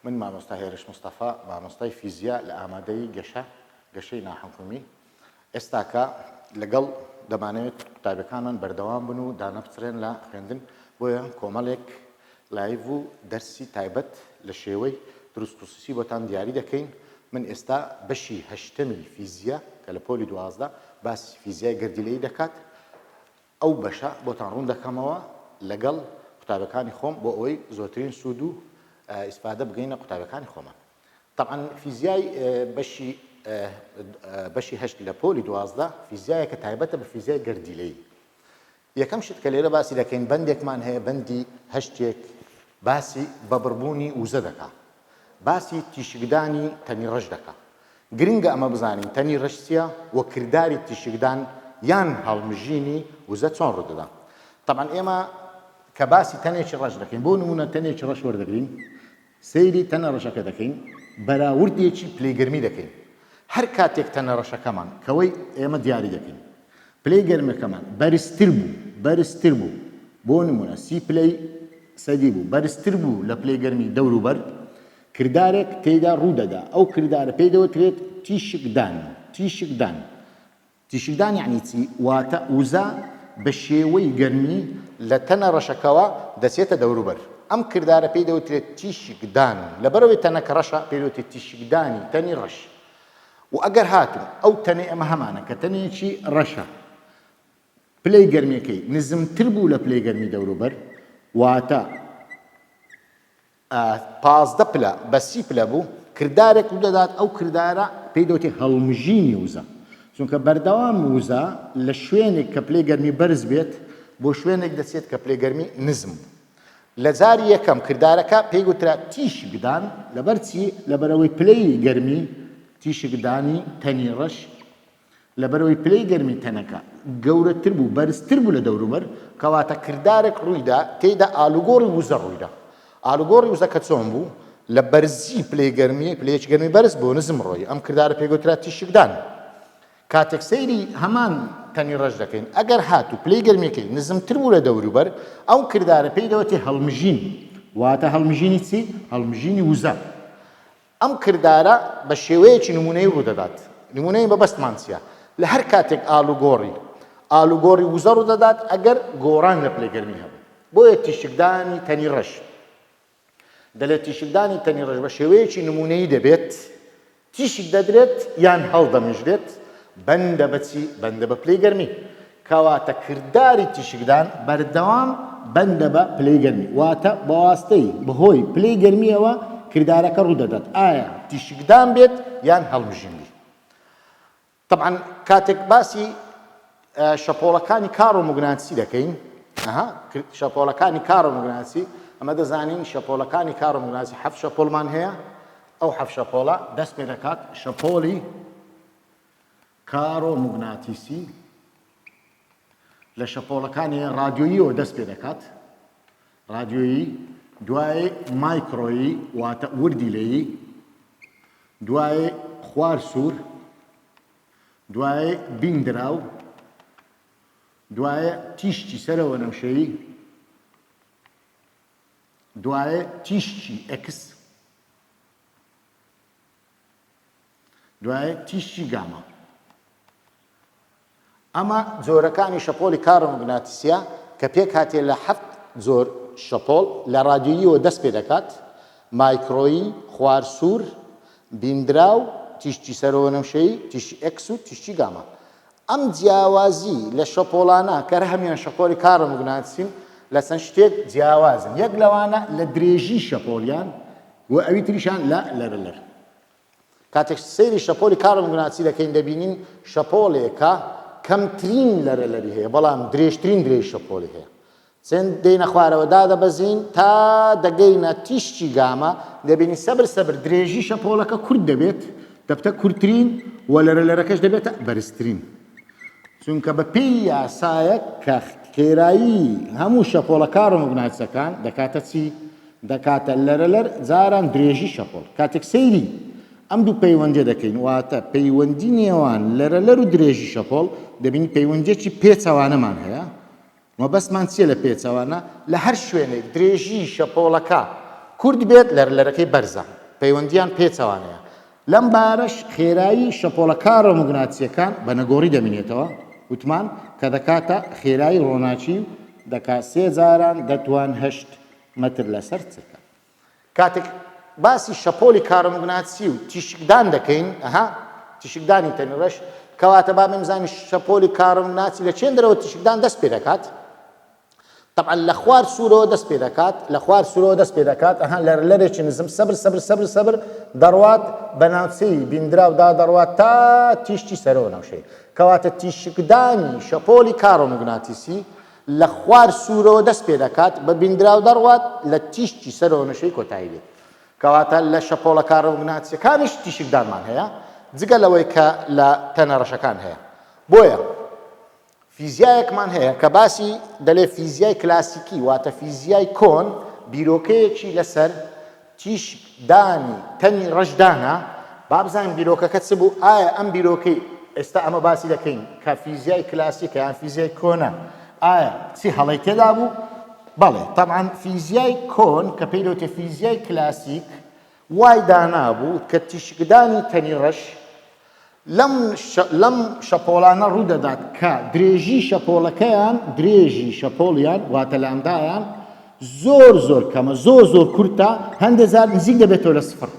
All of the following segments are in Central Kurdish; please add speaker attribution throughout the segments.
Speaker 1: من مامۆستا هێرش مستەفا مامۆستای فیزیا لە ئامادەی گەشەی ناحکومی ئێستاکە لەگەڵ دەمانەوێت قوتابەکانمان بەردەوام بن و دانەبچرێن لە خوێندن بۆیە کۆمەڵێک لایڤ و دەرسی تایبەت لە شێوەی دروست خصوصی بۆتان دیاری دەکەین. من ئێستا بەشی هەشتەمی فیزیا کە لە پۆلی 12 باسی فیزیای گەردیلەیی دەکات ئەو بەشە بۆتان ڕوون دەکەمەوە لەگەڵ قوتابەکانی خۆم بۆ ئەوەی زۆرترین سوود و ئیسفادە بگەینە قوتابەکانی خۆمان. طبعا فیزیای بەشی هەشت لە پۆلی 12 فیزیایەکە تایبەتە بە فیزیای گەردیلەیی. یەکەم شت کە لێرە باسی دەکەین بەندێکمان هەیە بەندی هەشتێک باسی بەبڕبوونی وزە دەکات. باسی تیشکدانی تەنی ڕەش دەکات. گرنگە ئەمە بزانین تەنی ڕەش چییە و کردداری تیشکدان یان هەڵمژینی وزە چۆن ڕوودەدا. طبعا ئێمە کە باسی تەنێکی ڕەش دەکەین بۆ نمونە تەنێکی ڕەش وەردەگرین سەیری تەنە ڕەشەکە دەکەین بەراوردێکی پلەیگەرمی دەکەین. هەر کاتێک تەنە ڕەشەکەمان کەوەی ئێمە دیاری دەکەین پلەی گەرمەکەمان بەرزتر بوو بۆ نمونە سی پلەی سەدی بوو بەرزتر بوو لە پلەی گەرمی دەوروبەر کردارێک تێیدا ڕوودەدا ئەو کردارە پێی دەوترێت تیشکدان یعنی چی واتە وزە بە شێوەی گەرمی لە تەنە ڕەشەکەوە دەچێتە دەوروبەر ئەم کردارە پێی دەوترێت تیشکدان لەبەرەوەی تەنەکە ڕەشە پێی دەوترێت تیشکدانی تەنی ڕەش. و ئەگەر هاتون ئەو تەنێ ئەمە هەمانە کە تەنێکی ڕەشە پلەی گەرمیەکەی نزمتر بوو لە پلەی گەرمی دەوروبەر واتە 15 پلە بە 30 پلە بوو کردارێک دەدات ئەو کردارە پێی دەوتێت هەڵمژینی وزە چونکە بەردەوام وزە لە شوێنێک کە پلەی گەرمی بەرز بێت بۆ شوێنێک دەچێت کە پلەی گەرمی نزم لە جاری یەکەم کردارەکە پێی گوترا تیشکدان لەبەر چی لەبەرەوەی پلەی گەرمی تیشکدانی تەنی ڕەش لەبەرەوەی پلەی گەرمی تەنەکە گەورەتر بوو بەرزتر بوو لە دەوروبەر کەواتە کردارێک ڕوویدا تێیدا ئالوگۆڕی وزە ڕوویدا. ئالوگۆڕی وزەکە چۆن بوو لە بەرزی پلەی گەرمی پلەیەکی گەرمی بەرز بۆ نزم ڕۆی ئەم کردارە پێی گوترا تیشکدان. کاتێک سەیری هەمان تەنی ڕەش دەکەین ئەگەر هاتوو پلەی گەرمیەکەی نزمتر بوو لە دەوروبەر ئەو کردارە پێی دەوتێت هەڵمژین واتە هەڵمژینی چی هەڵمژینی وزە. ئەم کردارە بە شێوەیەکی نمونەی ڕوودەدات. نمونەی بەبەستمان چییە لە هەر کاتێک ئالوگۆڕی وزە ڕوودەدات ئەگەر گۆڕان لە پلەی گەرمی هەبوو بۆیە تیشکدانی تەنی ڕەش دەڵێت تیشکدانی تەنی ڕەش بە شێوەیەکی نمونەیی دەبێت تیشک دەدرێت یان هەڵدەمژرێت بەندە بەچی بەندە بە پلەی گەرمی کەواتە کردداری تیشکدان بەردەوام بەندە بە پلەی گەرمی واتە بەواستەی بەهۆی پلەی گەرمیەوە کردارەکە ڕوودەدات ئایا تیشکدان بێت یان هەڵمژین بێت. طبعا کاتێک باسی شەپۆڵەکانی کارۆمۆگناتیسی دەکەین شەپۆڵەکانی کارۆمۆگناتیسی ئەمە دەزانین شەپۆڵەکانی کارۆمۆگناتیسی حەفت شەپۆڵمان هەیە ئەو حەفت شەپۆڵە دەست پێ دەکات شەپۆڵی کارۆمۆگناتیسی لە شەپۆڵەکانی رادیۆییەوە دەست پێ دەکات رادیۆیی دوایێ مایکرۆیی واتە وردی لێیی دوایێ خوار سوور دوایێ بینگراو دوایە تیشتی سەرەوە نەوشەیی دوایە تیشتی ئەکس دوایە تیشتی گاما. ئەمە جۆرەکانی شەپۆلی کارۆمۆگناتیسیە کە پێک هاتێ لە حەفت زۆر شەپۆڵ لە رادیۆییەوە دەست پێ دەکات مایکرۆیی خوارسوور بینگراو تیشتی سەرەوە نەوشەیی تیشتی ئەکس و تیشتی گاما. ئەم جیاوازی لە شەپۆڵانە کە هەمیان شەپۆلی کارۆمۆگناتیسین لە چەند شتێک جیاوازن یەک لەوانە لە درێژی شەپۆلیان و ئەوی تریشان لە لەرەلەر. کاتێک سەیری شەپۆلی کارۆمۆگناتیسی دەکەین دەبینین شەپۆڵێکە کەمترین لەرەلەری هەیە بەڵام درێژترین درێژ شەپۆلی هەیە چەند دێنە خوارەوە دادەبەزین تا دەگەینە تیشتی گامە دەبینی سەبر درێژی شەپۆڵەکە کورت دەبێت دەبتە کورتترین و لەرەلەرەکەش دەبێتە بەرزترین چونکە بە پێی یاسایە کە خێرایی هەموو شەپۆڵە کارۆمۆگناتیسەکان دەکاتە چی دەکاتە لەرەلەر جاران درێژی شەپۆڵ. کاتێک سەیری ئەم دوو پەیوەندی دەکەین واتە پەیوەندی نێوان لەرەلەر و درێژی شەپۆڵ دەبینی پەیوەندیەکی پێچەوانەمان هەیە مەبەستمان چییە لە پێچەوانە لە هەر شوێنێک درێژی شەپۆڵەکە کورد بێت لەرەکەی بەرزە پەیوەندیان پێچەوانەیە لەم بارەش خێرایی شەپۆڵەکارە موگناتیەکان بە نەگۆڕی دەمێنێتەوە وتمان کە دەکاتە خێرایی ڕۆناچی دەکات 3 جاران دەتوان 8 مەتر لەسەر چرکە کاتێک باسی شەپۆلی کارۆمگناسی و تیشکدان دەکەین تیشکدانی تەنیڕەش کەواتە با بمزانی شەپۆلی کارۆمگناسی لە چێن دەرەوە تیشکدان دەست پێ دەکات طبعا لە خوار سوورەوە دەست پێ دەکات لە خوار سوورەوە دەست پێ دەکات لەرێکی نزم سەبر دەڕوات بە ناوچەی بیندراودا دەڕوات تا تیشتی سەرەوە نەوشەی کەواتە تیشکدانی شەپۆلی کارۆمگناتیسی لە خوار سوورەوە دەست پێ دەکات بە بیندراو دەڕوات لە تیشتی سەرەوە نەشەی کۆتایی بێت کەواتە لە شەپۆڵە کارۆمگناتیەکانیش تیشکدانمان هەیە جگە لەوەی کە لە تەنەڕەشەکان هەیە بۆیە فیزیایەکمان هەیە کە باسی دەڵێ فیزیای کلاسیکی واتە فیزیای کۆن بیرۆکەیەکی لەسەر تیشکدانی تەنی ڕەشدانە با بزانین بیرۆکەکە چ بوو ئایا ئەم بیرۆکەی ئێستا ئەمە باسی دەکەین کە فیزیای کلاسیکە یان فیزیای کۆنە ئایا چی هەڵەی تێدا بوو بەڵێ طبعا فیزیای کۆن کە پێی دەوتێ فیزیای کلاسیک وای دانابوو کە تیشکدانی تەنی ڕەش لەم شەپۆڵانە ڕوودەدات کە درێژی شەپۆڵەکەیان درێژی شەپۆڵیان واتە لامدایان زۆر کەمە زۆر کورتە هەندێک جار نزیک دەبێتەوە لە سفر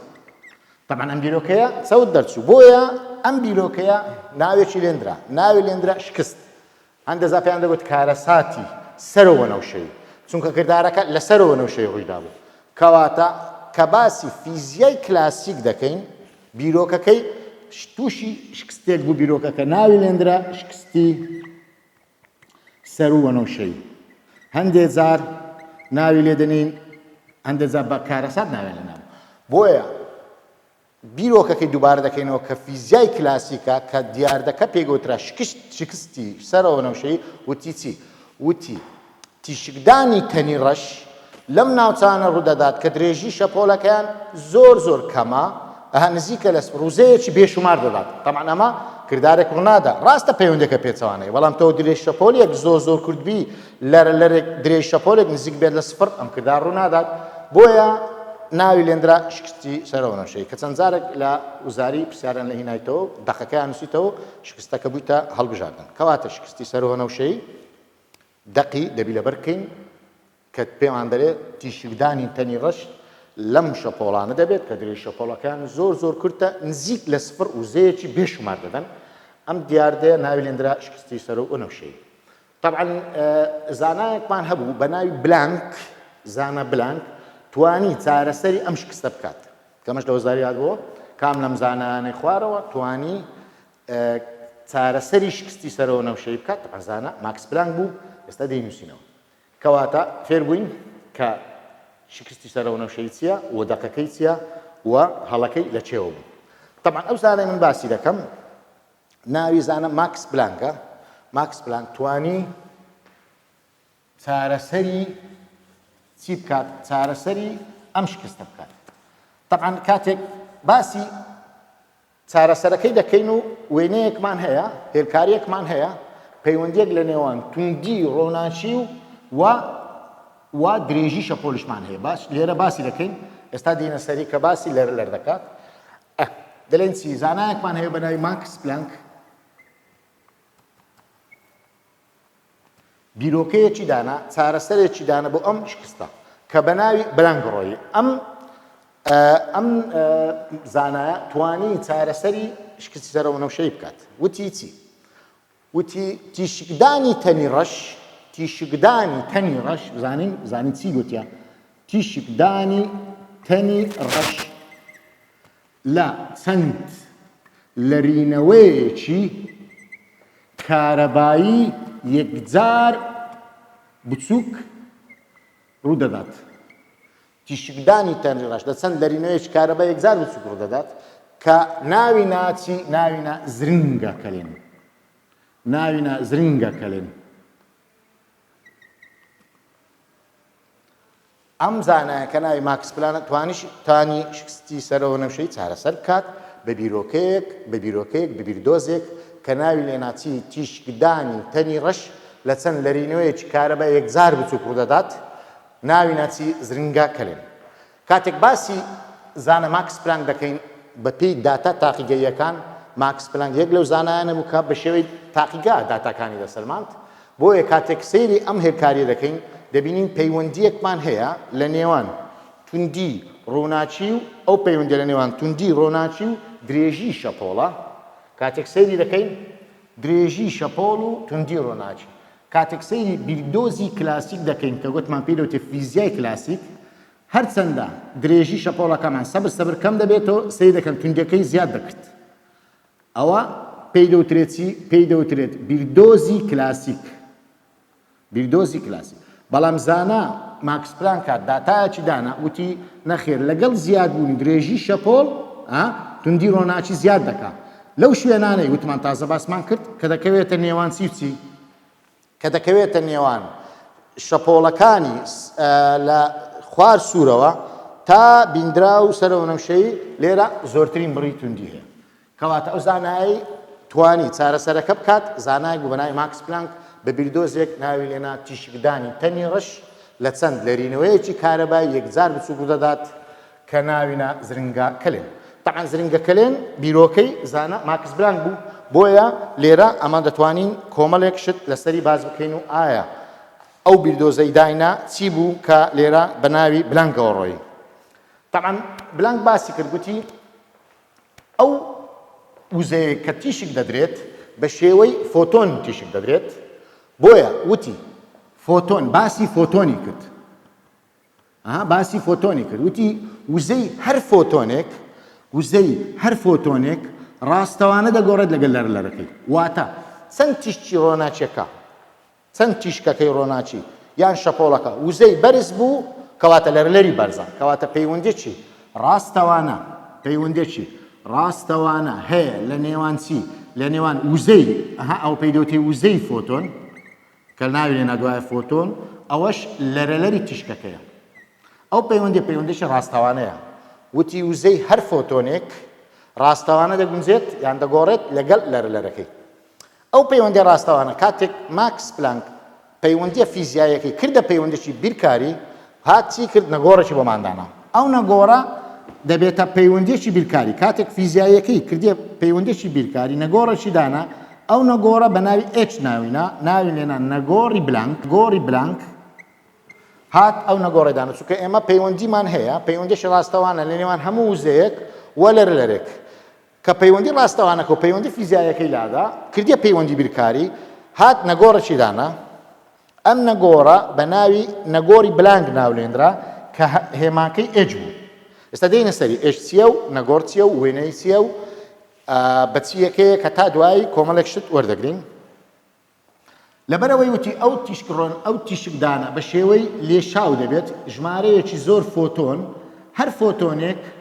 Speaker 1: طبعا ئەم بیرۆکەیە چەوت دەرچوو بۆیە ئەم بیرۆکەیە ناوێکی لێندرا ناوی لێندرا شکست هەندێک جار پێیان دەگوت کارەساتی سەرەوە نەوشەی چونکە کردارەکە لە سەرەوە نەوشەی ڕوویدا بوو کەواتە کە باسی فیزیای کلاسیک دەکەین بیرۆکەکەی تووشی شکستێک بوو بیرۆکەکە ناوی لێندرا شکستی سەرەوە نەوشەی هەندێک جار ناوی لێدەنین هەندێک جار بە کارەسات ناوێ لە ناو بۆیە بیرۆکەکەی دووبارە دەکەینەوە کە فیزیای کلاسیکە کە دیاردەکە پێگوترا شکستی سەرەوە نەوشەی وتی چی وتی تیشکدانی تەنی ڕەش لەم ناوچانە ڕوودەدات کە درێژی شەپۆڵەکەیان زۆر کەمە نزیکە لە ڕوزەیەکی بێشومار دەدات طبعا ئەمە کردارێک ڕوونادا ڕاستە پەیوەندەکە پێچەوانەیە بەڵام تۆ درێژ شەپۆلێک زۆر کورتبی لەرێک درێژ شەپۆلێک نزیک بێت لە سفر ئەم کردار ڕوونادات بۆیە ناوی لێندرا شکستی سەرەوە نەوشەی کە چەند جارێک لە وزاری پرسیاران لە هینایتەوە دەقەکەیان نووسیتەوە شکستەکە بوویتە هەڵبژاردن کەواتە شکستی سەرەوە نەوشەی دەقی دەبی لەبەر بکەین کە پێمان دەڵێت تیشکدانی تەنی ڕەش لەم شەپۆڵانە دەبێت کە درێژ شەپۆڵەکان زۆر کورتە نزیک لە سفر وزەیەکی بێشومار دەدەن ئەم دیاردەیە ناوی لێندرا شکستی سەرەوە نەوشەی طبعا زانایەکمان هەبوو بە ناوی بلانک زانە بلانک توانی چارەسەری ئەم شکستە بکات کەمەش لە وەزاری یاد بووە کام لەم زانایانەی خوارەوە توانی چارەسەری شکستی سەرەوە نەوشەی بکات طبعا زانە ماکس بلانک بوو ئێستا دەینووسینەوە کەواتە فێر بووین کە شکستی سەرەوە نەوشەی چییە و دەقەکەی چییە و هەڵەکەی لە چێوە بوو طبعا ئەو زانای من باسی دەکەم ناوی زانە ماکس بلانکە ماکس بلانک توانی چارەسەری چی بکات چارەسەری ئەم شکستە بکات طبعا کاتێک باسی چارەسەرەکەی دەکەین و وێنەیەکمان هەیە هێلکاریەکمان هەیە پەیوەندیەک لە نێوان توندی ڕۆناچی و درێژی شەپۆلیشمان هەیە باش لێرە باسی دەکەین ئێستا دینە سەری کە باسی لەر دەکات دەڵێن چی زانایەکمان هەیە بە ناوی ماکس پلانک بیرۆکەیەکی دانا چارەسەرێکی دانا بۆ ئەم شکستە کە بە ناوی بلانگڕۆیی ئەم زانایە توانی چارەسەری شکستی سەرەوە نەوشەی بکات وتی چی وتی تیشکدانی تەنی ڕەش تیشکدانی تەنی ڕەش زانین چی گوتیە تیشکدانی تەنی ڕەش لە چەند لەرینەوەیەکی کارەبایی یەکجار بچووک ڕوودەدات تیشکدانی تەنی ڕەش لە چەند لەرینەوەیەکی کارەبایی یەکجار بچووک ڕوودەدات کە ناوینا زرنگەکەلێن ناوینا زرنگەکەلێن ئەم زانایە کە ناوی ماکس پلانە توانی شکستی سەرەوە نەوشەی چارەسەر بکات بە بیرۆکەیەک بە بیردۆزێک کە ناوی لێناچی تیشکدانی تەنی ڕەش لە چەند لەرینەوەیەکی کارەبای یەکجار بچووک ڕوودەدات ناوی ناچی زرنگەکەلێن کاتێک باسی زانە ماکس پلانک دەکەین بە پێی داتا تاقیگەیەکان ماکس پلانک یەک لەو زانایانە بوو کە بە شێوەی تاقیگا داتاکانی دەسەلماند بۆیە کاتێک سەیری ئەم هێرکاری دەکەین دەبینین پەیوەندیەکمان هەیە لە نێوان توندی ڕووناچی و ئەو پەیوەندی لە نێوان توندی ڕۆناچی و درێژی شەپۆڵە کاتێک سەیری دەکەین درێژی شەپۆڵ و توندی ڕۆناچی کاتێک سەیری بیردۆزی کلاسیک دەکەین کە گوتمان پێی دەوتێت فیزیای کلاسیک هەرچەندە درێژی شەپۆڵەکەمان سەبر کەم دەبێتەوە سەیر دەکەن توندەکەی زیاد دەکرد ئەوە پێی دەوترێت چی؟ پێی دەوترێت بیردۆزی کلاسیک بیردۆزی کلاسیک بەڵام زانا ماکس پلانک داتایەکی دانا وتی نەخێر لەگەڵ زیادبوونی درێژی شەپۆڵ توندی ڕۆناچی زیاد دەکات لەو شوێنانەی وتمان تازە باسمان کرد کە دەکەوێتە نێوان چی و چی کە دەکەوێتە نێوان شەپۆڵەکانی لە خوار سوورەوە تا بیندرا و سەرەوە نەمشەی لێرە زۆرترین بڕی توندی هەیە کەواتە ئەو زانایی توانی چارەسەرەکە بکات زانای بوو بە ناوی ماکس پلانک بە بیردۆزێک ناوی لێنا تیشکدانی تەنی ڕەش لە چەند لەرینەوەیەکی کارەبای یەکجار بچووک دەدات کە ناوینە زرنگە کلێن تەعان زرنگە کلێن بیرۆکەی زانە ماکس پلانک بوو بۆیە لێرە ئەمان دەتوانین کۆمەڵێک شت لەسەری باز بکەین و ئایا ئەو بیردۆزەی داینا چی بوو کە لێرە بە ناوی بلانکەوە ڕۆی تەعان بلانک باسی کرد گوتی ئەو وزەیە کە تیشک دەدرێت بە شێوەی فۆتۆن تیشک دەدرێت بۆیە وتی فۆتۆن باسی فۆتۆنی کرد باسی فۆتۆنی کرد وتی وزەی هەر فۆتۆنێک ڕاستەوانە دەگۆڕێت لەگەڵ لەرەکەی واتە چەند تیشکی ڕۆناچیەکە چەند تیشکەکەی ڕۆناچی یان شەپۆڵەکە وزەی بەرز بوو کەواتە لەرەلەری بەرزە کەواتە پەیوەندێکی ڕاستەوانە هەیە لە نێوان چی لە نێوان وزەی ئەو پێی دەوتێ وزەی فۆتۆن کە ناوی لێنا دوایە فۆتۆن ئەوەش لەرەلەری تیشکەکەیە ئەو پەیوەندێکی ڕاستەوانەیە وتی وزەی هەر فۆتۆنێک ڕاستەوانە دەگونجێت یان دەگۆڕێت لەگەڵ لەرەلەرەکەی ئەو پەیوەندی ڕاستەوانە کاتێک ماکس پلانک پەیوەندیە فیزیایەکەی کردە پەیوەندێکی بیرکاری هات چی کرد نەگۆڕێکی بۆماندانا ئەو نەگۆڕە دەبێتە پەیوەندێکی بیرکاری کاتێک فیزیایەکەی کردێ پەیوەندێکی بیرکاری نەگۆڕێکی دانا ئەو نەگۆڕە بە ناوی ئێچ ناوی لێنا نەگۆڕی بلانک هات ئەو نەگۆڕی دانا چونکە ئێمە پەیوەندیمان هەیە پەیوەندێکی ڕاستەوانە لە نێوان هەموو وزەیەک وە لەرەلەرێک کە پەیوەندی ڕاستەوانەکە و پەیوەندی فیزیایەکەی لادا کردێ پەیوەندی بیرکاری هات نەگۆڕێکی دانا ئەم نەگۆڕە بە ناوی نەگۆڕی بلانک ناولێنرا کە هێماکەی ئێچ بوو ئێستا دێنە سەری ئێچ چییە و نەگۆڕ چییە و وێنەی چییە و بەچیەکەیە کە تا دوایی کۆمەڵێک شت وەردەگرین لەبەرەوەی وتی ئەو تیشکدانە بە شێوەی لێشاو دەبێت ژمارەیەکی زۆر فۆتۆن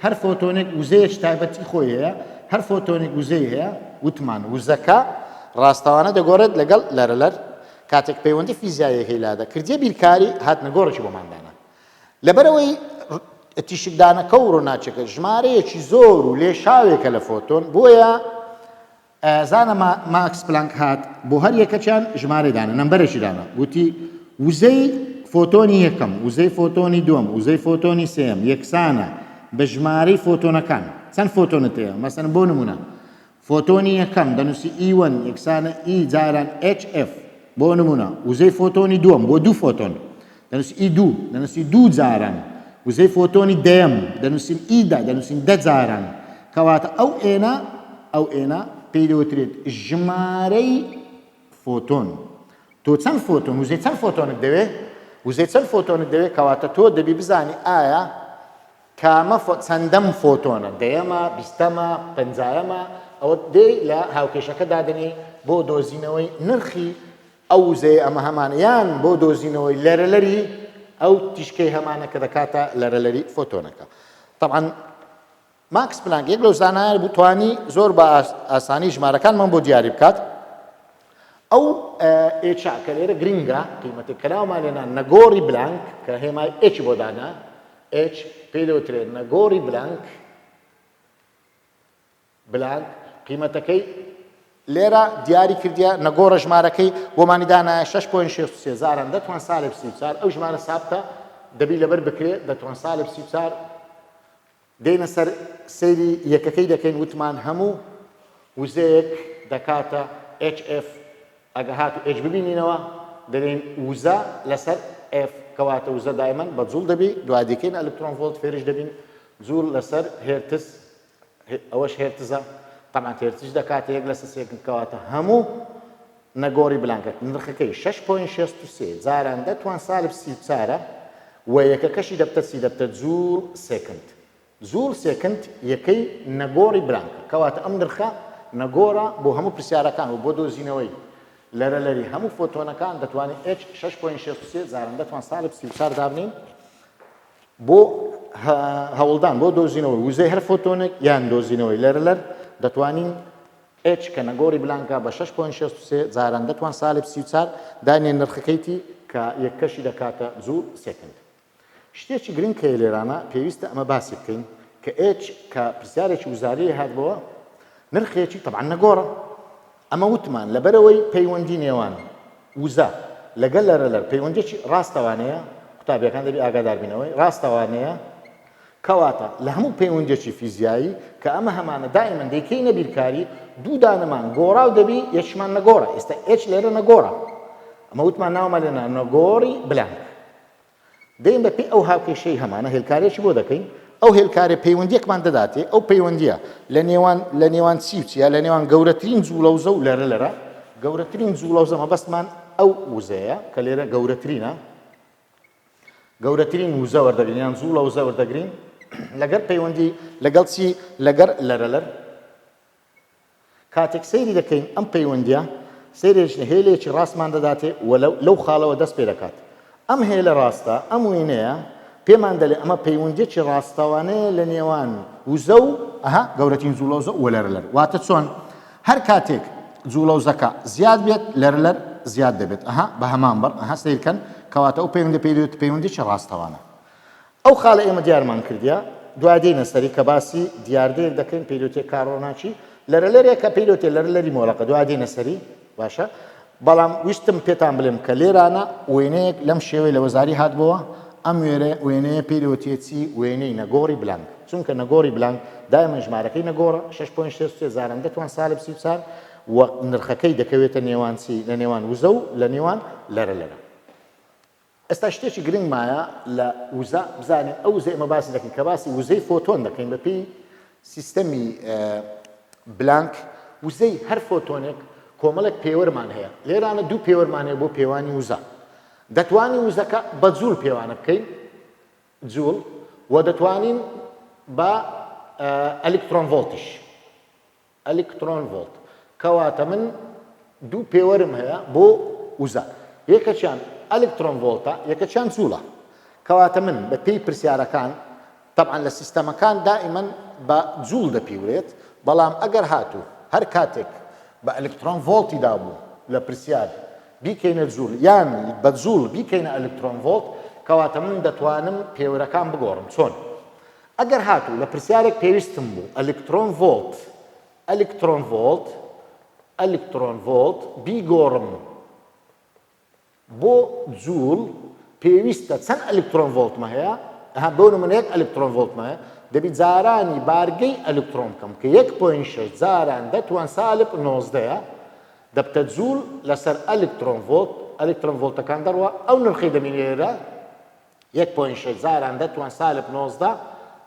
Speaker 1: هەر فۆتۆنێک وزەیەک تایبەتی خۆی هەیە هەر فۆتۆنێک وزەی هەیە وتمان وزەکە ڕاستەوانە دەگۆڕێت لەگەڵ لەرەلەر کاتێک پەیوەندی فیزیایەکەی لادا کردێ بیرکاری هات نەگۆڕێکی بۆماندانا لەبەرەوەی تیشکدانەکە و ڕۆناچەکە ژمارەیەکی زۆر و لێشاوێکە لە فۆتۆن بۆیە زانە ماکس پلانک هات بۆ هەر یەکەچیان ژمارەی دانا نەمبەرێکی دانا وتی وزەی فۆتۆنی یەکەم وزەی فۆتۆنی دووەم وزەی فۆتۆنی سێم یەکسانە بە ژمارەی فۆتۆنەکان چەند فۆتۆنت هەیە مەسەن بۆ نمونە فۆتۆنی یەکەم دەنووسی E1 یەکسانە E جاران HF بۆ نمونە وزەی فۆتۆنی دووەم بۆ دوو فۆتۆن دەنووسی E2 دەنووسی دوو جاران وزەی فۆتۆنی دەیەم دەنووسین ئیدا دەنووسین دە جاران کەواتە ئەو ئێنە پێی دەوترێت ژمارەی فۆتۆن تۆ چەند فۆتۆن وزەی چەند فۆتۆنت دەوێت کەواتە تۆ دەبی بزانی ئایا کامە چەندەم فۆتۆنە دەیەمە بیستەمە پەنجایەمە ئەوە دێ لە هاوکێشەکە دادنی بۆ دۆزینەوەی نرخی ئەو وزەیە ئەمە هەمانە یان بۆ دۆزینەوەی لەرەلەری ئەو تیشکەی هەمانە کە دەکاتە لەرەلەری فۆتۆنەکە طبعا ماکس پلانک یەک لەو زانایان بوو توانی زۆر بە ئاسانی ژمارەکانمان بۆ دیاری بکات ئەو ئێچا کە لێرە گرینگە قیمەتی کەناومان لێنا نەگۆڕی بلانک کە هێمای ئێچ بۆ دانا ئێچ پێی دەوترێت نەگۆڕی بلانک قیمەتەکەی لێرە دیاری کردیە نەگۆڕە ژمارەکەی بۆمانی دانایە 6.6 دەتوان ساڵی 34 ئەو ژمارە سابتە دەبی لەبەر بکرێت دەتوان ساڵی 34 دێنە سەر سەیری یەکەکەی دەکەین وتمان هەموو وزەیەک دەکاتە HF ئەگە هاتو H ببینینەوە دەڵێن وزە لەسەر F کەواتە وزە دایمەن بە جوڵ دەبی دوادیکەین ئەلکترۆن ڤۆلت فێرش دەبین جوڵ لەسەر هێرتز ئەوەش هێرتزە طبعا هێرتز دەکاتە یەک لەسەر سێکن کەواتە هەموو نەگۆڕی بلانکە نرخەکەی 6.63 جاران دەتوان سالب 34ە و یەکەکەشی دەبتە چی دەبتە جوڵ سێکند زوڵ سێکند یەکەی نەگۆڕی بلانکە کەواتە ئەم نرخە نەگۆڕە بۆ هەموو پرسیارەکان و بۆ دۆزینەوەی لەرەلەری هەموو فۆتۆنەکان دەتوانێت H 6.63 جاران دەتوان سالب 34 دابنین بۆ هەوڵدان بۆ دۆزینەوەی وزەی هەر فۆتۆنێک یان دۆزینەوەی لەرەلەر دەتوانین H کە نەگۆڕی بلانکە بە 6.63 جاران دەتوان سالب 34 دانێ نرخەکەیتی کە یەکەشی دەکاتە جوڵ سێکند شتێکی گرنگ کە لێرانە پێویستە ئەمە باسی بکەین کە H کە پرسیارێکی وزاری هاتبەوە نرخێکی طبعا نەگۆڕە ئەمە وتمان لەبەرەوەی پەیوەندی نێوان وزە لەگەڵ لەرەلەر پەیوەندێکی ڕاستەوانەیە قوتابیەکان دەبی ئاگادار بینەوەی ڕاستەوانەیە کەواتە لە هەموو پەیوەندێکی فیزیایی کە ئەمە هەمانە دائیمەن دەیکەینە بیرکاری دوو دانەمان گۆڕاو دەبی یەکشمان نەگۆڕە ئێستا H لێرە نەگۆڕە ئەمە وتمان ناومە لێنە نەگۆڕی بلانک دەیم بە پێی ئەو هاوکێشەی هەمانە هێلکارێکی بۆ دەکەین ئەو هێلکارێ پەیوەندیەکمان دەداتێ ئەو پەیوەندیە لە نێوان چی و چیە لە نێوان گەورەترین جوڵەوزە و لەرە گەورەترین جوڵەوزە مەبەستمان ئەو وزەیە کە لێرە گەورەترینە گەورەترین وزە وەردەگرین یان جوڵەوزە وەردەگرین لەگەر پەیوەندی لەگەڵ چی لەگەر لەرەلەر کاتێک سەیری دەکەین ئەم پەیوەندیە سەیرێکی هێلێکی ڕاستمان دەداتێ و لەو خاڵەوە دەست پێ دەکات ئەم هێلە ڕاستە ئەم وێنەیە پێمان دەڵێ ئەمە پەیوەندیەکی ڕاستەوانەیە لە نێوان وزە و گەورەترین جوڵەوزە و لەرەلەر واتە چۆن هەر کاتێک جوڵەوزەکە زیاد بێت لەرەلەر زیاد دەبێت بە هەمان بەر سیرکەن کەواتە ئەو پەیوەندی پێدەوێت پەیوەندیی ڕاستەوانە ئەو خاڵە ئێمە دیارمان کردیا دوای دێنە سەری کە باسی دیاردەیەک دەکەین پێدەوتێ کارۆناچی لەرەلەرێک کە پێدەوتێ لەرەلەری مۆڵەکە دوای دێنە سەری باشە بەڵام ویستم پێتان بڵێم کە لێرانە وێنەیەک لەم شێوەی لە وەزاری هاتبەوە ئەم وێنەیە پێدەوتێتی وێنەی نەگۆڕی بلانک چونکە نەگۆڕی بلانک دایمە ژمارەکەی نەگۆڕە 6.63 جاران دەتوان سالب 34 و نرخەکەی دەکەوێتە نێوان چی لە نێوان وزە و لە نێوان لەرەلەرە ئێستا شتێکی گرنگمایە لە وزە بزانین ئەو وزە ئێمە باسی دەکەین کە باسی وزەی فۆتۆن دەکەین بەپێی سیستەمی بلانک وزەی هەر فۆتۆنێک کۆمەڵێک پێوەرمان هەیە لێرانە دوو پێوەرمان هەیە بۆ پێوانی وزە دەتوانین وزەکە بە جوڵ پێوانە بکەین جوڵ و دەتوانین بە ئەلکترۆن ڤۆڵتیش ئەلکترۆن ڤۆڵت کەواتە من دوو پێوەرم هەیە بۆ وزە یەکەچیان ئەلکترۆن ڤۆڵتە یەکەچیان جوڵە کەواتە من بە پێی پرسیارەکان طبعا لە سیستەمەکان دائیمەن بە جوڵ دەپیورێت بەڵام ئەگەر هاتوو هەر کاتێک بە ئەلکترۆن ڤۆڵتی دابوو لە پرسیار بیکەینە جوڵ یان بە جوڵ بیکەینە ئەلکترۆن ڤۆڵت کەواتە من دەتوانم پێوەرەکان بگۆڕم چۆن ئەگەر هاتوو لە پرسیارێک پێویستم بوو ئەلکترۆن ڤۆڵت ئەلکترۆن ڤۆڵت بیگۆڕم بۆ جوڵ پێویستە چەند ئەلکترۆن ڤۆڵتمە هەیە بۆ نمونەیەک ئەلکترۆن ڤۆڵتمە هەیە دەبی جارانی بارگەی ئەلکترۆن بکەم کە 1.6 جاران دەتوان سالب 19ەیە دەبتە جوڵ لەسەر ئەلکترۆن ڤۆڵت ئەلکترۆن ڤۆڵتەکان دەڕوە ئەو نرخی دەمینێرە 1.6 جاران دەتوان سالب 19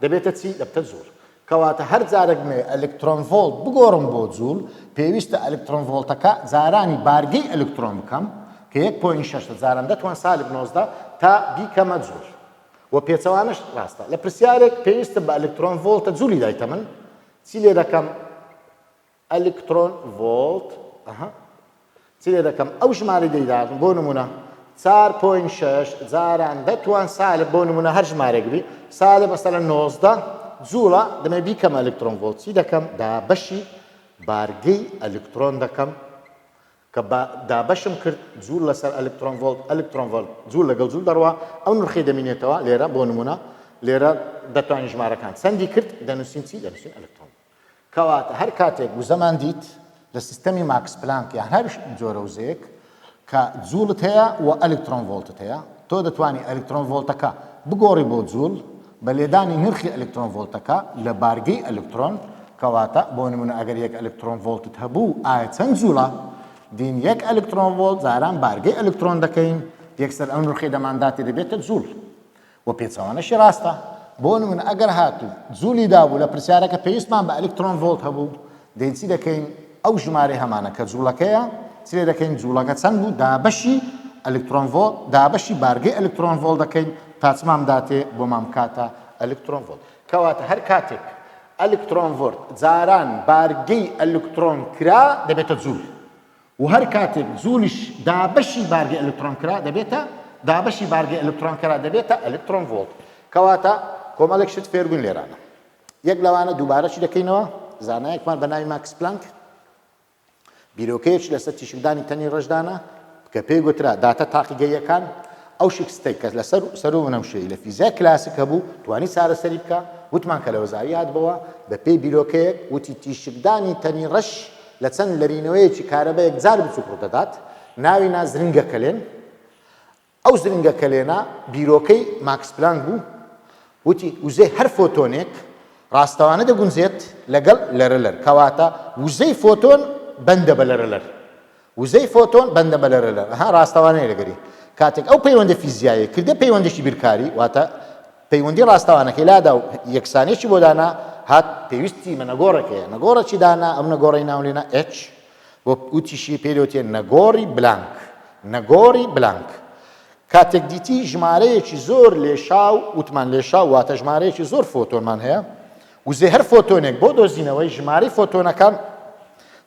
Speaker 1: دەبێتە چی دەبتە جوڵ کەواتە هەر جارێک مێ ئەلکترۆن ڤۆڵت بگۆڕم بۆ جوڵ پێویستە ئەلکترۆن ڤۆڵتەکە جارانی بارگەی ئەلکترۆن بکەم کە 1.6 جاران دەتوان سالب 19 تا بیکەمە جوڵ و پێچەوانش ڕاستە لە پرسیارێک پێویستە بە ئەلکترۆن ڤۆڵتە جوڵی دایتە من چی لێ دەکەم ئەلکترۆن ڤۆڵت چی لێ دەکەم ئەو ژمارەی دەیداتم بۆ نمونە 4.6 جاران دەتوان سالب بۆ نمونە هەر ژمارەگری سالب مەسەلەن 19 جوڵە دەمێ بیکەم ئەلکترۆن ڤۆڵت چی دەکەم دابەشی بارگەی ئەلکترۆن دەکەم کە دابەشم کرد جوڵ لەسەر ئەلکترۆن ڤۆڵت جوڵ لەگەڵ جوڵ دەڕوا ئەو نرخی دەمینێتەوە لێرە بۆ نمونە لێرە دەتوانین ژمارەکان چەندی کرد دەنووسین چی دەنووسین ئەلکترۆن کەواتە هەر کاتێک وزەمان دیت لە سیستەمی ماکس پلانک یان هەر جۆرە وزەیەک کە جوڵت هەیە و ئەلکترۆن ڤۆڵتت هەیە تۆ دەتوانی ئەلکترۆن ڤۆڵتەکە بگۆڕی بۆ جوڵ بە لێدانی نرخی ئەلکترۆن ڤۆڵتەکە لە بارگەی ئەلکترۆن کەواتە بۆ نمونە ئەگەر یەک ئەلکترۆن ڤۆڵتت هەبوو ئایا چەند جوولە دین یەک ئەلکترۆن ڤۆڵت جاران بارگەی ئەلکترۆن دەکەین یەکسەر ئەم نرخی دەمانداتی دەبێتە جوول و پێچەوانەشی ڕاستە بۆ نمونە ئەگەر هاتوو جوولی دابوو لە پرسیارەکە پێویستمان بە ئەلکترۆن ڤۆڵت هەبوو دەین چی دەکەین ئەو ژمارەی هەمانە کە جوولەکەیە چی لێ دەکەین جوولەکە چەند بوو دابەشی ئەلکترۆن ڤۆڵت دابەشی بارگەی ئەلکترۆن ڤۆڵت دەکەین تا چمام داتێ بۆ مام کاتە ئەلکترۆن ڤۆڵت کەواتە هەر کاتێک ئەلکترۆن ڤۆڵت جاران بارگەی ئەلکترۆن کرا دەبێتە جوول و هەر کاتێک جوولیش دابەشی بارگەی ئەلکترۆن کرا دەبێتە دابەشی بارگەی ئەلکترۆن کرا دەبێتە ئەلکترۆن ڤۆڵت کەواتە کۆمەڵێک شت فێربووین لێرانە یەک لەوانە دووبارەشی دەکەینەوە زانایەکمان بە ناوی ماکس پلانک بیرۆکەیەک لەسەر تیشکدانی تەنی ڕەشدانە کە پێی گوترا داتە تاقیگەیەکان ئەو شکستەی کە لەسەر سەر و نەوشەی لە فیزیای کلاسیک هەبوو توانی چارەسەری بکە وتمان کە لە وەزاری هاتبەوە بە پێی بیرۆکەیەک وتی تیشکدانی تەنی ڕەش لە چەند لەرینەوەیەکی کارەبەیەک جار بچووک ڕوودەدات ناوی نا زرنگە کەلێن ئەو زرنگە کەلێنە بیرۆکەی ماکس پلانک بوو وتی وزەی هەر فۆتۆنێک ڕاستەوانە دەگونجێت لەگەڵ لەرەلەر کەواتە وزەی فۆتۆن بەندە بە لەرەلەر وزەی فۆتۆن بەندە بە لەرەلەر ئەها ڕاستەوانەیە لەگەری کاتێک ئەو پەیوەندە فیزیایی کردە پەیوەندێکی بیرکاری واتە پەیوەندی ڕاستەوانەکەی لادا و یەکسانێکی بۆ دانا هات پێویستی مە نەگۆڕێکەیە نەگۆڕێکی دانا ئەم نەگۆڕەی ناولێنە H بۆ وتیشی پێدەوتێن نەگۆڕی بلانک نەگۆڕی بلانک کاتێک دیتی ژمارەیەکی زۆر لێشاو وتمان لێشاو واتە ژمارەیەکی زۆر فۆتۆنمان هەیە وزەی هەر فۆتۆنێک بۆ دۆزینەوەی ژمارەی فۆتۆنەکان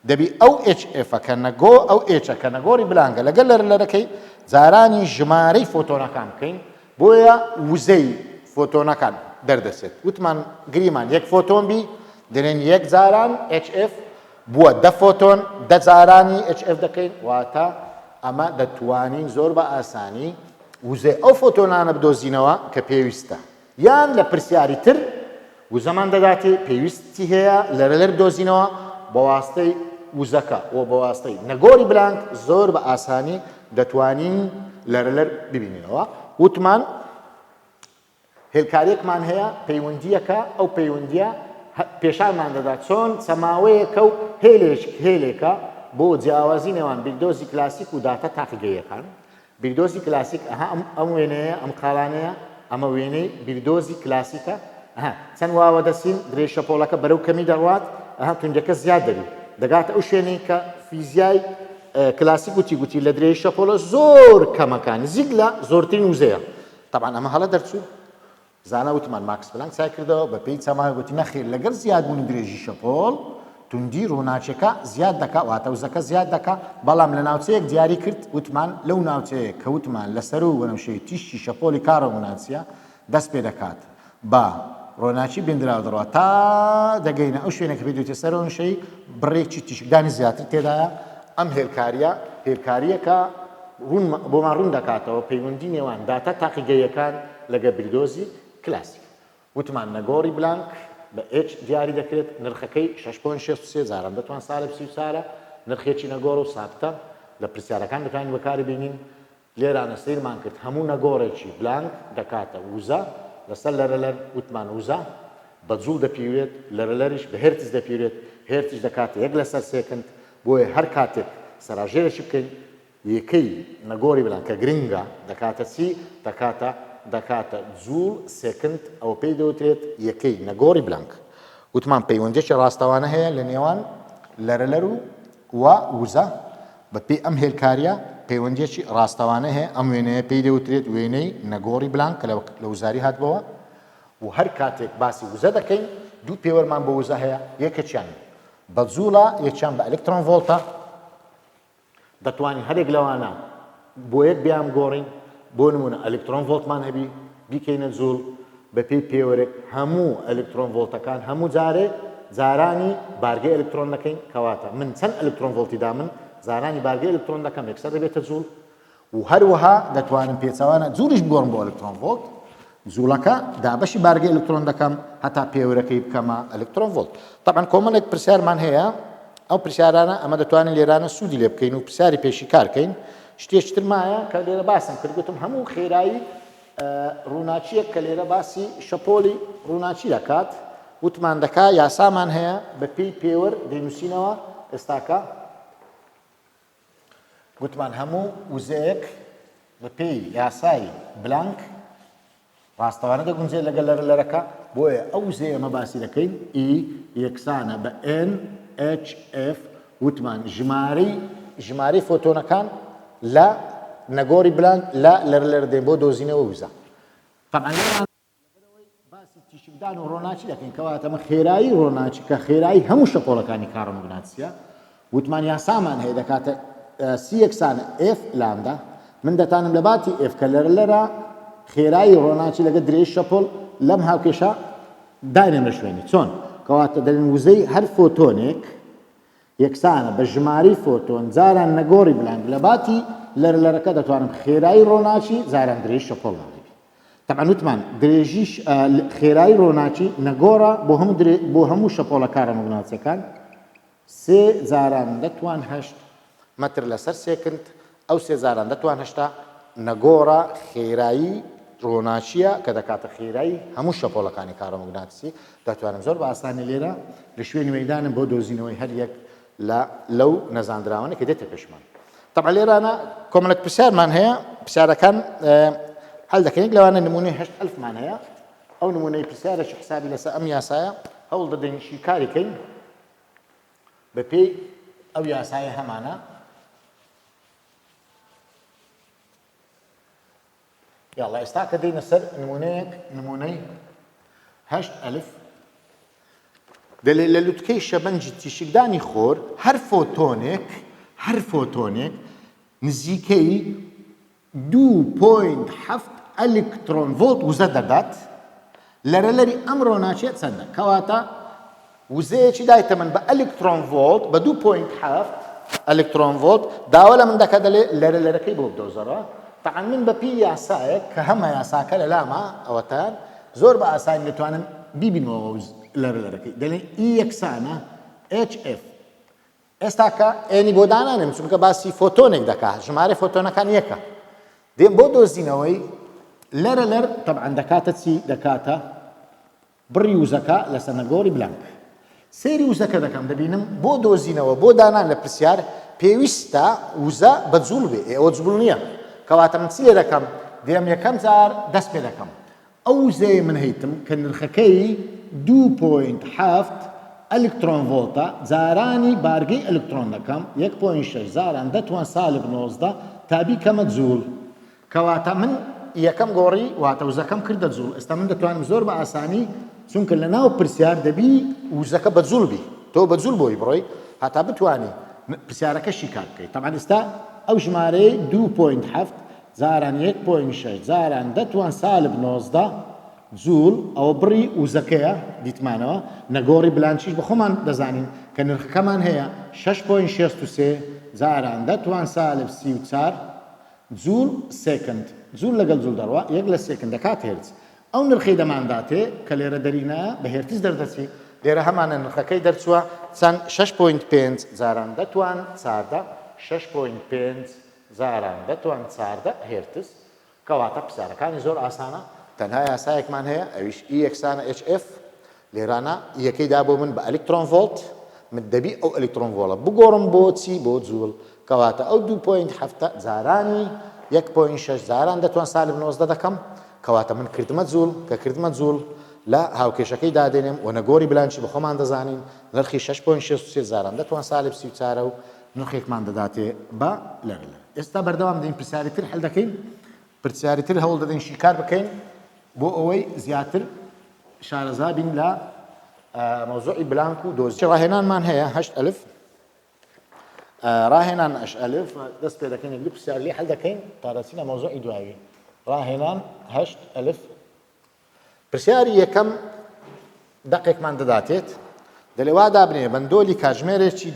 Speaker 1: دەبی ئەو HF کە نەگۆ ئەو H کە نەگۆڕی بلانکە لەگەڵ لەرەکەی جارانی ژمارەی فۆتۆنەکان بکەین بۆیە وزەی فۆتۆنەکان دەردەچێت وتمان گریمان یەک فۆتۆن بی دەڵێن یەک جاران HF بووە دە فۆتۆن دە جارانی HF دەکەین واتە ئەمە دەتوانین زۆر بە ئاسانی وزەی ئەو فۆتۆنانە بدۆزینەوە کە پێویستە یان لە پرسیاری تر وزەمان دەداتێ پێویستی هەیە لەرەلەر بدۆزینەوە بە واستەی وزەکە و بە واستەی نەگۆڕی بلانک زۆر بە ئاسانی دەتوانین لەرەلەر ببینینەوە وتمان هێلکاریەکمان هەیە پەیوەندیەکە ئەو پەیوەندیە پێشانمان دەدات چۆن سەماوەیەکە و هێلێکە بۆ جیاوازی نێوان بیردۆزی کلاسیک و داتە تاقیگەیەکان بیردۆزی کلاسیک ئەها ئەم وێنەیە ئەم خاڵانەیە ئەمە وێنەی بیردۆزی کلاسیکە چەند واوە دەسین درێژە پۆڵەکە بەرەو کەمی دەڕوات تونجەکە زیاد دەبی دەگاتە ئەو شوێنەی کە فیزیای کلاسیک گوتی لە درێژە پۆڵە زۆر کەمەکان نزیک لە زۆرترین وزەیە طبعا ئەمە هەڵە دەرچوو زانە وتمان ماکس پلانک چای کردەوە بە پێی چەمای گوتی نەخێر لەگەڵ زیادبوونی درێژی شەپۆڵ توندی ڕووناچەکە زیاد دەکا واتە وزەکە زیاد دەکا بەڵام لە ناوچەیەک دیاری کرد وتمان لەو ناوچەیە کە وتمان لەسەر و وەنەوشەی تیشتی شەپۆلی کارە ڕووناچیە دەست پێ دەکات بە ڕۆناچی بێندراو دەڕوە تا دەگەینە ئەو شوێنە کە پێدوتێ سەر ڕۆنشەی بڕێکی تیشکدانی زیاتر تێدایە ئەم هێلکاریەکە بۆمان ڕوون دەکاتەوە پەیوەندی نێوان داتە تاقیگەیەکان لەگە بیردۆزی کلاسیک وتمان نەگۆڕی بلانک بە H دیاری دەکرێت نرخەکەی 6.63 جاران دەتوان ساڵە پسی و ساڵە نرخێکی نەگۆڕ و سابتە لە پرسیارەکان دەتوانین بەکاری بینین لێرانە سیرمان کرد هەموو نەگۆڕێکی بلانک دەکاتە وزە لەسەر لەرەلەر وتمان وزە بە جوول دەپیوێت لەرەلەریش بە هێرتز دەپیوێت هێرتز دەکاتە 1/3 سێکند بۆیە هەر کاتێک سەراژێرەشی بکەین یەکەی نەگۆڕی بلانک کە گرنگە دەکاتە چی دەکاتە جوول سێکند ئەو پێی دەوترێت یەکەی نەگۆڕی بلانک وتمان پەیوەندێکی ڕاستەوانە هەیە لە نێوان لەرەلەر و وزە بە پێی ئەم هێلکاریە پەیوەندێکی ڕاستەوانە هەیە ئەم وێنەیە پێی دەوترێت وێنەی نەگۆڕی بلانک کە لە وزاری هاتبەوە و هەر کاتێک باسی وزە دەکەین دوو پێوەرمان بە وزە هەیە یەکێکیان بە جوولە یەکیان بە ئەلکترۆن ڤۆڵتە دەتوانین هەرێک لەوانە بۆ یەک بیان گۆڕین بۆ نمونە ئەلکترۆن ڤۆڵتمان هەبی بیکەینە جوول بە پێی پێوەرێک هەموو ئەلکترۆن ڤۆڵتەکان هەموو جارانی بارگەی ئەلکترۆن دەکەین کەواتە من چەند ئەلکترۆن ڤۆڵتیدا من زارانی بارگەی ئەلکترۆن دەکەم یەکسەر دەبێتە جوول و هەروەها دەتوانم پێچەوانە جوولیش بگۆڕم بۆ ئەلکترۆن ڤۆڵت جوولەکە دابەشی بارگەی ئەلکترۆن دەکەم هەتا پێوەرەکەی بکەمە ئەلکترۆن ڤۆڵت طبعا کۆمەڵێک پرسیارمان هەیە ئەو پرسیارانە ئەمە دەتوانین لێرانە سوودی لێ بکەین و پرسیاری پێشی کارکەین شتێکتر مایە کە لێرە باسم کرد گوتم هەموو خێرایی ڕووناچیەک کە لێرە باسی شەپۆلی ڕووناچی دەکات وتمان دەکا یاسامان هەیە بە پێی پێوەر دەینووسینەوە ئێستاکە گوتمان هەموو وزەیەک بە پێی یاسای بلانک ڕاستەوانە دەگونجێت لەگەڵ لەرەکە بۆیە ئەو وزەیە ئەمە باسی دەکەین ئی یەکسانە بە NHF وتمان ژمارەی فۆتۆنەکان لە نەگۆری بلانک لەرە دێن بۆ دۆزینەوە وزە طبعا باسی تیشکدان و ڕۆناچی دەکەین کەواتە ئەمە خێرایی ڕۆناچی کە خێرایی هەموو شەپۆڵەکانی کارۆمەگناتیسیە وتمان یاسامان هەیە دەکاتە سی یەکسانە F لامدا من دەتانم لە باتی F کە لەرە خێرایی ڕۆناچی لەگە درێژ شەپۆڵ لەم هاوکێشە داینێم لە شوێنی چۆن کەواتە دەڵێن وزەی هەر فۆتۆنێک یەکسانە بە ژماری فۆتۆن جاران نەگۆڕی بلانک لە باتی لەرەکە دەتوانم خێرایی ڕۆناچی جاران درێژ شەپۆڵ طبعا وتمان درێژیش خێرایی ڕۆناچی نەگۆڕە بۆ هەموو شەپۆڵە کارۆمەگناتیسیەکان سێ جاران دەتوان هەشت مەتر لەسەر سێکند ئەو سێ جاران دەتوان هەشتا نەگۆڕە خێرایی ڕۆناچیە کە دەکاتە خێرایی هەموو شەپۆڵەکانی کارۆمەگناتیسی دەتوانم زۆر بە ئاسانی لێرە لە شوێنی مەیدانم بۆ دۆزینەوەی هەر یەک لەو نەزاندراوانە کە دێتە پێشمان طبعا لێرانە کۆمەڵێک پرسیارمان هەیە پرسیارەکان هەڵ دەکەین لەوانە نمونەی 8,000مان هەیە ئەو نمونەی پرسیارەشی حسابی لەسەر ئەم یاسایە هەوڵ دەدەین شیکاری بکەین بە پێی ئەو یاسایە هەمانە یاڵا ئێستا کە دێنە سەر نمونەی 8,000 دەلێ لە لوتکەی شەبەنجی تیشکدانی خۆر هەر فۆتۆنێک نزیکەی 2.7 ئەلکترۆن ڤۆلت وزە دەدات لەرەلەری ئەم ڕۆناچیە چەندە کەواتە وزەیەکی دایتەمەن بە ئەلکترۆن ڤۆلت بە 2.7 ئەلکترۆن ڤۆلت داوا لە من دەکە دەڵێ لەرەلەرەکەی بۆ بدۆزەڕەوە طبعا من بە پێی یاسایەک کە هەمە یاساکە لە لامە ئەوەتان زۆر بە ئاسانی دەتوانم بیبینەوە لەرەلەرەکەی دەڵێن ئی یەکسانە HF ئێستا کە ئێنی بۆ دانانێم چونکە باسی فۆتۆنێک دەکات ژمارە فۆتۆنەکان یەکە دێم بۆ دۆزینەوەی لەرەلەر طبعا دەکاتە چی دەکاتە بڕی وزەکە لەسەر نەگۆڕی بلانک سێری وزەکە دەکەم دەبینم بۆ دۆزینەوە بۆ دانان لە پرسیار پێویستە وزە بە جوول بێ ئەوە جوول نییە کەواتە من چی لێ دەکەم دێم یەکەم جار دەست پێ دەکەم ئەو وزەیە من هەیتم کە نرخەکەی 2.7 ئەلکترۆن ڤۆلتە جارانی بارگەی ئەلکترۆن دەکەم 1.6 جاران دەتوان سالب 19 تابی کەمە جوول کەواتە من یەکەم گۆڕی واتە وزەکەم کردە جوول ئێستا من دەتوانم زۆر بە ئاسانی چونکە لە ناو پرسیار دەبی وزەکە بە جوول بی تۆ بە جوول بۆی بڕۆی هەتا بتوانی پرسیارەکەشی کار بکەیت طبعا ئێستا ئەو ژمارەی 2.7 جاران 1.6 جاران دەتوان سالب 19 جوول ئەوە بڕی وزەکەیە دیتمانەوە نەگۆڕی بلانچیش بە خۆمان دەزانین کە نرخەکەمان هەیە 6.63 جاران دەتوان سالب 34 جوول سێکند جوول لەگەڵ جوول دەڕوە یەک لە سێکند دەکات هێرتز ئەو نرخی دەمانداتێ کە لێرە دەرینە بە هێرتز دەردەچی لێرە هەمانە نرخەکەی دەرچووە چەند 6.5 جاران دەتوان چاردە 6.5 جاران دەتوان چاردە هێرتز کەواتە پرسیارەکانی زۆر ئاسانە تەنها یاسایەکمان هەیە ئەویش ئی یەکسانە HF لێرانە یەکەیدا بۆ من بە ئەلکترۆن ڤۆلت من دەبی ئەو ئەلکترۆن ڤۆڵە بگۆڕم بۆچی بۆ جوول کەواتە ئەو 2.7 جارانی 1.6 جاران دەتوان سالب 19 دەکەم کەواتە من کردمە جوول کە کردمە جوول لە هاوکێشەکەی دادێنێم و نەگۆری بلانچی بە خۆمان دەزانین نرخی 6.63 جاران دەتوان سالب 34 و نرخێکمان دەداتێ بە لەرلە ئێستا بەردەوام دەین پرسیاری تر هەڵ دەکەین پرسیاری تر هەوڵ دەدەین شیکار بکەین بۆ ئەوەی زیاتر شارەزا بین لە مۆزوعی بلانک و دۆزی ڕاهێنانمان هەیە 8,000 ڕاهێنان 8,000 دەست پێ دەکەین یەک پرسیار لێ هەڵ دەکەین تا دەچینە مۆزوعی دوایی ڕاهێنان 8,000 پرسیاری یەکەم دەقێکمان دەداتێت دەڵێ وا دابنێ بەندۆلی کاتژمێرێکی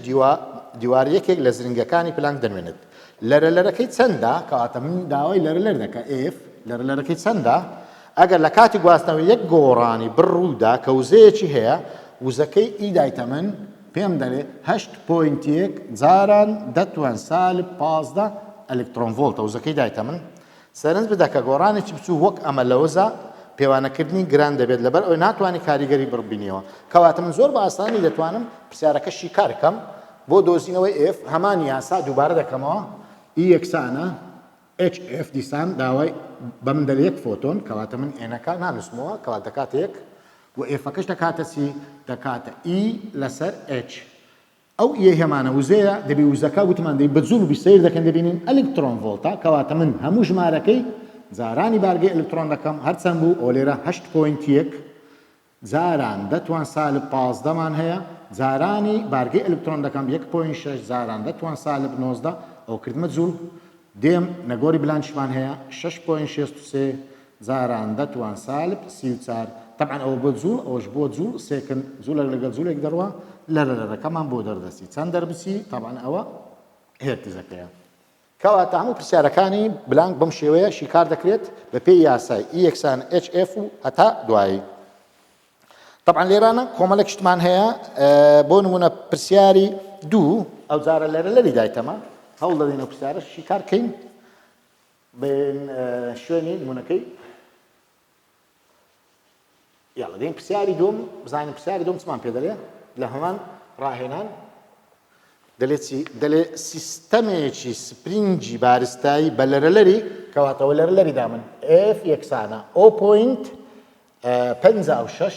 Speaker 1: دیواریەکێک لە زرنگەکانی پلانک دەنوێنێت لەرەلەرەکەی چەندە کەواتە من داوای لەرەلەر دەکە F لەرەلەرەکەی چەندە ئەگەر لە کاتی گواستنەوەی یەک گۆڕانی بڕوودا کە وزەیەکی هەیە وزەکەی ئی دایتەمەن پێم دەڵێ 8.1 جاران دەتوان سالب 15 ئەلکترۆن ڤۆلتە وزەکەی دایتەمەن سەرنج بدە کە گۆڕانێکی بچوو وەک ئەمە لەوەزە پێوانەکردنی گران دەبێت لەبەر ئەوەی ناتوانانی کاریگەری بڕبینیەوە کەواتە من زۆر بە ئاسانی دەتوانم پرسیارەکەشی کار بکەم بۆ دۆزینەوەی f هەمان یاسا دووبارە دەکەمەوە e یەکسانە HF دیسان داوای بەم دەل یەک فۆتۆن کەواتە من ئێنەکە نانووسمەوە کەواتە دەکاتە یەک و ئێفەکەش دەکاتە چی دەکاتە E لەسەر H ئەو ئیە هێمانە وزەیە دەبی وزەکە وتمان دەی بەجوڵ و بیسەیر دەکەن دەبینین ئەلکترۆن ڤۆڵتە کەواتە من هەموو ژمارەکەی جارانی بارگەی ئەلکترۆن دەکەم هەرچەند بوو ئەو لێرە 8.1 جاران دەتوان سالب 15مان هەیە جارانی بارگەی ئەلکترۆن دەکەم 1.6 جاران دەتوان سالب 19 ئەو کردمە جوڵ دێم نەگۆری بلانشمان هەیە 6.63 جاران دەتوان سالب 34 طبعا ئەوە بۆ جوڵ ئەوەش بۆ جوڵ سێکن جوڵێک لەگەڵ جوڵێک دەڕوە لەرەکەمان بۆ دەردەسی چەند دەربسی طبعا ئەوە هێرتزەکەیە کەواتە هەموو پرسیارەکانی بلانک بەم شێوەیە شیکار دەکرێت بە پێی یاسای E یەکسان HF و هەتا دوایی طبعا لێرانە کۆمەڵێک شتمان هەیە بۆ نمونە پرسیاری دوو ئەو جارە لەرەی دایتەمە هەوڵ دەدەینەوە پرسیارە شیکار بکەین بین شوێنی نمونەکەی یاڵە دەین پرسیاری دوم بزانین پرسیاری دوم چمان پێ دەڵێ لە هەمان ڕاهێنان دەڵێت چی دەڵێ سیستەمێکی سپرینجی بارستایی بە لەرەلەری کەواتەوە لەرەلەریدا من F یەکسانە 0.56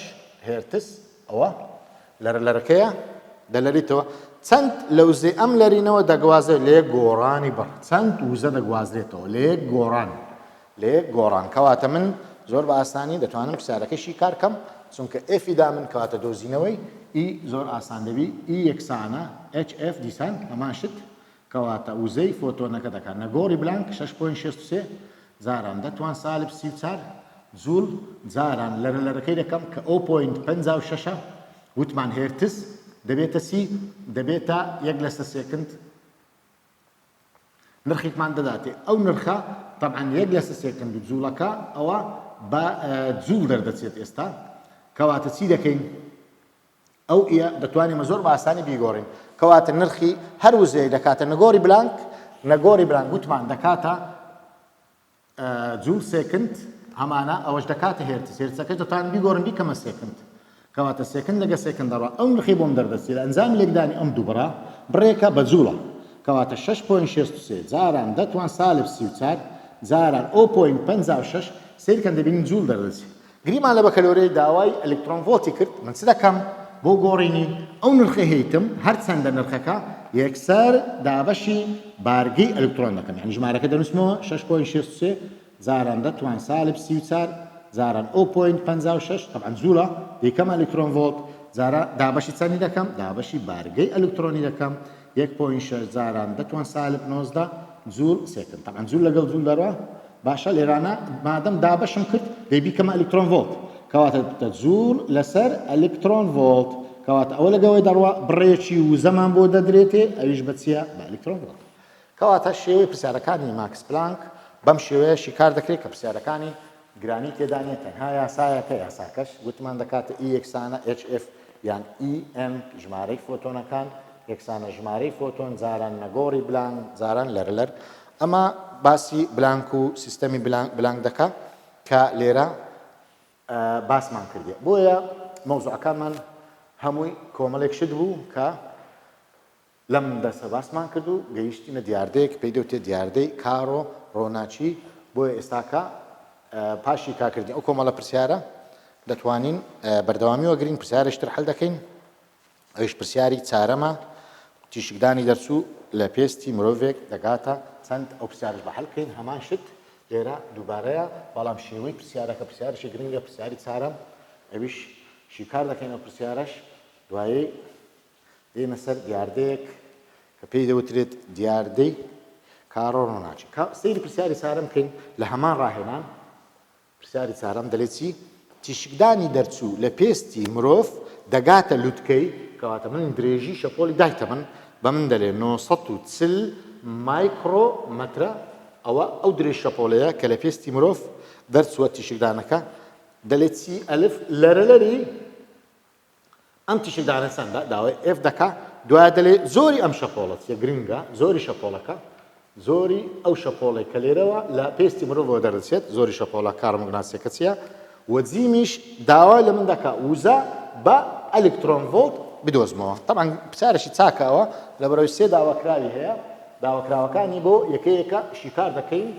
Speaker 1: هێرتز ئەوە لەرەلەرەکەیە دەلەریتەوە چەند لە وزەی ئەم لەرینەوە دەگوازێت لە یەک گۆڕانی بەڕ چەند وزە دەگوازرێتەوە لە یەک گۆڕان کەواتە من زۆر بە ئاسانی دەتوانم پرسیارەکەشی کار بکەم چونکە ئفیدا من کەواتە دۆزینەوەی ئی زۆر ئاسان دەبی ئی یەکسانە HF دیسان هەمان شت کەواتە وزەی فۆتۆنەکە دەکات نەگۆڕی بلانک 6.63 جاران دەتوان سالب 34 جوڵ جاران لەرەلەرەکەی دەکەم کە 0.56 وتمان هێرتز دەبێتە سی دەبێتە یەک لەسەر سێکند نرخێکمان دەداتێ ئەو نرخە طبعا یەک لەسەر سێکند و جوڵەکە ئەوە بە جوڵ دەردەچێت ئێستا کەواتە چی دەکەین ئەو ئیە دەتوانێمە زۆر بە ئاسانی بیگۆڕین کەواتە نرخی هەر وزەیە دەکاتە نەگۆڕی بلانک وتمان دەکاتە جوڵ سێکند هەمانە ئەوەش دەکاتە هێرتزەکەی دەتوانین بیگۆڕن بیکەمە سێکند کەواتە سێکند لەگە سێکند دەڕوا ئەو نرخی بۆم دەردەچێت لە ئەنجامی لێکدانی ئەم دووبڕە بڕێکە بە جوڵە کەواتە 6.63 جاران دەتوان سالب 34 جاران 0.56 سیرکەن دەبینین جوڵ دەردەچێت گریمان لە بە کەلۆرەی داوای ئەلکترۆن ڤۆڵتی کرد من چ دەکەم بۆ گۆڕینی ئەو نرخی هەیتم هەرچەندە نرخەکە یەکسەر دابەشی بارگەی ئەلکترۆن دەکەم یعنی ژمارەکە دەنووسمەوە 6.63 جاران دەتوان سالب 34 جاران 0.56 طبعا جوڵە یەکەم ئەلکترۆن ڤۆڵت جارە دابەشی چەندی دەکەم دابەشی بارگەی ئەلکترۆنی دەکەم 1.6 جاران دەتوان سالب 19 جوڵ سێکند طبعا جوڵ لەگەڵ جوڵ دەڕوا باشە لێرانە مادەم دابەشم کرد دەیبی کەمە ئەلکترۆن ڤۆڵت کەواتە جوڵ لەسەر ئەلکترۆن ڤۆڵت کەواتە ئەوە لەگەوەی دەڕوا بڕێکی وزەمان بۆ دەدرێتێ ئەویش بە چیە بە ئەلکترۆن ڤۆڵت کەواتە شێوەی پرسیارەکانی ماکس پلانک بەم شێوەیە شیکار دەکرێت کە پرسیارەکانی گرانی تێدانێت تەنها یاسایەکە یاساکەش گوتمان دەکاتە E یەکسانە HF یان EM ژمارەی فۆتۆنەکان یەکسانە ژمارەی فۆتۆن جاران نەگۆڕی بلانک جاران لەرلەر ئەمە باسی بلانک و سیستەمی بلانک دەکات کە لێرە باسمان کردێ بۆیە مەوزوعەکانمان هەمووی کۆمەڵێک شت بوو کە لەم دەستە باسمان کرد و گەیشتینە دیاردەیەک پێی دەوتێت دیاردەی کارۆ ڕۆناچی بۆیە ئێستاکە پاشی کاکردین ئەو کۆمەڵە پرسیارە دەتوانین بەردەوامی وەگرین پرسیارشتر هەڵ دەکەین ئەوش پرسیاری چارەمە تیشکدانی دەرچوو لە پێستی مرۆڤێک دەگاتە چەند ئەو پرسیارش بە هەڵکەین هەمان شت لێرە دووبارەیە بەڵام شێوەی پرسیارەکە پرسیارشی گرنگە پرسیاری چارەم ئەویش شیکار دەکەین ئەو پرسیارەش دوایی دێنە سەر دیاردەیەک کە پێی دەوترێت دیاردەی کارۆ ڕۆناچی سەیری پرسیاری چارەم بکەین لە هەمان ڕاهێنان پرسیاری چارەم دەڵێت چی تیشکدانی دەرچوو لە پێستی مرۆڤ دەگاتە لووتکەی کەواتە من درێژی شەپۆلی دایتە من بە من دەڵێ 940 مایکرۆمەترە ئەوە ئەو درێژ شەپۆلەیە کە لە پێستی مرۆڤ دەرچووە تیشکدانەکە دەڵێت چی ئەلف لەرەلەری ئەم تیشکدانە چەندە داوای F دەکا دوایە دەڵێ زۆری ئەم شەپۆڵەت گرنگە زۆری شەپۆڵەکە زۆری ئەو شەپۆڵی کە لێرەوە لە پێستی مرۆڤەوە دەردەچێت زۆری شەپۆڵە کارمگناسیەکە چییە و جیمیش داوا لە من دەکا وزە بە ئەلکترۆن ڤۆڵت بدۆزمەوە طبعا پرسیارێکی چاکەوە لە بەرەوەی سێ داواکراوی هەیە داواکراوەکانی بۆ یەکەیەکە شیکار دەکەین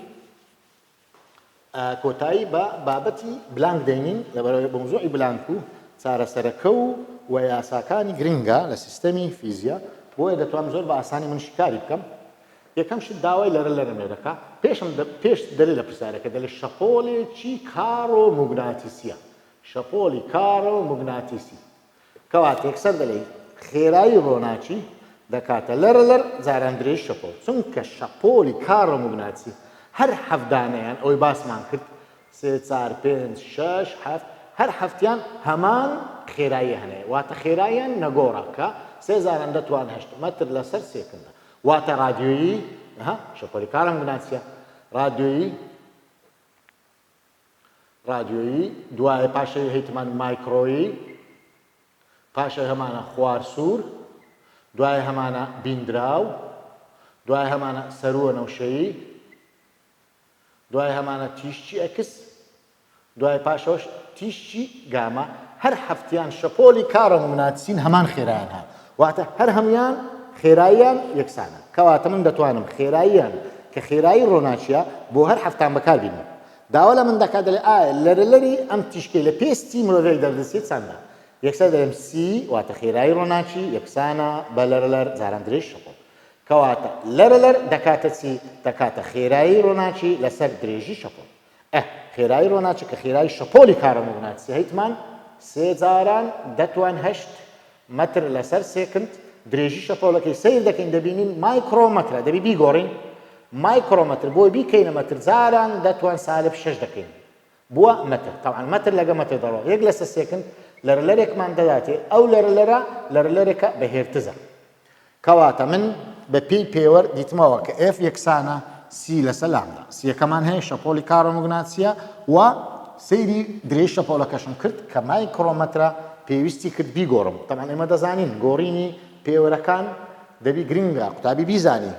Speaker 1: کۆتایی بە بابەتی بلانک دەینین لە بەرەوەی بە موزوعی بلانک و چارەسەرەکە و یاساکانی گرنگە لە سیستەمی فیزیە بۆیە دەتوانم زۆر بە ئاسانی من شیکاری بکەم یەکەم شت داوای لەرە دەکا پێش دەری لە پرسیارەکە دەڵێ شەپۆڵێکی کارۆموگناتیسیە شەپۆلی کارۆموگناتیسی کەواتە یەکسەر دەڵێ خێرایی ڕۆناچی دەکاتە لەر جاران درێژ شەپۆڵ چونکە شەپۆلی کارۆموگناتیسی هەر هەفتدانەیان ئەوەی باسمان کرد 3 4 5 6 7 هەر هەفتیان هەمان خێرایی هەنێ واتە خێراییان نەگۆڕە کە 3000 دەتوان 8 مەتر لەسەر سێکندە واتە رادیۆیی شەپۆلی کارۆموگناتیسیە رادیۆیی دوایە پاشەوی هەیتمان مایکرۆیی پاشە هەمانە خوارسوور دوای هەمانە بیندراو دوای هەمانە سەرووە نەوشەیی دوای هەمانە تیشتی ئەکس دوای پاشەوەش تیشتی گامە هەر هەفتیان شەپۆلی کارۆموگناتیسین هەمان خێرایان هات واتە هەر هەمویان خێراییان یەکسانە کەواتە من دەتوانم خێراییان کە خێرایی ڕۆناچیە بۆ هەر هەفتان بەکاربینم داوا لە من دەکات دەڵێ ئایا لەرەلەری ئەم تیشکەی لە پێستی مرۆڤێک دەردەچێت چەندە یەکسەر دەڵێم سی واتە خێرایی ڕۆناچی یەکسانە بە لەرەلەر جاران درێژ شەپۆڵ کەواتە لەرەلەر دەکاتە چی دەکاتە خێرایی ڕۆناچی لەسەر درێژی شەپۆڵ خێرایی ڕۆناچی کە خێرایی شەپۆلی کارۆموگناتیسی هەیتمان 3 جاران دەتوان 8 مەتر لەسەر سێکند درێژی شەپۆڵەکەی سیر دەکەین دەبینین مایکرۆمەترە دەبی بیگۆڕین مایکرۆمەتر بۆی بیکەینە مەتر جاران دەتوان سالب 6 دەکەین بووە مەتر طبعا مەتر لەگە مەتر دەڕۆ یەک لەسەر سێکند لەرەلەرێکمان دەداتێ ئەو لەرەلەرێکە بەهێرتزە کەواتە من بە پێی پێوەەر دیتمەوە کە F یەکسانە سی لەسەر لامدا سیەکەمان هەیە شەپۆلی کارۆموگناتیسیە و سەیری درێژ شەپۆڵەکەشم کرد کە مایکرۆمەترە پێویستی کرد بیگۆڕم طبعا ئێمە دەزانین گۆڕینی پێوەرەکان دەبی گرنگە قوتابی بیزانی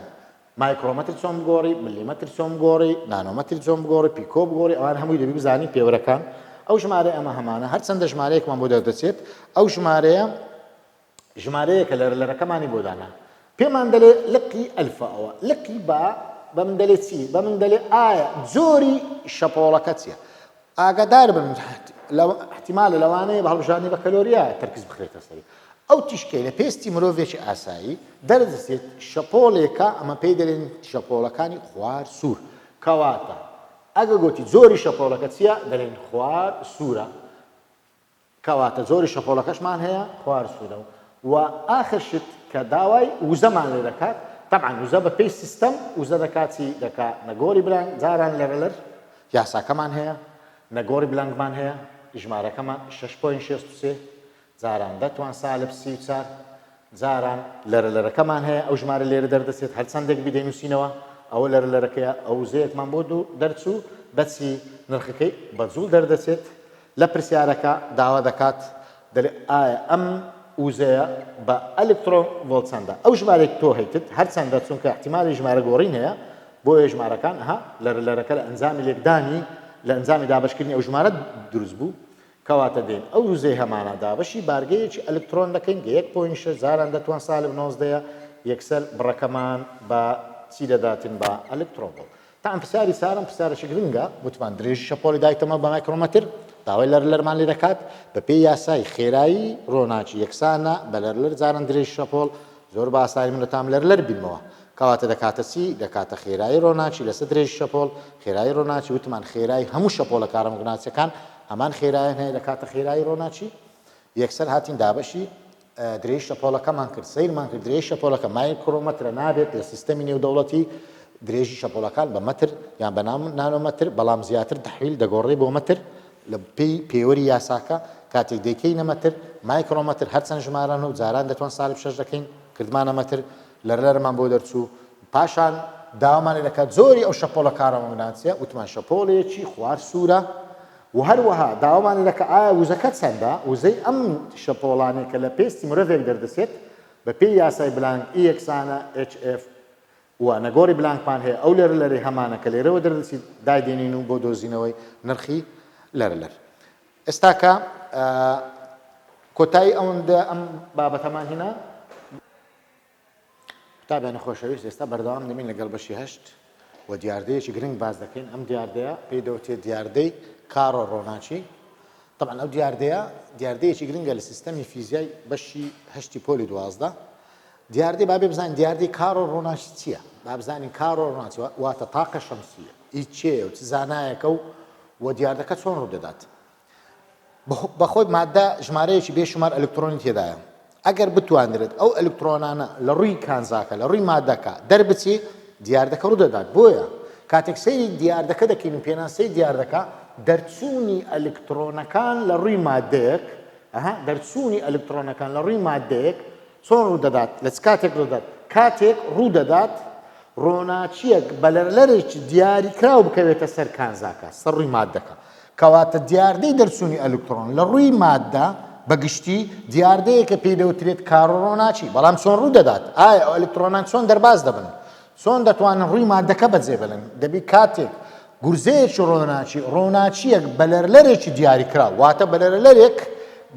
Speaker 1: مایکرۆمەتر چۆن بگۆڕی ملیمەتر چۆن بگۆڕی نانۆمەتر چۆن بگۆڕی پیکۆ بگۆڕی ئەوان هەمووی دەبی بزانی پێوەرەکان ئەو ژمارە ئەمە هەمانە هەرچەندە ژمارەیەکمان بۆ دەردەچێت ئەو ژمارەیەکە لەرەکەمانی بۆ دانا پێمان دەڵێ لقی ئەلفە ئەوە لقی بە من دەڵێ چی بە من دەڵێ ئایا جۆری شەپۆڵەکە چییە ئاگادار بن احتیمالە لەوانەیە بە هەڵبژاردننی بە کەلۆریە تەرکیز بخرێتە سەری ئەو تیشکەی لە پێستی مرۆڤێکی ئاسایی دەردەچێت شەپۆڵێکە ئەمە پێی دەڵێن شەپۆڵەکانی خوار سوور کەواتە ئەگە گوتی زۆری شەپۆڵەکە چییە دەڵێن خوار سوورە کەواتە زۆری شەپۆڵەکەشمان هەیە خوار سوورە و ئاخر شت کە داوای وزەمان لێ دەکات طبعا وزە بە پێی سیستەم وزە دەکاتی دەکات نەگۆری بلانگ جاران لەرەلەر یاساکەمان هەیە نەگۆری بلانگمان هەیە ژمارەکەمان 6.63 جاران دەتوان سالب 34 جاران لەرەلەرەکەمان هەیە ئەو ژمارە لێرە دەردەچێت هەرچەندێک بدەینوسینەوە ئەوە لەرەلەرەکەیە ئەو وزەیەکمان بۆ دەرچوو بەچی نرخەکەی بەجوڵ دەردەچێت لە پرسیارەکە داوا دەکات دەڵێ ئایا ئەم وزەیە بە ئەلکترۆن ڤۆڵت چەندە ئەو ژمارەی تۆ هەیتت هەرچەندە چونکە احتیمالی ژمارە گۆڕین هەیە بۆیە ژمارەکان لەرەلەرەکە لە ئەنجامی لێکدانی لە ئەنجامی دابشکردنی ئەو ژمارە دروست بوو کەواتە دێن ئەو وزەی هەمانە دابشی بارگەیەکی ئەلکترۆن دەکەین 1.6 جاران دەتوان سالب 19 یەکسەر بڕەکەمان بە چی دەداتن بە ئەلکترۆن ڤۆڵت تا ئەم پرسیاری سارم پرسیارێکی گرنگە وتمان درێژی شەپۆڵی دایتەمە بە مایکرۆمەتر داوای لەرلەرمان لێ دەکات بە پێی یاسای خێرایی ڕۆناچی یەکسانە بە لەرلەر جاران درێژی شەپۆڵ زۆر بە ئاسایی من دەتام لەرلەر بینمەوە کەواتە دەکاتە چی دەکاتە خێرایی ڕۆناچی لەسەر درێژی شەپۆڵ خێرایی ڕۆناچی وتمان خێرایی هەموو شەپۆڵە کارۆموگناتیسیەکان هەمان خێراییان هەیە دەکاتە خێرایی ڕۆناچی یەکسەر هاتین دابەشی درێژی شەپۆڵەکەمان کرد سەیرمان کرد درێژی شەپۆڵەکە مایکرۆمەترە نابێت لە سیستەمی نێودەوڵەتی درێژی شەپۆڵەکان بە مەتر یان بە نانۆمەتر بەڵام زیاتر تەحویل دەگۆڕێ بۆ مەتر لە پێوەری یاساکە کاتێک دەیکەینە مەتر مایکرۆمەتر هەرچەند ژماران و جاران دەتوان سالب 6 دەکەین کردمانە مەتر لەرلەرمان بۆ دەرچوو پاشان داوامان لێ دەکات زۆری ئەو شەپۆڵە کارۆموگناتیسیە وتمان شەپۆڵێکی خوار سوورە و هەروەها داوامان لێ دەکات ئایا وزەکە چەندە وزەی ئەم شەپۆڵانێک کە لە پێستی مرۆڤێک دەردەچێت بە پێی یاسای بلانگ ئی یەکسانە HF و نەگۆڕی بلانکمان هەیە ئەو لەرە لەرەی هەمانە کە لێرەوە دەردەچی دایدێنین و بۆ دۆزینەوەی نرخی لەرە لەر ئێستا کە کۆتایی ئەوەندە ئەم بابەتەمان هێنا قوتابیان خۆشەویست ئێستا بەردەوام دەمین لەگەڵ بەشی هەشت و دیاردەیەکی گرنگ باز دەکەین ئەم دیاردەیە پێی دەوتێت دیاردەی کارۆ ڕۆناچی طبعا ئەو دیاردەیەکی گرنگە لە سیستەمی فیزیای بەشی هەشتی پۆلی 12 دیاردەی با بزانین دیاردەی کارۆ ڕۆناچی چییە با بزانین کارۆ ڕۆناچی واتە تاقە شەمسیە هیچ چێ و چ زانایەکە و دیاردەکە چۆن ڕوو دەدات بەخۆی مادە ژمارەیەکی بێشمار ئەلکترۆنی تێدایە ئەگەر بتوانرێت ئەو ئەلکترۆنانە لە ڕووی کانزاکە لە ڕووی مادەکە دەربچی دیاردەکە ڕوو دەدات بۆیە کاتێک سەیری دیاردەکە دەکەین و پێناسەی دیاردەکە دەرچوونی ئەلکترۆنەکان لە ڕووی مادەیەک دەرچوونی ئەلکترۆنەکان لە ڕووی مادەیەک چۆن ڕوو دەدات لە چ کاتێک ڕوو دەدات کاتێک ڕوو دەدات ڕۆناچیەک بەلەرلەرێکی دیاریکراو بکەوێتە سەر کانزاکە سەر ڕووی مادەکە کەواتە دیاردەی دەرچوونی ئەلکترۆن لە ڕووی مادە بەگشتی دیاردەیەکە پێی دەوترێت کارۆ ڕۆناچی بەڵام چۆن ڕوو دەدات ئایا ئەو ئەلکترۆنان چۆن دەرباز دەبن چۆن دەتوانن ڕووی مادەکە بەجێ بڵێن دەبی کاتێک گورزەیەکی ڕۆناچیەک بەلەرلەرێکی دیاریکرا واتە بەلەرلەرێک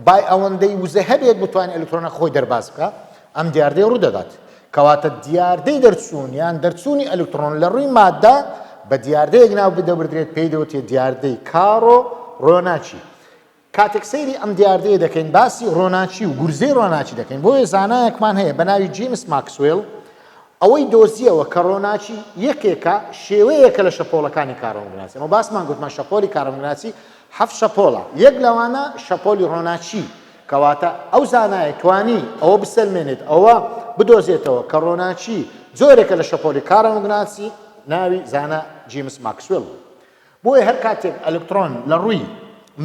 Speaker 1: بای ئەوەندەی وزە هەبێت بتوانێت ئەلکترۆنە خۆی دەرباز بکە ئەم دیاردەی ڕوو دەدات کەواتە دیاردەی دەرچوونیان دەرچوونی ئەلکترۆن لە ڕووی مادە بە دیاردەیەک ناو بدەبردرێت پێی دەوتێت دیاردەی کارۆ ڕۆناچی کاتێک سەیری ئەم دیاردەیە دەکەین باسی ڕۆناچی و گورزەی ڕۆناچی دەکەین بۆیە زانایەکمان هەیە بە ناوی جیمس ماکسوێل ئەوەی دۆزیەوە کە ڕۆناچی یەکێکە شێوەیەکە لە شەپۆڵەکانی کارۆمگناسی ئەمە باسمان گوتمان شەپۆلی کارۆمگناسی هەفت شەپۆڵە یەک لەوانە شەپۆلی ڕۆناچی کەواتە ئەو زانایە توانی ئەوە بسەلمێنێت ئەوە بدۆزێتەوە کە ڕۆناچی جۆرێکە لە شەپۆلی کارۆمگناسی ناوی زانە جیمس ماکسوێل بۆیە هەر کاتێک ئەلکترۆن لە ڕووی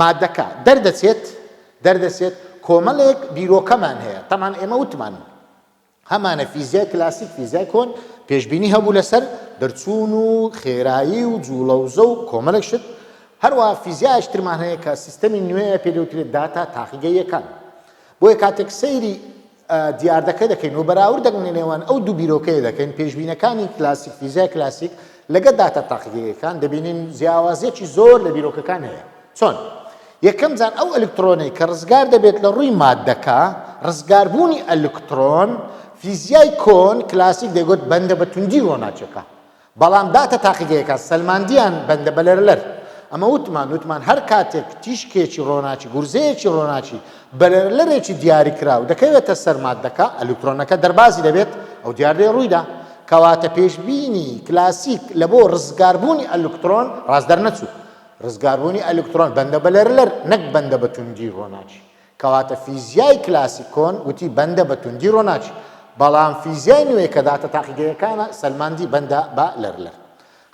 Speaker 1: مادەکە دەردەچێت کۆمەڵێک بیرۆکەمان هەیە تەمان ئێمە وتمان هەمانە فیزیای کلاسیک فیزیای کۆن پێشبینی هەبوو لەسەر دەرچوون و خێرایی و جوڵەوزە و کۆمەڵێک شت هەروەها فیزیایشترمان هەیە کە سیستەمی نوێیە پێ دەوترێت داتا تاقیگەیەکان بۆیە کاتێک سەیری دیاردەکە دەکەین و بەراورد دەگەین نێوان ئەو دوو بیرۆکەیە دەکەین پێشبینەکانی کلاسیک فیزیای کلاسیک لەگە داتا تاقیگەیەکان دەبینین جیاوازیەکی زۆر لە بیرۆکەکان هەیە چۆن یەکەم جار ئەو ئەلکترۆنەی کە ڕزگار دەبێت لە ڕووی مادەکە ڕزگاربوونی ئەلکترۆن فیزیای کۆن کلاسیک دەیگوت بەندە بە توندی ڕۆناچەکە بەڵام داتە تاقیگەیەکان سەلماندیان بەندە بە لەرلەر ئەمە وتمان هەر کاتێک تیشکێکی ڕۆناچی گورزەیەکی ڕۆناچی بەلەرلەرێکی دیاریکراو دەکەوێتە سەر مادەکە ئەلکترۆنەکە دەربازی دەبێت ئەو دیاردەی ڕوویدا کەواتە پێشبینی کلاسیک لە بۆ ڕزگاربوونی ئەلکترۆن ڕاستدەر نەچوو ڕزگاربوونی ئەلکترۆن بەندە بە لەرلەر نەک بەندە بە توندی ڕۆناچی کەواتە فیزیای کلاسیکۆن وتی بەندە بە توندی ڕۆناچی بەڵام فیزیای نوێ کە داتە تاقیگەیەکانە سەلماندی بەندە بە لەرلەر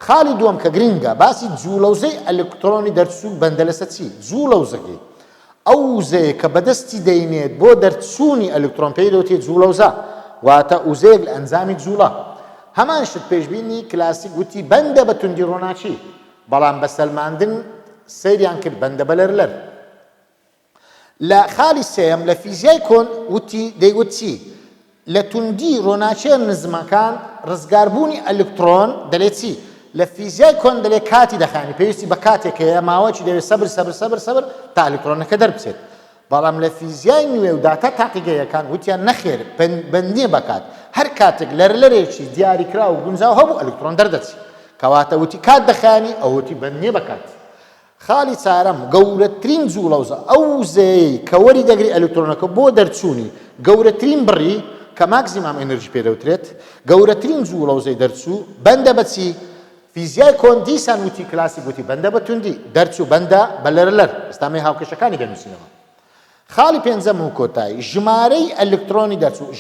Speaker 1: خاڵی دووەم کە گرینگە باسی جوولەوزەی ئەلکترۆنی دەرچوو بەندە لەسەر چی جوولەوزەکەی ئەو وزەیە کە بەدەستی دەینێت بۆ دەرچوونی ئەلکترۆن پێی دەوتێت جوولەوزە واتە وزەیەک لە ئەنجامی جوولە هەمان شت پێشبینی کلاسیک وتی بەندە بە توندی ڕۆناچی بەڵام بە سەلماندن سەیریان کرد بەندە بە لەرلەر لە خاڵی سێم لە فیزیای کۆن وتی دەیگوت چی لە توندی ڕۆناچیە نزمەکان ڕزگاربوونی ئەلکترۆن دەڵێت چی لە فیزیای کۆن دەڵێ کاتی دەخانی پێویستی بە کاتێک هەیە ماوەیەکی دەوێت سەبر تا ئەلکترۆنەکە دەربچێت بەڵام لە فیزیای نوێ و داتە تاقیگەیەکان وتیان نەخێر بەندیە بەکات هەر کاتێک لەرلەرێکی دیاریکرا و گونجاو هەبوو ئەلکترۆن دەردەچی کەواتە وتی کات دەخانی ئەو وتی بەندیە بەکات خاڵی چارەم گەورەترین جوولەوزە ئەو وزەیەی کە وەری دەگری ئەلکترۆنەکە بۆ دەرچوونی گەورەترین بڕی کە ماکسیمام ئێنەرژی پێدەوترێت گەورەترین جوولەوزەی دەرچوو بەندە بەچی فیزیای کۆن دیسان وتی کلاسیک وتی بەندە بە توندی دەرچوو بەندە بە لەرلەر ئێستامەی هاوکێشەکانی دەنووسینەوە خاڵی پێنجەم و کۆتایی ژمارەی ئەلکترۆنی دەرچوو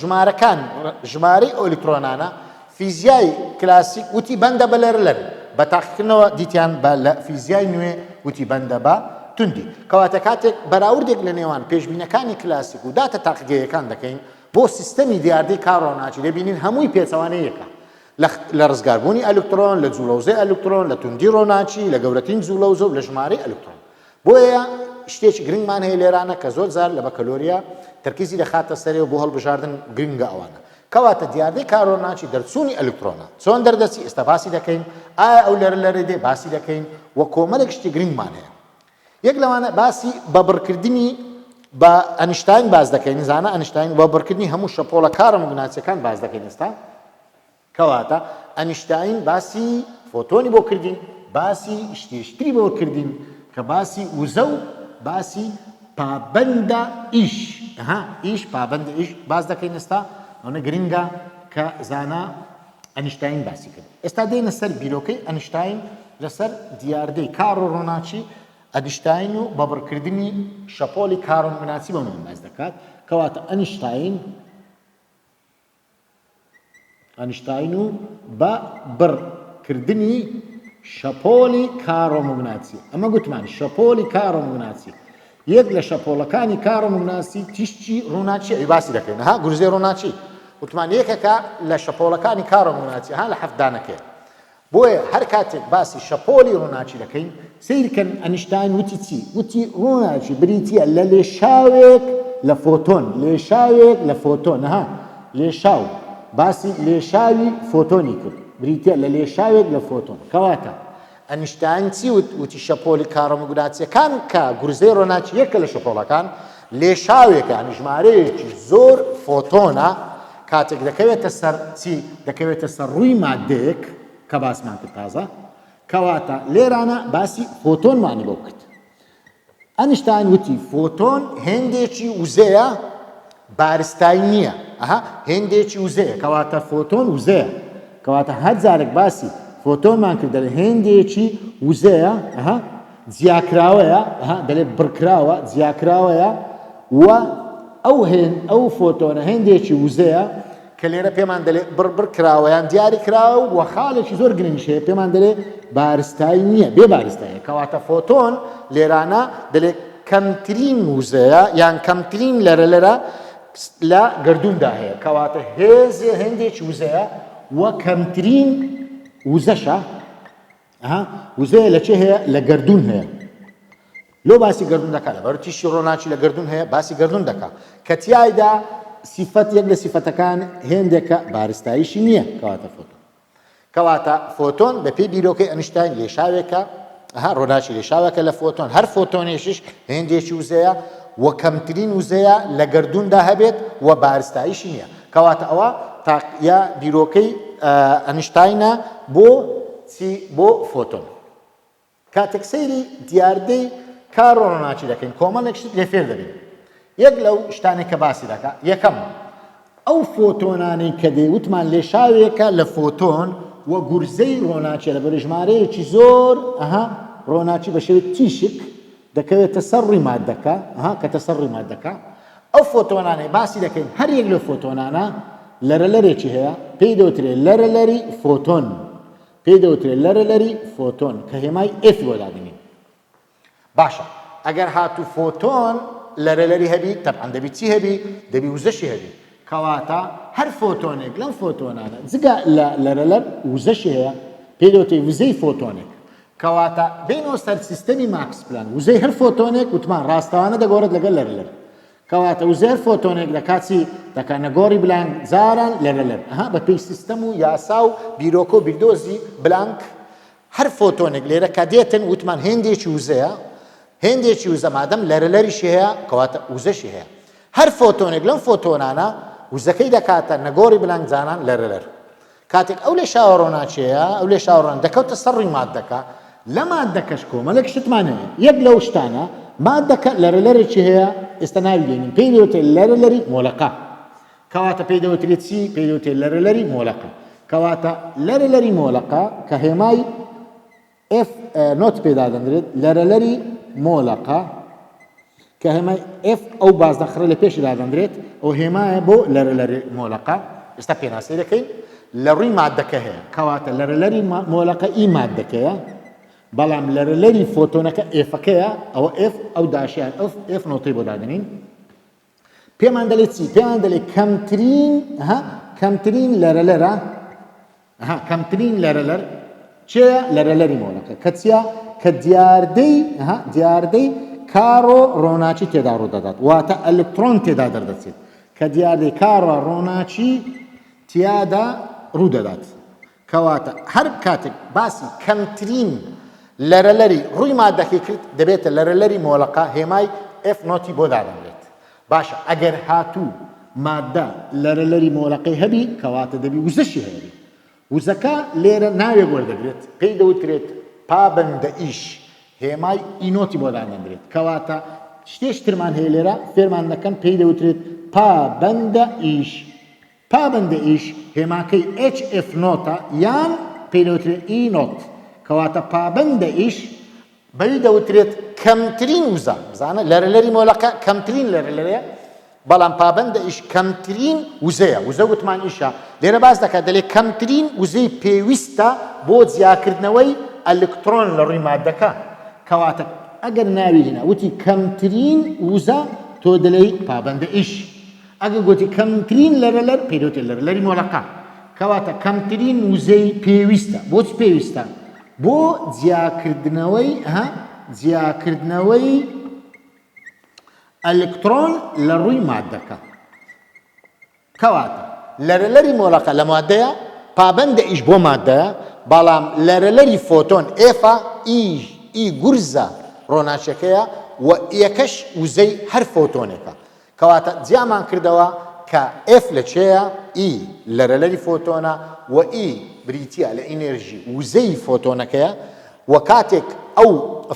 Speaker 1: ژمارەی ئەو ئەلکترۆنانە فیزیای کلاسیک وتی بەندە بە لەرلەر بە تاقیکردنەوە دیتیان بە لە فیزیای نوێ وتی بەندە بە توندی کەواتە کاتێک بەراوردێک لە نێوان پێشبینەکانی کلاسیک و داتە تاقیگەیەکان دەکەین بۆ سیستەمی دیاردەی کارڕۆناچی دەبینین هەمووی پێچەوانەیەکە لە ڕزگاربوونی ئەلکترۆن لە جوولەوزەی ئەلکترۆن لە توندی ڕۆناچی لە گەورەترین جوولەوزە و لە ژمارەی ئەلکترۆن بۆیە شتێکی گرنگمان هەیە لێرانە کە زۆر جار لە بەکەلۆریا تەرکیزی دەخاتە سەرێ و بۆ هەڵبژاردن گرنگە ئەوانە کەواتە دیاردەی کارۆناچی دەرچوونی ئەلکترۆنە چۆن دەردەچی ئێستا باسی دەکەین ئایا ئەو لەرە دێ باسی دەکەین وە کۆمەڵێک شتی گرنگمان هەیە یەک لەوانە باسی بەبڕکردنی بە ئەنیشتاین باز دەکەین زانە ئەنیشتاین بەبڕکردنی هەموو شەپۆڵە کارۆمەگناتیەکان باز دەکەین ئێستا کەواتە ئەنیشتاین باسی فۆتۆنی بۆ کردین باسی شتێشتری بۆ کردین کە باسی وزە و باسی پابەندە ئیش ئیش پابەندە ئیش باز دەکەین ئێستا ئەوە گرنگە کە زانە ئەنیشتاین باسی کرد ئێستا دێنە سەر بیرۆکەی ئەنیشتاین لەسەر دیاردەی کار و ڕۆناچی ئەنیشتاین و بەبڕکردنی شەپۆلی کارۆمەگناتی بەمان باز دەکات کەواتە ئەنیشتاین و بە بڕکردنی شەپۆلی کارۆمەگناتی ئەمە گوتمان شەپۆلی کارۆمەگناتی یەک لە شەپۆڵەکانی کارۆمەگناتی تیشتی ڕووناچی ئەوی باسی دەکەین گورزەی ڕووناچی وتمان یەکێکە لە شەپۆڵەکانی کارۆمەگناتی لە هەفتدانەکەی بۆیە هەر کاتێک باسی شەپۆلی ڕووناچی دەکەین سیرکەن ئەنیشتاین وتی چی وتی ڕووناچی بریتیە لە لێشاوێک لە فۆتۆن لێشاوێک لە فۆتۆن لێشاو باسی لێشاوی فۆتۆنی کرد بریتیە لە لێشاوێک لە فۆتۆن کەواتە ئەنیشتاین چی وتی شەپۆلی کارۆمەگناتیەکان کە گورزەی ڕۆناچی یەکە لە شەپۆڵەکان لێشاوێکە ژمارەیەکی زۆر فۆتۆنە کاتێک دەکەوێتە سەر چی دەکەوێتە سەر ڕووی مادەیەک کە باسمان کرد تازە کەواتە لێرانە باسی فۆتۆنمانی بۆ کرد ئەنیشتاین وتی فۆتۆن هێندێکی وزەیە بارستای نییە هێندێکی وزەیە کەواتە فۆتۆن وزەیە کەواتە هەر جارێک باسی فۆتۆنمان کرد دەڵێ هێندێکی وزەیە جیاکراوەیە دەڵێ بڕکراوە جیاکراوەیە و ئەو فۆتۆنە هێندێکی وزەیە کە لێرە پێمان دەڵێ بڕ کراوەیان دیاری کراوە و خاڵێکی زۆر گرنگش هەیە پێمان دەڵێ بارستای نییە بێ بارستایە کەواتە فۆتۆن لێرانە دەڵێ کەمترین وزەیە یان کەمترین لەرە لە گردووندا هەیە کەواتە هێزێ هێندێکی وزەیە وە کەمترین وزەشە وزەیە لە چێ هەیە لە گردوون هەیە لۆ باسی گردوون دەکات لەبەر تیشتی ڕۆناچی لە گردوون هەیە باسی گردوون دەکات کە تیایدا سیفەت یەک لە سیفەتەکان هێندێکە بارستاییشی نییە کەواتە فۆتۆن بە پێی بیرۆکەی ئەنیشتاین لێشاوێکە ڕۆناچی لێشاوێکە لە فۆتۆن هەر فۆتۆنێشیش هێندێکی وزەیە وە کەمترین وزەیە لە گردووندا هەبێت وە بارستاییشی نییە کەواتە ئەوە تاقیە بیرۆکەی ئەنیشتاینە بۆ فۆتۆن کاتێک سەیری دیاردەی کار و ڕۆناچی دەکەین کۆمەڵێک شت لێ فێر دەبین یەک لەو شتانێک کە باسی دەکات یەکەم ئەو فۆتۆنانەی کە دەیوتمان لێشاوێکە لە فۆتۆن وە گورزەی ڕۆناچی لە بەرژمارەیەکی زۆر ڕۆناچی بە شێوەیەک تیشک دەکەوێتە سەر ڕووی مادەکە کەتە سەر ڕووی مادەکە ئەو فۆتۆنانەی باسی دەکەین هەر یەک لە فۆتۆنانە لەرەلەرێکی هەیە پێی دەوترێت لەرەلەری فۆتۆن پێی دەوترێت لەرەلەری فۆتۆن کە هێمای ئف بۆ دادنین باشە ئەگەر هاتوو فۆتۆن لەرەلەری هەبی تەبعەن دەبی چی هەبی دەبی وزەشی هەبی کەواتە هەر فۆتۆنێک لەم فۆتۆنانە جگە لەرەلەر وزەشی هەیە پێی دەوترێت وزەی فۆتۆنێک کەواتە بینەوە سەر سیستەمی ماکس پلان وزەی هەر فۆتۆنێک وتمان ڕاستەوانە دەگۆڕێت لەگەڵ لەرەلەر کەواتە وزەی هەر فۆتۆنێک دەکاتی دەکات نەگۆڕی بلانک جاران لەرەلەر بە پێی سیستەم و یاسا و بیرۆکە و بیردۆزی بلانک هەر فۆتۆنێک لێرە کە دێتن وتمان هێندێکی وزەیە هێندێکی وزە مادەم لەرەلەریشی هەیە کەواتە وزەشی هەیە هەر فۆتۆنێک لەم فۆتۆنانە وزەکەی دەکاتە نەگۆڕی بلانک جانان لەرەلەر کاتێک ئەو لێشاوە ڕۆناچەیە ئەو لێشاوە ڕۆن دەکەوتە سەر ڕووی مادەکە لە مادەکەش کۆمەڵێک شتمان هەیە یەک لەو شتانە مادەکە لەرەلەرێکی هەیە ئێستا ناوی دێنین پێی دەوترێت لەرەلەری مۆلەقە کەواتە پێی دەوترێت چی پێی دەوترێت لەرەلەری مۆلەقە کەواتە لەرەلەری مۆلەقە کە هێمای F نۆت پێدا دەنرێت لەرەلەری مۆلەقە کە هێمای F ئەو بازنەخرە لە پێشی دادەنرێت ئەو هێمایە بۆ لەرەلەری مۆلەقە ئێستا پێناسی دەکەین لە ڕووی مادەکە هەیە کەواتە لەرەلەری مۆلەقە ئی مادەکەیە بەڵام لەرەلەری فۆتۆنەکە ئێفەکەیە ئەوە F ئەو داشیان F نۆتەی بۆ دادنین پێمان دەڵێت چی پێمان دەڵێت کەمترین لەرەلەرە کەمترین لەرەلەر چێە لەرەلەری مۆلەقە کە چیە کە دیاردەی کارۆ ڕۆناچی تێدا ڕوو دەدات واتە ئەلکترۆن تێدا دەردەچێت کە دیاردەی کارۆ ڕۆناچی تیادا ڕوو دەدات کەواتە هەر کاتێک باسی کەمترین لەرەلەری ڕووی مادەکەی کرد دەبێتە لەرەلەری مۆڵەقە هێمای F نۆتی بۆ دادەنرێت باشە ئەگەر هاتوو مادە لەرەلەری مۆڵەقەی هەبی کەواتە دەبی وزەشی هەیە وزەکە لێرە ناوێک وەردەگرێت پێی دەوترێت پابەندە ئیش هێمای ئینۆتی بۆ دادەنرێت کەواتە شتێشترمان هەیە لێرە فێرمان دەکەن پێی دەوترێت پابەندە ئیش پابەندە ئیش هێماکەی HF نۆتە یان پێی دەوترێت ئی نۆت کەواتە پابەندە ئیش بەوی دەوترێت کەمترین وزە بزانە لەرەلەری مۆڵەقە کەمترین لەرەلەرەیە بەڵام پابەندە ئیش کەمترین وزەیە وزە گوتمان ئیشە لێرە باز دەکات دەڵێ کەمترین وزەی پێویستە بۆ جیاکردنەوەی ئەلکترۆن لە ڕووی مادەکە کەواتە ئەگەر ناوی هێنا وتی کەمترین وزە تۆ دەڵێی پابەندە ئیش ئەگەر گوتی کەمترین لەرەلەر پێی دەوترێت لەرەلەری مۆڵەقە کەواتە کەمترین وزەی پێویستە بۆچی پێویستە بۆ جیاکردنەوەی ئەلکترۆن لە ڕووی مادەکە کەواتە لەرەلەری مۆڵەقە لە مادەیە پابەندە ئیش بۆ مادەیە بەڵام لەرەلەری فۆتۆن ئێفە ئی گورزە ڕۆناچەکەیە و یەکەش وزەی هەر فۆتۆنێکە کەواتە جیامان کردەوە کە F لە چێیە ئی لەرەلەری فۆتۆنە و ئی بریتیە لە ئینێرژی وزەی فۆتۆنەکەیە و کاتێک ئەو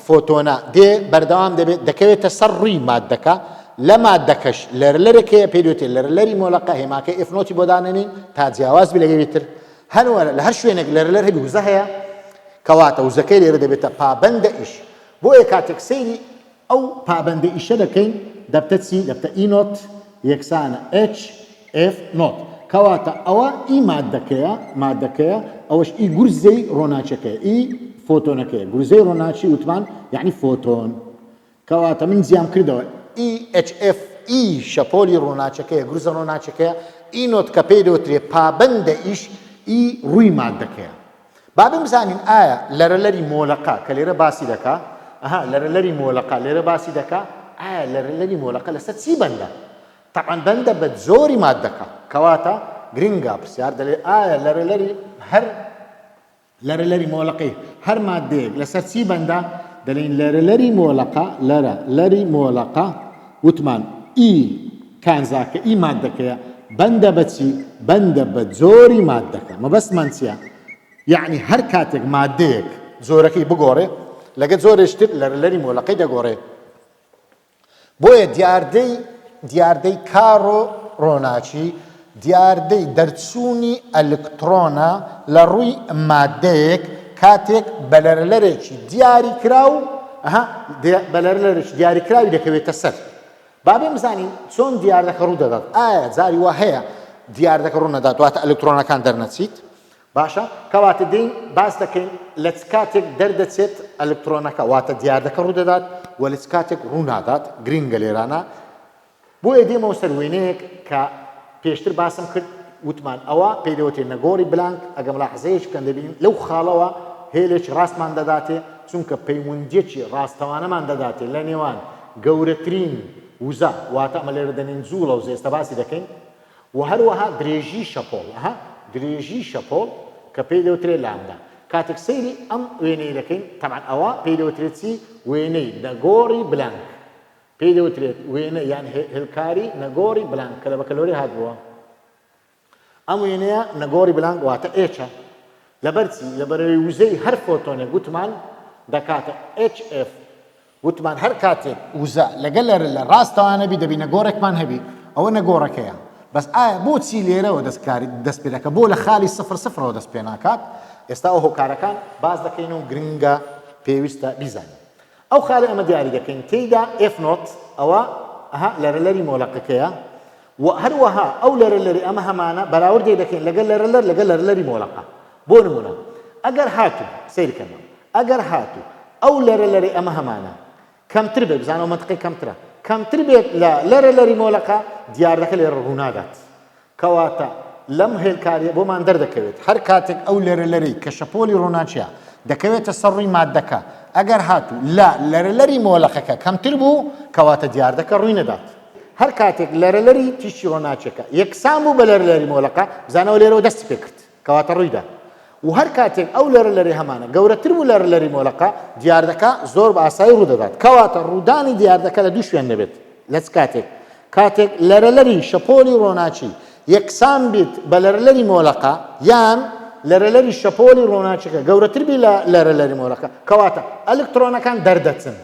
Speaker 1: فۆتۆنە دێ بەردەوام دەبێت دەکەوێتە سەر ڕووی مادەکە لە مادەکەش لەرەلەرێکەیە پێی دەوترێت لەرەلەری مۆڵەقە هێماکەی F نۆتی بۆ دانێنین تا جیاواز بی لەگەوی تر هەروەرە لە هەر شوێنێک لەرەلەر هەبی وزە هەیە کەواتە وزەکەی لێرە دەبێتە پابەندە ئیش بۆیە کاتێک سەیری ئەو پابەندە ئیشە دەکەین دەبتە چی دەبتە ئی نۆت یەکسانە HF نۆت کەواتە ئەوە ئی مادەکەیە ئەوەش ئی گورزەی ڕۆناچەکەیە ئی فۆتۆنەکەیە گورزەی ڕۆناچی وتمان یعنی فۆتۆن کەواتە من جیام کردەوە HF ئی شەپۆلی ڕۆناچەکەیە گورزە ڕۆناچەکەیە ئی نۆت کە پێی دەوترێت پابەندە ئیش ئی ڕووی مادەکەیە با بمزانین ئایا لەرەلەری مۆڵەقە کە لێرە باسی دەکا لەرەلەری مۆڵەقە لێرە باسی دەکا ئایا لەرەلەری مۆڵەقە لەسەر چی بەندە طبعا بەندە بە زۆری مادەکە کەواتە گرنگە پرسیار دەڵێ ئایا لەرەلەری مۆڵەقەی هەر مادەیەک لەسەر چی بەندە دەڵێن لەرەلەری مۆڵەقە وتمان ئی کانزاکە ئی مادەکەیە بەندە بە چی بەندە بە زۆری مادەکە مەبەستمان چییە یعنی هەر کاتێک مادەیەک زۆرەکەی بگۆڕێ لەگەڵ زۆرێشتر لەرەلەری مۆڵەقەی دەگۆڕێ بۆیە دیاردەی کارۆ ڕۆناچی دیاردەی دەرچوونی ئەلکترۆنە لە ڕووی مادەیەک کاتێک بە لەرەلەرێکی دیاری کراو بە لەرەلەرێکی دیاری کراوی دەکەوێتە سەر با بمزانین چۆن دیاردەکە ڕوو دەدات ئایا جاری وا هەیە دیاردەکە ڕوو نەدات واتە ئەلکترۆنەکان دەرنەچیت باشە کەواتە دەین باس دەکەین لە چ کاتێک دەردەچێت ئەلکترۆنەکە واتە دیاردەکە ڕوو دەدات و لە چ کاتێک ڕوو نادات گرنگە لێرانە بۆیە دێمەوە سەر وێنەیەک کە پێشتر باسم کرد وتمان ئەوە پێی دەوتێت نەگۆڕی بلانک ئەگەم لاحزەیەش کەن دەبین لەو خاڵەوە هێلێکی ڕاستمان دەداتێ چونکە پەیوەندیەکی ڕاستەوانەمان دەداتێ لە نێوان گەورەترین وزە واتە ئەمە لێرە دەنین جوڵە و ئێستا باسی دەکەین و هەروەها درێژی شەپۆڵ کە پێی دەوترێت لامدا کاتێک سەیری ئەم وێنەی دەکەین تەمان ئەوە پێی دەوترێت چی وێنەی نەگۆڕی بلانک پێی دەوترێت وێنە یان هێلکاری نەگۆڕی بلانک کە لە بەکەلۆری هاتبووە ئەم وێنەیە نەگۆڕی بلانک واتە ئێچە لەبەرچی لەبەرەوەی وزەی هەر فۆتۆنێک گوتمان دەکاتە HF وتمان هەر کاتێک وزە لەگەل لە ڕاستەوانە بی دەبی نەگۆڕێکمان هەبی ئەوە نەگۆڕەکەیە بەس ئایا بۆچی لێرەوە دەست پێ دەکە بۆ لە خالی سفرەوە دەست پێ ناکات ئێستا ئەو هۆکارەکان باز دەکەین و گرنگە پێویستە بیزانین ئەو خالی ئەمە دیاری دەکەین تێیدا F نۆت ئەوە لەرەلەری مۆڵەقەکەیە و هەروەها ئەو لەرەلەری ئەمە هەمانە بەراوردی دەکەین لەگەل لەرەلەری مۆڵەقە بۆ نمونە ئەگەر هاتوو سیرکەمە ئەگەر هاتوو ئەو لەرەلەری ئەمە هەمانە کەمتر بێت بزانەوە منتقی کەمتر بێت لە لەرەلەری مۆڵەقە دیاردەکە لێرە ڕوو نادات کەواتە لەم هێلکاریە بۆمان دەردەکەوێت هەر کاتێک ئەو لەرەلەری کە شەپۆلی ڕۆناچیە دەکەوێتە سەر ڕووی مادەکە ئەگەر هاتوو لەرەلەری مۆڵەقەکە کەمتر بوو کەواتە دیاردەکە ڕووی نەدات هەر کاتێک لەرەلەری تیشی ڕۆناچەکە یەکسان بوو بە لەرەلەری مۆڵەکە بزانەوە لێرەوە دەستی پێ کرد کەواتە ڕوویدا و هەر کاتێک ئەو لەرەلەری هەمانە گەورەتر بوو لەرەلەری مۆڵەکە دیار دەکات زۆر بە ئاسایی ڕوو دەدات کەواتە ڕوودانی دیار دەکات لە دوو شوێن دەبێت لەچ کاتێک لەرەلەری شەپۆلی ڕۆناچی یەکسان بیت بە لەرەلەری مۆڵەکە یان لەرەلەری شەپۆلی ڕۆناچەکە گەورەتر بی لە لەرەلەری مۆڵەکە کەواتە ئەلکترۆنەکان دەردەچن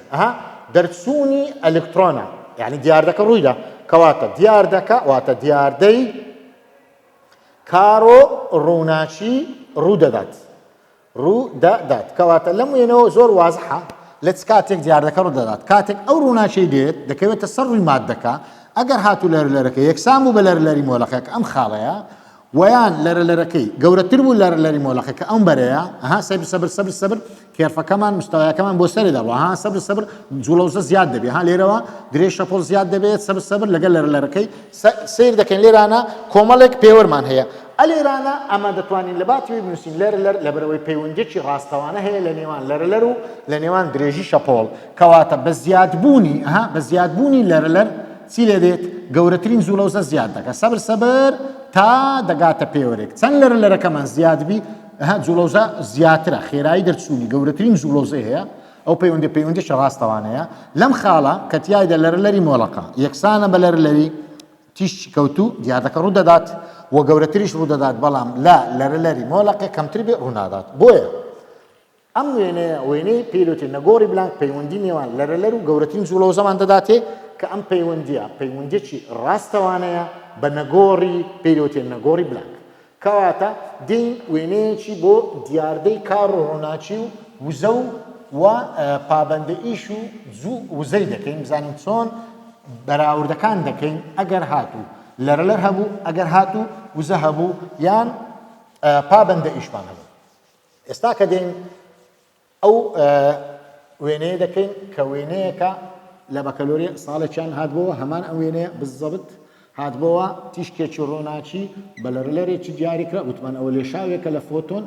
Speaker 1: دەرچوونی ئەلکترۆنە یعنی دیار دەکە ڕوویدا کەواتە دیار دەکە واتە دیاردەی کارۆ ڕووناچی ڕوو دەدات کەواتە لەم وێنەوە زۆر وازحە لە چ کاتێک دیار دەکە ڕوو دەدات کاتێک ئەو ڕووناچەی دێت دەکەوێتە سەر ڕووی مادەکە ئەگەر هاتوو لەرەلەرەکە یەکسان بوو بە لەرەلەری مۆڵەکەک ئەم خاڵەیە ویان لەرەلەرەکەی گەورەتر بوو لەرەلەری مۆڵەکەکە ئەم بەرەیە سەبر کێرفەکەمان مستەوایەکەمان بۆ سەری دەڕوە سەبر جوڵەوزە زیاد دەبێت لێرەوە درێژ شەپۆڵ زیاد دەبێت سەبر لەگەڵ لەرەلەرەکەی سیر دەکەین لێرانە کۆمەڵێک پێوەرمان هەیە ئەلێرانە ئەمە دەتوانین لە باتیوی بنووسین لەرەلەر لەبەرەوەی پەیوەندیەکی ڕاستەوانە هەیە لە نێوان لەرەلەر و لە نێوان درێژی شەپۆڵ کەواتە بە زیادبوونی لەرەلەر چی لێ دێت گەورەترین زوڵەوزە زیاد دەکات سەبر تا دەگاتە پێوەرێک چەند لەرەلەرەکەمان زیادبی جوڵەوزە زیاترە خێرایی دەرچوونی گەورەترین زوڵەوزە هەیە ئەو پەیوەندیش ڕاستەوانەیە لەم خاڵە کە تیایدا لەرەلەری مۆڵەکە یەکسانە بە لەرەلەری تیشی کەوتوو دیار دەکە ڕوو دەدات و گەورەتریش ڕوو دەدات بەڵام لەرەلەری مۆڵەکە کەمتر بێ ڕوو نادات بۆیە ئەم وێنەی پێلوتی نەگۆڕی بلانک پەیوەندی نێوان لەرەلەر و گەورەترین زوڵەوزەمان دەداتێ کە ئەم پەیوەندیەکی ڕاستەوانەیە بە نەگۆڕی پێلوتی نەگۆڕی بلانک کەواتە دین وێنەیەکی بۆ دیاردەی کار و ڕۆناچی و وزە و پابەندە ئیش و وزەی دەکەین بزانین چۆن بەراوردەکان دەکەین ئەگەر هاتوو لەرەلەر هەبوو ئەگەر هاتوو وزە هەبوو یان پابەندە ئیشمان هەبوو ئێستا کە دێن ئەو وێنەیە دەکەین کە وێنەیەکە لە بەکەلۆری ساڵێکیان هاتبەوە هەمان ئەم وێنەیە بزەبت هاتبەوە تیشکێکی ڕۆناچی بە لەرەلەرێکی دیاری کرا وتمان ئەوە لێشاوێکە لە فۆتۆن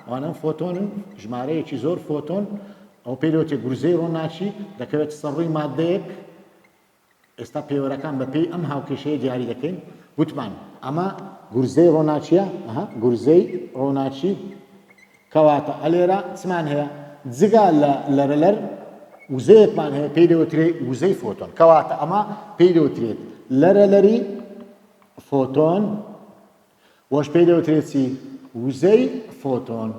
Speaker 1: ئەوانە فۆتۆنن ژمارەیەکی زۆر فۆتۆن ئەو پێلوتی گورزەی ڕۆناچی دەکەوێت سەرڕووی مادەیەک ئێستا پێوەرەکان بە پێی ئەم هاوکێشەیە دیاری دەکەین وتمان ئەمە گورزەی ڕۆناچیە گورزەی ڕۆناچی کەواتە ئەلێرە چمان هەیە جگا لە لەرەلەر وزەیەکمان هەیە پێی دەوترێت وزەی فۆتۆن کەواتە ئەمە پێی دەوترێت لەرەلەری فۆتۆن وەش پێی دەوترێت چی وزەی فۆتۆن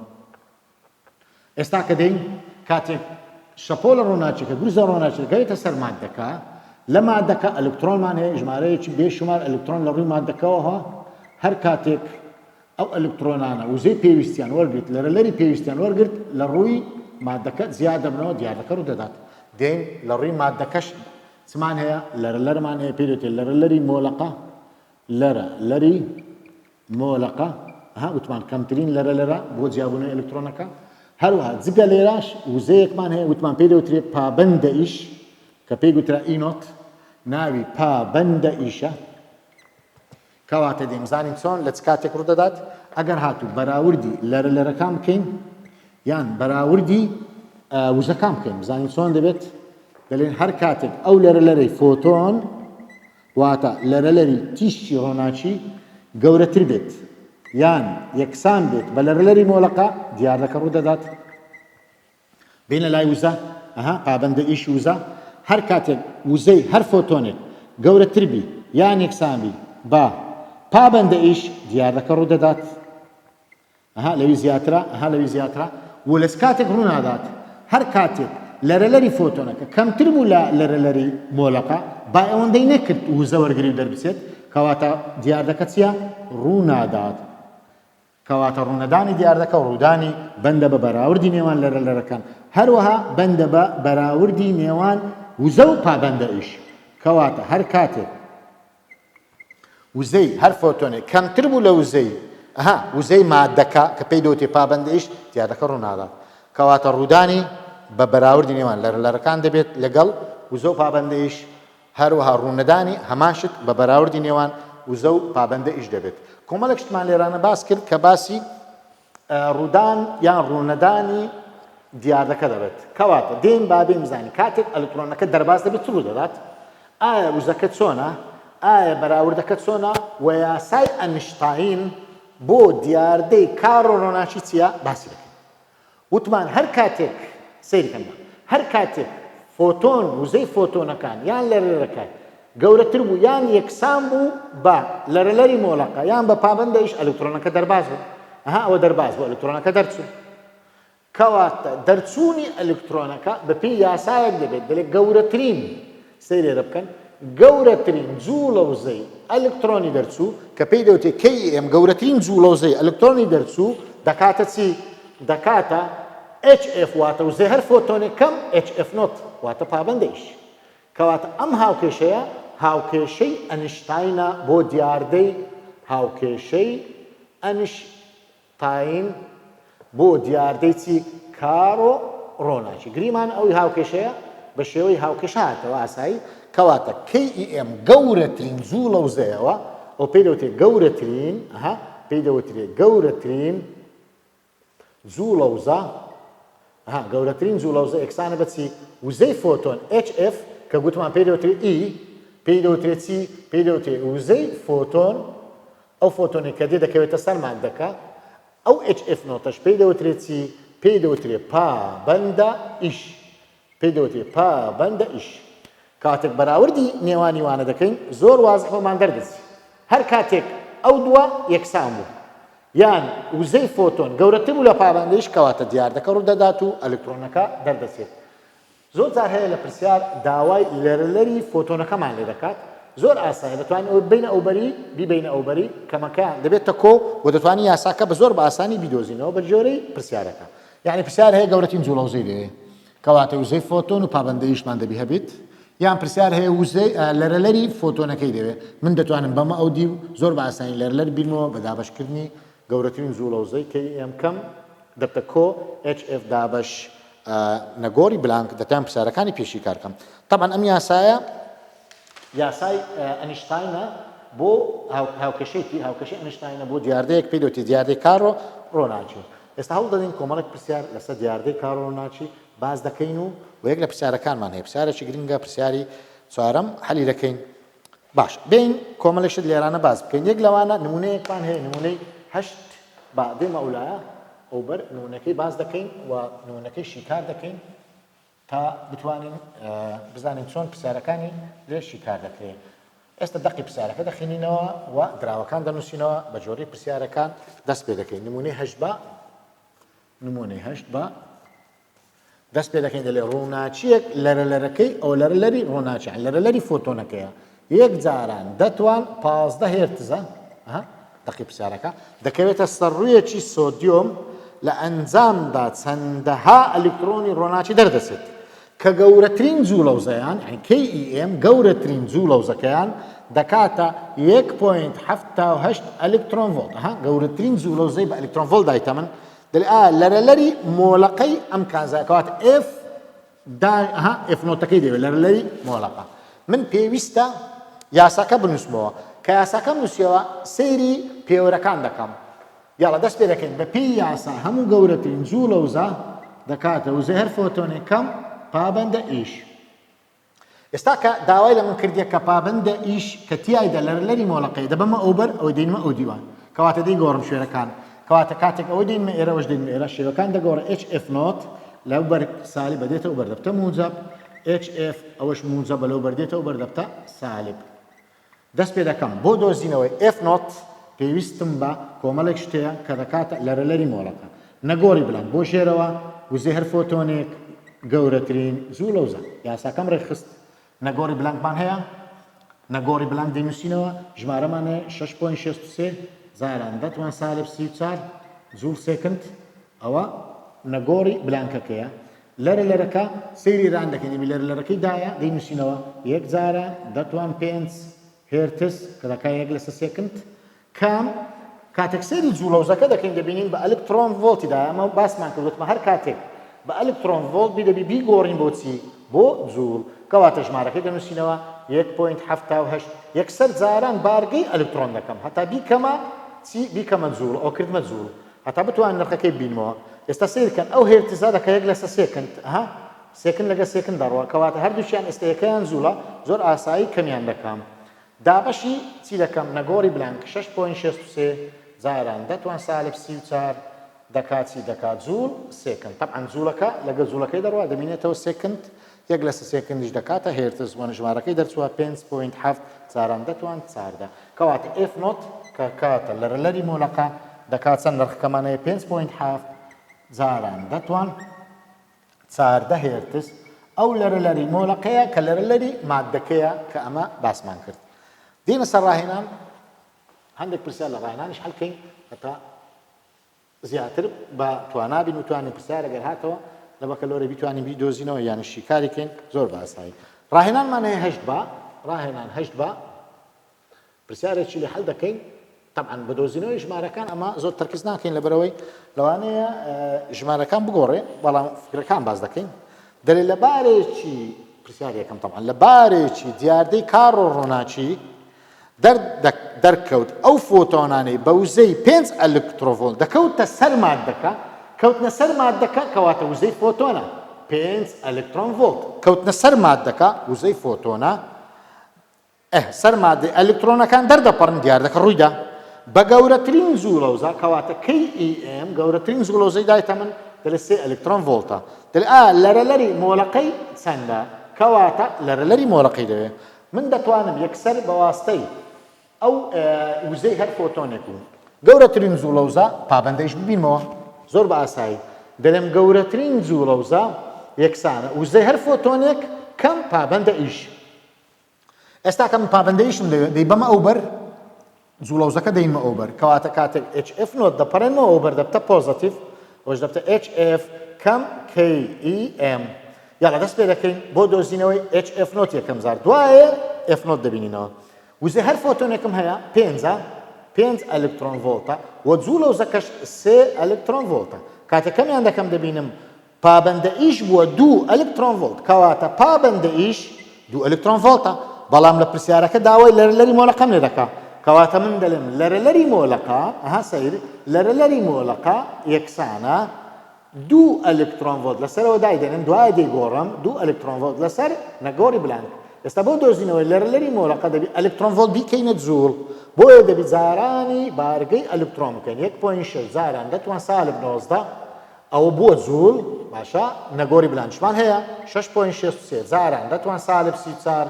Speaker 1: ئێستا کە دەین کاتێک شەپۆلە ڕۆناچەکە گورزە ڕۆناچەکە گەوێتە سەر مادەکە لە مادەکە ئەلکترۆنمان هەیە ژمارەیەکی بێشمار ئەلکترۆن لە ڕووی مادەکەەوە هەر کاتێک ئەو ئەلکترۆنانە وزەی پێویستیان وەرگرت لەرەلەری پێویستیان وەرگرت لە ڕووی مادەکە زیاد دەبنەوە دیارەکە ڕوو دەدات دێن لە ڕووی مادەکەش چمان هەیە لەرەلەرمان هەیە پێی دەوتێت لەرەلەری مۆڵەقە لەرەلەری مۆڵەقە وتمان کەمترین لەرەلەرە بۆ جیابوونەوەی ئەلکترۆنەکە هەروەها جگە لێرەش وزەیەکمان هەیە وتمان پێی دەوترێت پابەندە ئیش کە پێی گوترا ئینۆت ناوی پابەندە ئیشە کەواتە دێمزانین چۆن لە چ کاتێک ڕوو دەدات ئەگەر هاتوو بەراوردی لەرەلەرەکان بکەین یان بەراوردی وزەکان بکەین بزانین چۆن دەبێت دەڵێن هەر کاتێک ئەو لەرەلەرەی فۆتۆن واتە لەرەلەری تیشی ڕۆناچی گەورەتر بێت یان یەکسان بێت بە لەرەلەری مۆڵەقە دیارەکە ڕوو دەدات بینە لای وزە پابەندە ئیش وزە هەر کاتێک وزەی هەر فۆتۆنێک گەورەتر بی یان یەکسان بی بە پابەندە ئیش دیارەکە ڕوو دەدات لەوی زیاترە و لەس کاتێک ڕوو نادات هەر کاتێک لەرەلەری فۆتۆنەکە کەمتر بوو لە لەرەلەری مۆڵەقە با ئەوەندەی نەکرد وزە وەرگری و دەربچێت کەواتە دیاردەکە چییە ڕوو نادات کەواتە ڕوونەدانی دیاردەکە و ڕوودانی بەندە بە بەراوردی نێوان لەرەلەرەکان هەروەها بەندە بە بەراوردی نێوان وزە و پابەندە ئیش کەواتە هەر کاتێک وزەی هەر فۆتۆنێک کەمتر بوو لە وزەی مادەکە کە پێی دەوتێ پابەندە ئیش دیاردەکە ڕوو نادات کەواتە ڕوودانی بە بەراوردی نێوان لەرەلەرەکان دەبێت لەگەڵ وزە و پابەندە ئیش هەروەها ڕوونەدانی هەماشت بە بەراوردی نێوان وزە و پابەندە ئیش دەبێت کۆمەڵێک شتمان لێرانە باس کرد کە باسی ڕوودان یان ڕوونەدانی دیاردەکە دەبێت کەواتە دێن بابێ بزانین کاتێک ئەلکترۆنەکە دەرباز دەبێت چ ڕوو دەدات ئایا وزەکە چۆنە ئایا بەراوردەکە چۆنە و یاسای ئەنیشتاین بۆ دیاردەی کار و ڕۆناچی چییە باسی دەکەین وتمان هەر کاتێک سەیرکەمە هەر کاتێک فۆتۆن وزەی فۆتۆنەکان یان لەرەکان گەورەتر بوو یان یەکسان بوو بە لەرەلەری مۆڵەقە یان بە پابەندەیش ئەلکترۆنەکە دەرباز بوو ئەوە دەرباز بوو ئەلکترۆنەکە دەرچوو کەواتە دەرچوونی ئەلکترۆنەکە بەپێی یاسایەک دەبێت دەڵێت گەورەترین سەیرێرە بکەن گەورەترین جوو لە وزەی ئەلکترۆنی دەرچوو کە پێی دەوتێت KEM گەورەترین جوو لە وزەی ئەلکترۆنی دەرچوو دەکاتە چی دەکاتە HF واتە وزەی هەر فۆتۆنێک کەم HF نۆت واتە پابەندەیش کەواتە ئەم هاوکێشەیە هاوکێشەی ئەنیشتاینە بۆ دیاردەی هاوکێشەی ئەنیشتاین بۆ دیاردەی چی کار و ڕۆناچی گریمان ئەوی هاوکێشەیە بە شێوەی هاوکێشە هاتەوە ئاسایی کەواتە KEM گەورەترین جوو لە وزەیەوە ئەو پێی دەوتێت گەورەترین پێی دەوترێت گەورەترین جوو لە وزە گەورەترین جوو لە وزە یەکسانە بە چی وزەی فۆتۆن HF کە گوتمان پێی دەوترێت E پێی دەوترێت چی پێی دەوترێت وزەی فۆتۆن ئەو فۆتۆنێک کە دێ دەکەوێتە سەر ماددەکە ئەو HF نۆتەش پێی دەوترێت چی پێی دەوترێت پابەندە ئیش پێی دەوترێت پابەندە ئیش کاتێک بەراوردی نێوانی وانە دەکەین زۆر وازح بۆمان دەردەچێت هەر کاتێک ئەو دووە یەکسان بوو یان وزەی فۆتۆن گەورەتر بوو لە پابەندەیش کەواتە دیاردەکە ڕوودەدات و ئەلکترۆنەکە دەردەچێت زۆر جار هەیە لە پرسیار داوای لەرەلەری فۆتۆنەکەمان لێ دەکات زۆر ئاسایە دەتوانین ئەو بینە ئەوبەری بیبینە ئەوبەری کەمەکەیان دەبێتە کۆ و دەتوانین یاساکە بە زۆر بە ئاسانی بیدۆزینەوە بە جۆرەی پرسیارەکە یعنی پرسیار هەیە گەورەترین جوو لە وزەی لێ کەواتە وزەی فۆتۆن و پابەندەیشمان دەبی هەبێت یان پرسیار هەیە وزەی لەرەلەری فۆتۆنەکەی دەوێت من دەتوانم بەمە ئەو دی و زۆر بە ئاسانی لەرەلەر بینەوە بە دابەشکردنی گەورەترین جوو لە وزەی KEM کەم دەبتە کۆ HF دابەش نەگۆری بلانک دەتوان پرسیارەکانی پێشی کار بکەم طبعا ئەم یاسایە یاسای ئەنیشتاینە بۆ هاوکێشەی ئەنیشتاینە بۆ دیاردەیەک پێی دەوتێت دیاردەی کار و ڕۆناچی ئێستا هەوڵ دەدەین کۆمەڵێک پرسیار لەسەر دیاردەی کار و ڕۆناچی باز دەکەین و یەک لە پرسیارەکانمان هەیە پرسیارێکی گرنگە پرسیاری چوارەم حەلی دەکەین باش بین کۆمەڵێکشت لێرانە باز بکەین یەک لەوانە نمونەیەکمان هەیە نمونەی هەشت با دێمە ئەولایە ئەوبەر نمونەکەی باز دەکەین و نمونەکەی شیکار دەکەین تا بتوانین بزانین چۆن پرسیارەکانی لێ شیکار دەکرێت ئێستا دەقی پرسیارەکە دەخینینەوە و دراوەکان دەنووسینەوە بە جۆرەی پرسیارەکان دەست پێ دەکەین نمونەی هەشت بە دەست پێ دەکەین دەڵێ ڕووناچیەک لەرەلەرەکەی ئەو لەرەلەری ڕۆناچی لەرەلەری فۆتۆنەکەیە یەک جاران دەتوان 15 هێرتزە دەقی پرسیارەکە دەکەوێتە سەرڕوویەکی سۆدیۆم لە ئەنجامدا چەندەها ئەلکترۆنی ڕۆناچی دەردەچێت کە گەورەترین جوو لە وزەیان KEM گەورەترین جوو لە وزەکەیان دەکاتە 1.78 ئەلکترۆن ڤۆڵت گەورەترین جوو لە وزەی بە ئەلکترۆن ڤۆڵت دایتەمن دەڵێ لەرەلەری مۆڵەقەی ئەم کانزایکەوات F نۆتەکەی دەوێت لەرەلەری مۆڵەقە من پێویستە یاساکە بنووسمەوە کە یاساکە نووسیەوە سەیری پێوەرەکان دەکەم یاڵە دەست پێ دەکەین بە پێی یاسا هەموو گەورەترین جوو لە وزە دەکاتە وزەی هەر فۆتۆنێک کەم پابەندە ئیش ئێستا کە داوای لە من کردیە کە پابەندە ئیش کە تیایدا لەرەلەری مۆڵەقەی دەبەمە ئەوبەر ئەوەی دێنمە ئەو دیوان کەواتە دەی گۆڕم شوێنەکان کەواتە کاتێک ئەوەی دێنمە ئێرە ئەوەش دێنمە ئێرە شێوەکان دەگۆڕە HF نۆت لەو بەر سالی بەدێتە ئەوبەر دەبتە موجب HF ئەوەش موجب لەو بەردێتە ئەوبەر دەبتە سالب دەست پێ دەکەم بۆ دۆزینەوەی F نۆت پێویستم بە کۆمەڵێک شتەیە کە دەکاتە لەرەلەری مۆڵەکە نەگۆڕی بڵند بۆ ژێرەوە وزەی هەر فۆتۆنێک گەورەترین جوو لە وزە یاساکەم ڕێکخست نەگۆڕی بڵندمان هەیە نەگۆڕی بڵند دەینووسینەوە ژمارەمان هەیە 6.63 زاران دەتوان سالب 34 جوول سێکند ئەوە نەگۆڕی بلانکەکەیە لەرەلەرەکە سەیری ڕان دەکەین لەرەلەرەکەی دایە دەینووسینەوە یەک جارە دەتوان 5 هێرتز کە دەکا یەک لەسەر سێکند کام کاتێک سەیری جوو لە وزەکە دەکەین دەبینین بە ئەلکترۆن ڤۆڵتیدا ئەمە باسمان کردوتمە هەر کاتێک بە ئەلکترۆن ڤۆڵت دەبی بیگۆڕین بۆچی بۆ جوول کەواتە ژمارەکەی دەنووسینەوە 1.78 یەکسەر جاران بارگەی ئەلکترۆن دەکەم هەتا بیکەمە جوول ئەو کردمە جوول هەتا بتوانین نرخەکەی بینەوە ئێستا سیرکەن ئەو هێرتزە دەکە یەک لەسەر سێکند سێکند لەگە سێکند دەڕوە کەواتە هەردووشیان ئێستا یەکەیان جوولە زۆر ئاسایی کەمیان دەکەم دابەشی چی دەکەم نەگۆڕی بلانک 6.63 جاران دەتوان سالب 34 دەکات چی دەکات جوول سێکند طبعاً جوولەکە لەگە جوولەکەی دەڕوا دەبینێتەوە سێکند یەک لە سێکندیش دەکاتە هێرتز وانە ژمارەکەی دەرچووە 5.7 جاران دەتوان چاردە کەواتە F نۆت کە کاتە لەرەلەری مۆلەکە دەکات چەند نرخەکەمانەیە 5.7 جاران دەتوان چاردە هێرتز ئەو لەرەلەری مۆلەکەیە کە لەرەلەری مادەکەیە کە ئەمە باسمان کرد دێنە سەر ڕاهێنان هەندێک پرسیار لە ڕاهێنانیش هەڵکەین هەتا زیاتر بە توانابین و توانین پرسیار ئەگەر هاتەوە لە بەکەلۆرە بیتوانین بیدۆزینەوە یان شیکاری کەین زۆر باسایی ڕاهێنانمان هەیە هەشت بە ڕاهێنان هەشت بە پرسیارێکی لێ هەڵ دەکەین طبعاً بەدۆزینەوەی ژمارەکان ئەمە زۆر تەرکیز ناکەین لەبەرەوەی لەوانەیە ژمارەکان بگۆڕێ بەڵام فکرەکان باز دەکەین دەرێ لە بارێکی پرسیار یەکەم طبعاً لە بارێکی دیاردەی کار و ڕۆناچی دەرکەوت ئەو فۆتۆنانەی بە وزەی 5 ئەلکترۆڤۆڵت دەکەوتە سەر مادەکە کەوتنە سەر مادەکە کەواتە وزەی فۆتۆنە 5 ئەلکترۆن ڤۆڵت کەوتنە سەر مادەکە وزەی فۆتۆنە سەر مادەی ئەلکترۆنەکان دەردەپەڕن دیاردەکە ڕوویدا بە گەورەترین زوولەوزە کەواتە KEM گەورەترین زوولەوزەی دایتە من دەڵێ 3 ئەلکترۆن ڤۆڵتە دەڵێ لەرەلەری مۆلەقەی چەندە کەواتە لەرەلەری مۆلەقەی دەوێ من دەتوانم یەکسەر بەواستەی ئەو وزەی هەر فۆتۆنێک و گەورەترین زوولەوزە پابەندەیش ببینمەوە زۆر بە ئاسایی دەڵێم گەورەترین زوولەوزە یەکسانە وزەی هەر فۆتۆنێک کەم پابەندە ئیش ئێستا کە من پابەندەیشم دەی بەمە ئەو بەر زوولەوزەکە دەینمە ئەو بەر کەواتە کاتێک HF نۆت دەپەڕێنمەوە ئەو بەر دەبتە پۆزەتیڤ ئەوش دەبتە HF کەم KEM یاڵە دەست پێ دەکەین بۆ دۆزینەوەی HF نۆت یەکەم زار دوایە F نۆت دەبینینەوە وزەی هەر فۆتۆنێکم هەیە 5 ئەلکترۆن ڤۆڵتە و جوولەوزەکەش 3 ئەلکترۆن ڤۆڵتە کاتێکەمیان دەکەم دەبینم پابەندە ئیش بووە 2 ئەلکترۆن ڤۆڵت کەواتە پابەندە ئیش 2 ئەلکترۆن ڤۆڵتە بەڵام لە پرسیارەکە داوای لەرەلەری مۆلەقەم لێ دەکا کەواتە من دەڵێم لەرەلەری مۆلەقە سەیر لەرەلەری مۆلەقە یەکسانە 2 ئەلکترۆن ڤۆڵت لەسەرەوە دایدێنم دوایە دەیگۆڕم 2 ئەلکترۆن ڤۆڵت لەسەر نەگۆڕی بلانک ئێستا بۆ دۆزینەوەی لەرەلەری مۆلەقە دەبی ئەلکترۆن ڤۆڵت بیکەینە جوول بۆیە دەبی جارانی بارگەی ئەلکترۆن بکەین 1.6 جاران دەتوان سالب 19 ئەوە بۆ جوول باشە نەگۆڕی بلانکشمان هەیە 6.63 جاران دەتوان سالب 34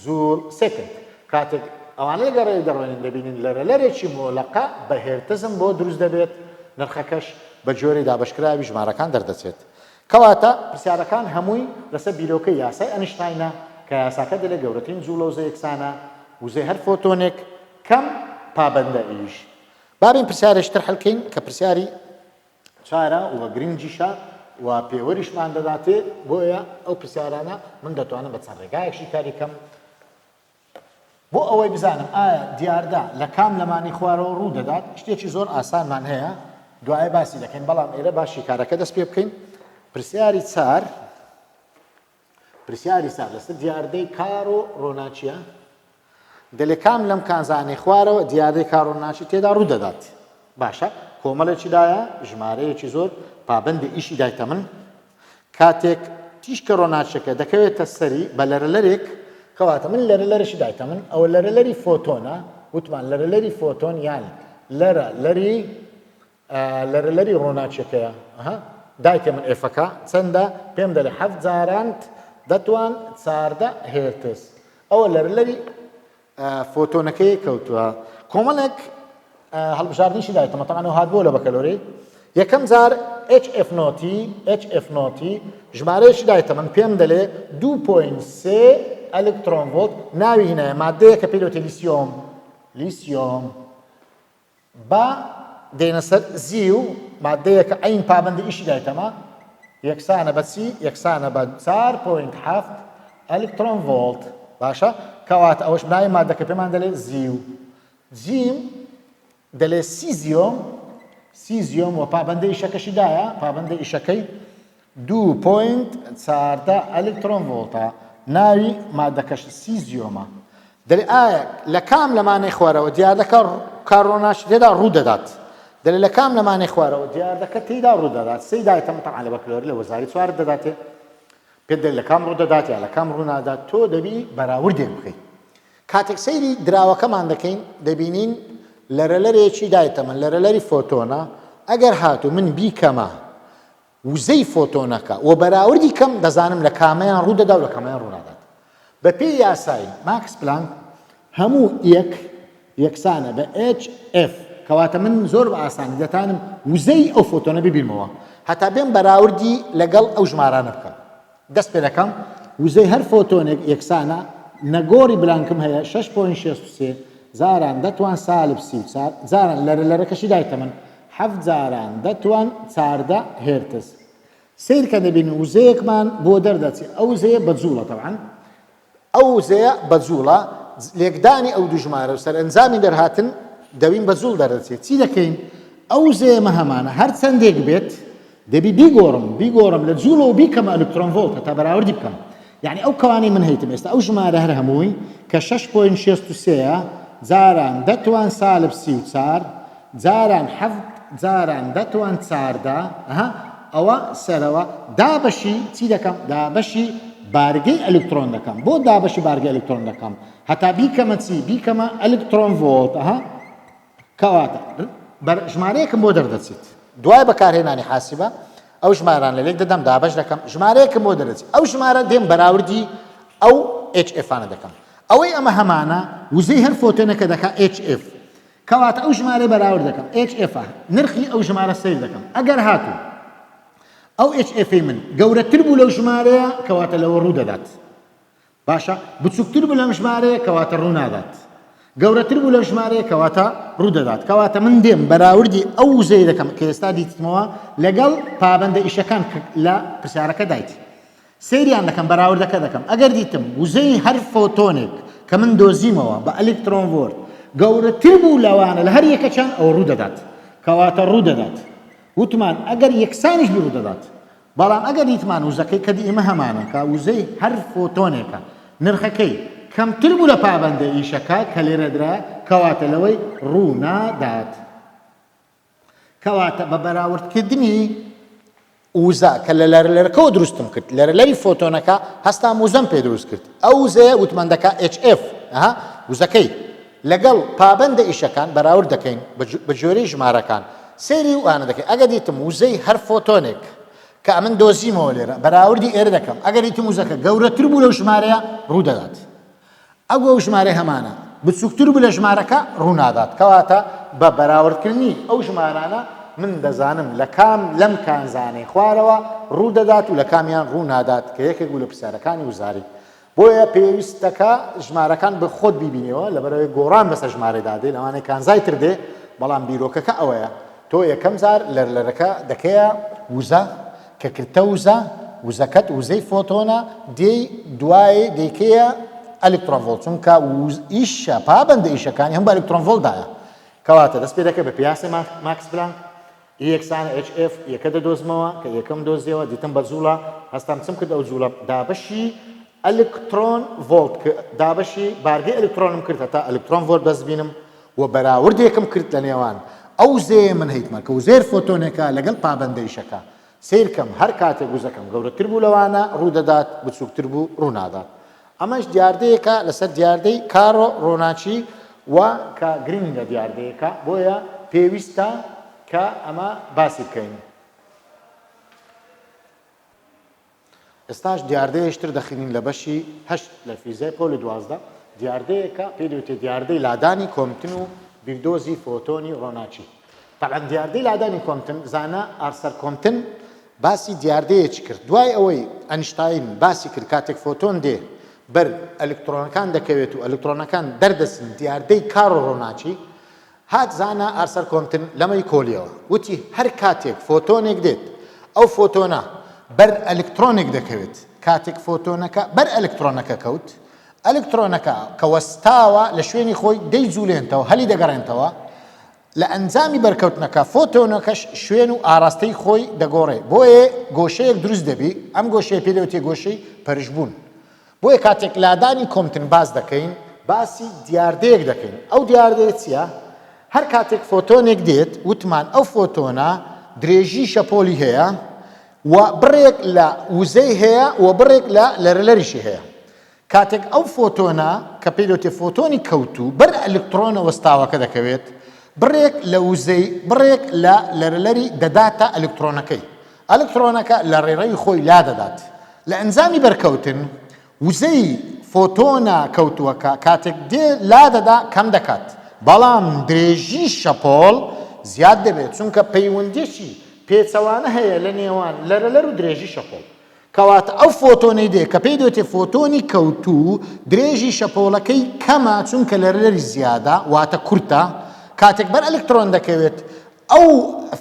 Speaker 1: جوول سێکند کاتێک ئەوانە لەگەڕێ دەڕۆین دەبینین لەرەلەرێکی مۆلەقە بە هێرتزم بۆ دروست دەبێت نرخەکەش بە جۆرەی دابەشکراوی ژمارەکان دەردەچێت کەواتە پرسیارەکان هەمووی لەسەر بیرۆکەی یاسای ئەنیشتاینە کە یاساکە دەڵێ گەورەترین جوولەوزە یەکسانە وزەی هەر فۆتۆنێک کەم پابەندە ئیش بابین پرسیارێکتر هەڵکەین کە پرسیاری چارە و گرنگیشە و پێوەریشمان دەداتێ بۆیە ئەو پرسیارانە من دەتوانم بە چەند ڕێگایەکی کاری کەم بۆ ئەوەی بزانم ئایا دیاردە لە کام لەمانی خوارەوە ڕوو دەدات شتێکی زۆر ئاسانمان هەیە دوایە باسی دەکەین بەڵام ئێرە باشی کارەکە دەست پێ بکەین پرسیاری چار لەسەر دیاردەی کار و ڕۆناچیە دەڵێ کام لەم کانزانەی خوارەوە دیاردەی کار و ڕۆناچی تێدا ڕوو دەدات باشە کۆمەڵێکی دایە ژمارەیەکی زۆر پابەندی ئیشی دایتە من کاتێک تیشکە ڕۆناچەکە دەکەوێتە سەری بە لەرەلەرێک کەواتە من لەرەلەرشی دایتە من ئەوە لەرەلەری فۆتۆنە وتمان لەرەلەری فۆتۆن یان لەرەلەری ڕۆناچەکەیە دایتێ من ئێفەکە چەندە پێم دەڵێ 7 جاران دەتوان 14 هێرتز ئەوە لەرەلەری فۆتۆنەکەی کەوتووە کۆمەڵێک هەڵبژاردنیشی دایتەمە تەمانە هات بۆ لە بەکەلۆرەی یەکەم جار HF نۆتی ژمارەیەکی دایتە من پێم دەڵێ 2.3 ئەلکترۆن ڤۆڵت ناوی هینایە مادەیە کە پێدەوتێ لیسیۆم با دێنە سەر زی و مادەیە کە عین پابەندی ئیشی دایتەمە یەکسانە بە چی یەکسانە بە 4.7 ئەلکترۆن ڤۆڵت باشە کەواتە ئەوەش ناوی مادەکە پێمان دەڵێ زیم دەڵێ سیزیۆم و پابەندە ئیشەکەشی دایە پابەندە ئیشەکەی 2.14 ئەلکترۆن ڤۆڵتە ناوی مادەکەش سیزیۆمە دەڵێ ئایا لە کام لەمانەی خوارەوە دیاردەکە کارڕۆناچی تێدا ڕوو دەدات دەڵێ لە کام لەمانەی خوارەوە دیاردەکە تێدا ڕوو دەدات سەی دایتەمە تەعاان لە بەکلۆری لە وەزاری چوار دەداتێ پێ دەڵێ لە کام ڕوو دەدات یا لە کام ڕوو نادات تۆ دەبی بەراوردێک بکەیت کاتێک سەیری دراوەکەمان دەکەین دەبینین لەرەلەرێکی دایتەمە لەرەلەری فۆتۆنە ئەگەر هاتو من بیکەمە وزەی فۆتۆنەکە و بەراوردی کەم دەزانم لە کامەیان ڕوودەدا و لە کامەیان ڕوونادات بە پێی یاسای ماکس پلانک هەموو یەکسانە بە HF کەواتە من زۆر بە ئاسانی دەتانم وزەی ئەو فۆتۆنە ببینمەوە هەتا بێم بەراوردی لەگەڵ ئەو ژمارانە بکەم دەست پێ دەکەم وزەی هەر فۆتۆنێک یەکسانە نەگۆڕی بلانکم هەیە 6.63 زاران دەتوان سالب 34 زاران لەرەکەشی دایتە من 7 زاران دەتوان 14 هێرتز سیرکە دەبینی وزەیەکمان بۆ دەردەچێت ئەو وزەیە بەجوڵە تەبعاً ئەو وزەیە بەجوڵە لێکدانی ئەو دوو ژمارە و سەرئەنجامی دەرهاتن دەوین بەجوڵ دەردەچێت چی دەکەین ئەو وزەیەمە هەمانە هەر چەندێک بێت دەبی بیگۆڕم لە جوڵەوە بیکەمە ئەلکترۆن ڤۆڵت هەتا بەراوردی بکەم یعنی ئەو کەوانی من هەیتم ئێستا ئەو ژمارە هەر هەمووی کە 6.63 جاران دەتوان سالب 34 جاران 7 جاران دەتوان 14 ئەوە سەرەوە دابەشی چی دەکەم دابەشی بارگەی ئەلکترۆن دەکەم بۆ دابەشی بارگەی ئەلکترۆن دەکەم هەتا بیکەمە چی بیکەمە ئەلکترۆن ڤۆڵت کەواتە ژمارەیەکم بۆ دەردەچێت دوای بەکارهێنانی حاسبە ئەو ژماران لە لێک دەدەم دابەش دەکەم ژمارەیەکم بۆ دەردەچێت ئەو ژمارە دێم بەراوردی ئەو HF-انە دەکەم ئەوەی ئەمە هەمانە وزەی هەر فۆتۆنەکە دەکا HF کەواتە ئەو ژمارەی بەراورد دەکەم HF نرخی ئەو ژمارە سیر دەکەم ئەگەر هاتوو ئەو HF من گەورەتر بوو لەو ژمارەیە کەواتە لەوە ڕوو دەدات باشە بچووکتر بوو لەم ژمارەیە کەواتە ڕوو نادات گەورەتر بوو لە ژمارەیە کەواتە ڕوو دەدات کەواتە من دێم بەراوردی ئەو وزەی دەکەم کە ئێستا دیتمەوە لەگەڵ پابەندە ئیشەکان لە پرسیارەکە دایتی سەیریان دەکەم بەراوردەکە دەکەم ئەگەر دیتم وزەی هەر فۆتۆنێک کە من دۆزیمەوە بە ئەلکترۆن ڤۆڵت گەورەتر بوو لەوانە لە هەر یەکەچان ئەو ڕوو دەدات کەواتە ڕوو دەدات وتمان ئەگەر یەکسانیش ڕوو دەدات بەڵام ئەگەر دیتمان وزەکەی کە ئێمە هەمانە کە وزەی هەر فۆتۆنێکە نرخەکەی کەمتر بوو لە پابەندە ئیشەکە کە لێرەدرا کەواتە لەوەی ڕوو نادات کەواتە بە بەراوردکردنی وزە کە لە لەرەکەەوە دروستم کرد لەرەلەری فۆتۆنەکە هەستام وزەم پێ دروست کرد ئەو وزەیە وتمەندەکە HF وزەکەی لەگەڵ پابەندە ئیشەکان بەراورد دەکەین بە جۆرەی ژمارەکان سەیری وانە دەکەین ئەگەر دیتم وزەی هەر فۆتۆنێک کە ئەمن دۆزیمەوە لێرە بەراوردی ئێرە دەکەم ئەگەر دیتم وزەکە گەورەتر بوو لەو ژمارەیە ڕوو دەدات ئەو ژمارە هەمانە بچووکتر بوو لە ژمارەکە ڕوو نادات کەواتە بە بەراوردکردنی ئەو ژمارانە من دەزانم لە کام لەم کانزانەی خوارەوە ڕوو دەدات و لە کامیان ڕوو نادات کە یەکێک بوو لە پرسیارەکانی وزاری بۆیە پێویستەکە ژمارەکان بە خۆت بیبینەوە لەبەرەوەی گۆڕان بەسەر ژمارەدا دێ لەوانەیە کانزای تر دێ بەڵام بیرۆکەکە ئەوەیە تۆ یەکەم زار لەرەکە دەکەیە وزە کە کردتە وزەکەت وزەی فۆتۆنە دێی دوای دەیکەیە ئەلکترۆن ڤۆڵت چونکە ئیشە پابەندە ئیشەکانی هەم بە ئەلکترۆن ڤۆڵتدایە کەواتە دەست پێ دەکەی بە پیاسی ماکس پلانک یەکسانە HF یەکە دەدۆزمەوە کە یەکەم دۆزیەوە دیتم بە جوڵە هەستام چم کرد ئەو جوڵە دابەشی ئەلکترۆن ڤۆڵت دابەشی بارگەی ئەلکترۆنم کرد هەتا ئەلکترۆن ڤۆڵت بەس بینم و بەراوردێکم کرد لە نێوان ئەو وزەیە من هەیتمە کە وزەی فۆتۆنێکە لەگەڵ پابەندە ئیشەکە سیرکەم هەر کاتێک وزەکەم گەورەتر بوو لەوانە ڕوو دەدات بچووکتر بوو ڕوو نادات ئەمەش دیاردەیەکە لەسەر دیاردەی کارۆ ڕۆناچی و کە گرنگە دیاردەیەکە بۆیە پێویستە کە ئەمە باسی بکەین ئێستاش دیاردەیەشتر دەخینین لە بەشی 8 لە فیزای پۆلی 12 دیاردەیەکە پێی دەوتێت دیاردەی لادانی کۆمتن و بیردۆزی فۆتۆنی ڕۆناچی طبعا دیاردەی لادانی کۆمتن زانە ئارسەر کۆمتن باسی دیاردەیەکی کرد دوای ئەوەی ئەنیشتاین باسی کرد کاتێک فۆتۆن دێ بەر ئەلکترۆنەکان دەکەوێت و ئەلکترۆنەکان دەردەچن دیاردەی کار و ڕۆناچی هات زانە ئارسەر کۆمتن لەمەی کۆلیەوە وتی هەر کاتێک فۆتۆنێک دێت ئەو فۆتۆنە بەر ئەلکترۆنێک دەکەوێت کاتێک فۆتۆنەکە بەر ئەلکترۆنەکە کەوت ئەلکترۆنەکە کە وەستاوە لە شوێنی خۆی دەیجوولێنتەوە هەلی دەگەڕێنتەوە لە ئەنجامی بەرکەوتنەکە فۆتۆنەکەش شوێن و ئاراستەی خۆی دەگۆڕێ بۆیە گۆشەیەک دروست دەبی ئەم گۆشەیە پێ دەوتێ گۆشەی پەرشبوون بۆیە کاتێک لادانی کۆمتن باز دەکەین باسی دیاردەیەک دەکەین ئەو دیاردەیە چییە؟ هەر کاتێک فۆتۆنێک دێت وتمان ئەو فۆتۆنە درێژی شەپۆلی هەیە و بڕێک لە وزەی هەیە و بڕێک لە لەرەلەریشی هەیە کاتێک ئەو فۆتۆنە کە پێی دەوتێ فۆتۆنی کەوتوو بەر ئەلکترۆنە وەستاوەکە دەکەوێت بڕێک لە وزەی بڕێک لە لەرەلەری دەداتە ئەلکترۆنەکەی ئەلکترۆنەکە لە ڕێڕەوی خۆی لا دەدات لە ئەنجامی بەرکەوتن وزەی فۆتۆنە کەوتووەکە کاتێک دێ لا دەدا کەم دەکات بەڵام درێژی شەپۆڵ زیاد دەبێت چونکە پەیوەندیشی پێچەوانە هەیە لە نێوان لەرەلەر و درێژی شەپۆڵ کەواتە ئەو فۆتۆنەی دێ کە پێی دەوتێ فۆتۆنی کەوتوو درێژی شەپۆڵەکەی کەمە چونکە لەرەلەری زیادە واتە کورتە کاتێک بەر ئەلکترۆن دەکەوێت ئەو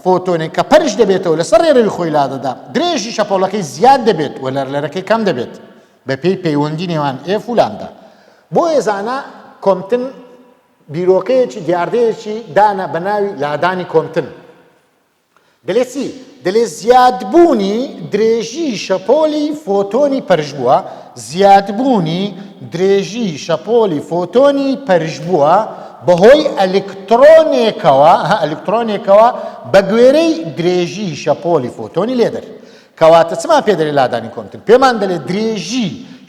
Speaker 1: فۆتۆنێک کە پەرش دەبێتەوە لەسەر ڕێڕەوی خۆی لا دەدا درێژی شەپۆڵەکەی زیاد دەبێت و لەرەلەرەکەی کەم دەبێت بە پێی پەیوەندی نێوان ئێف و لامدا بۆ ێزانە کۆمتن بیرۆکەیەکی دیاردەیەکی دانە بە ناوی لادانی کۆمتن دەڵێ چی؟ دەڵێ زیادبوونی درێژی شەپۆلی فۆتۆنی پەرش بووە زیادبوونی درێژی شەپۆلی فۆتۆنی پەرش بووە بەهۆی ئەلکترۆنێکەوە بە گوێرەی درێژی شەپۆلی فۆتۆنی لێدەر کەواتە چما پێ دەڵێ لادانی کۆمتن پێمان دەڵێ درێژی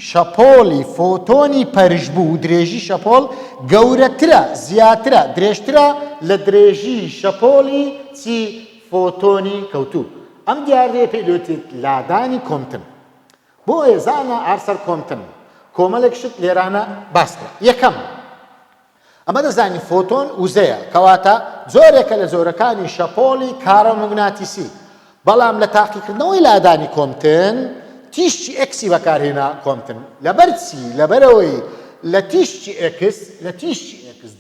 Speaker 1: شەپۆلی فۆتۆنی پەرش بوو درێژی شەپۆڵ گەورەترە زیاترە درێژترە لە درێژی شەپۆلی چی فۆتۆنی کەوتوو ئەم دیاردەیە پێی دەوتێت لادانی کۆمتن بۆ ێزانە ئارسەر کۆمتن کۆمەڵێک شت لێرانە باسکرا یەکەم ئەمە دەزانی فۆتۆن وزەیە کەواتە زۆرێکە لە زۆرەکانی شەپۆلی کارەمەگناتیسی بەڵام لە تاقیکردنەوەی لادانی کۆمتن تیشتی ئەکسی بەکارهێنا کۆمتن لەبەر چی لەبەرەوەی لە تیشتی ئەکس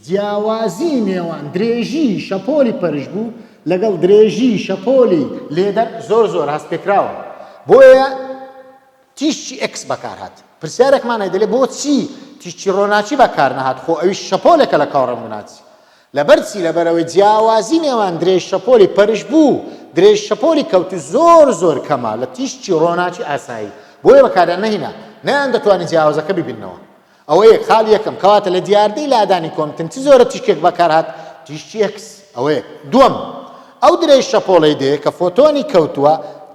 Speaker 1: جیاوازی نێوان درێژی شەپۆلی پەرش بوو لەگەڵ درێژی شەپۆلی لێدەر زۆر هەستپێکراوە بۆیە تیشتی ئەکس بەکارهات پرسیارێکمان دەڵێ بۆ چی تیشتی ڕۆناچی بەکار نەهات خۆ ئەویش شەپۆلێکە لە کاڕەمەگوناتی لەبەر چی لەبەرەوەی جیاوازی نێوان درێژ شەپۆلی پەرش بوو درێژ شەپۆلی کەوتو زۆر کەمە لە تیشتی ڕۆناچی ئاسایی بۆیە بەکاریان نەهێنا نەیان دەتوانین جیاوازەکە ببینەوە ئەوە یەک خاڵ یەکەم کەواتە لە دیاردەی لادانی کۆمتن چ زۆرە تیشکێک بەکارهات تیشتی ئەکس ئەوەیە دووەم ئەو درێژ شەپۆڵەی دێ کە فۆتۆنی کەوتووە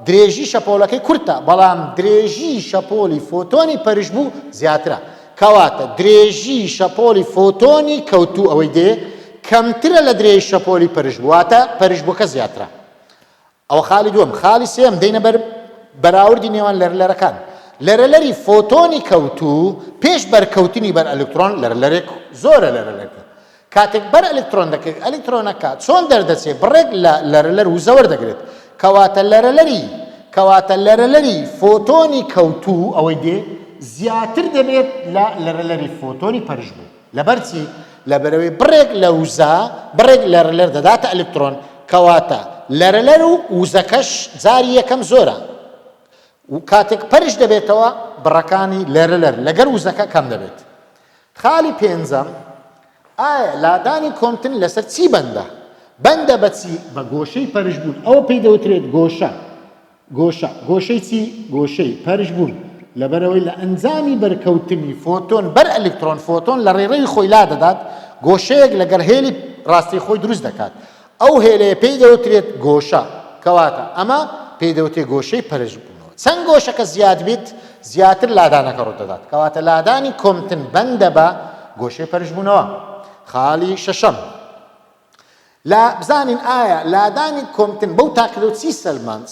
Speaker 1: درێژی شەپۆڵەکەی کورتە بەڵام درێژی شەپۆلی فۆتۆنی پەرش بوو زیاترە کەواتە درێژی شەپۆلی فۆتۆنی کەوتوو ئەوەی دێ کەمترە لە درێژ شەپۆلی پەرش بوواتە پەرش بووکە زیاترە ئەوە خاڵی دووەم خاڵی سێم دەینە بەراوردی نێوان لەرەلەرەکان لەرەلەری فۆتۆنی کەوتوو پێش بەرکەوتنی بەر ئەلکترۆن لەرەلەرێک زۆرە لەرەلەرەکە کاتێک بەر ئەلکترۆن دەکەیت ئەلکترۆنەکە چۆن دەردەچێت بڕێک لە لەرەلەر وزە وەردەگرێت کەواتە لەرەلەری فۆتۆنی کەوتوو ئەوەی دێ زیاتر دەبێت لە لەرەلەری فۆتۆنی پەرش بوو لەبەر چی لەبەرەوەی بڕێک لە وزە بڕێک لەرەلەر دەداتە ئەلکترۆن کەواتە لەرەلەر و وزەکەش جاری یەکەم زۆرە و کاتێک پەرش دەبێتەوە بڕەکانی لەرەلەر لەگەر وزەکە کەم دەبێت خاڵی پێنجەم ئایا لادانی کۆمتن لەسەر چی بەندە بەندە بەچی بە گۆشەی پەرش بوون ئەوە پێی دەوترێت گۆشەی چی گۆشەی پەرش بوون لەبەرەوەی لە ئەنجامی بەرکەوتنی فۆتۆن بەر ئەلکترۆن فۆتۆن لە ڕێڕەوی خۆی لا دەدات گۆشەیەک لەگەر هێلی ڕاستی خۆی دروست دەکات ئەو هێلەیە پێی دەوترێت گۆشە کەواتە ئەمە پێی دەوتێت گۆشەی پەرش بوونەوە چەند گۆشەکە زیاد بیت زیاتر لادانەکە ڕوو دەدات کەواتە لادانی کۆمتن بەندە بە گۆشەی پەرش بوونەوە خاڵی شەشەم بزانین ئایا لادانی کۆمتن بەو تاقیدەوە چی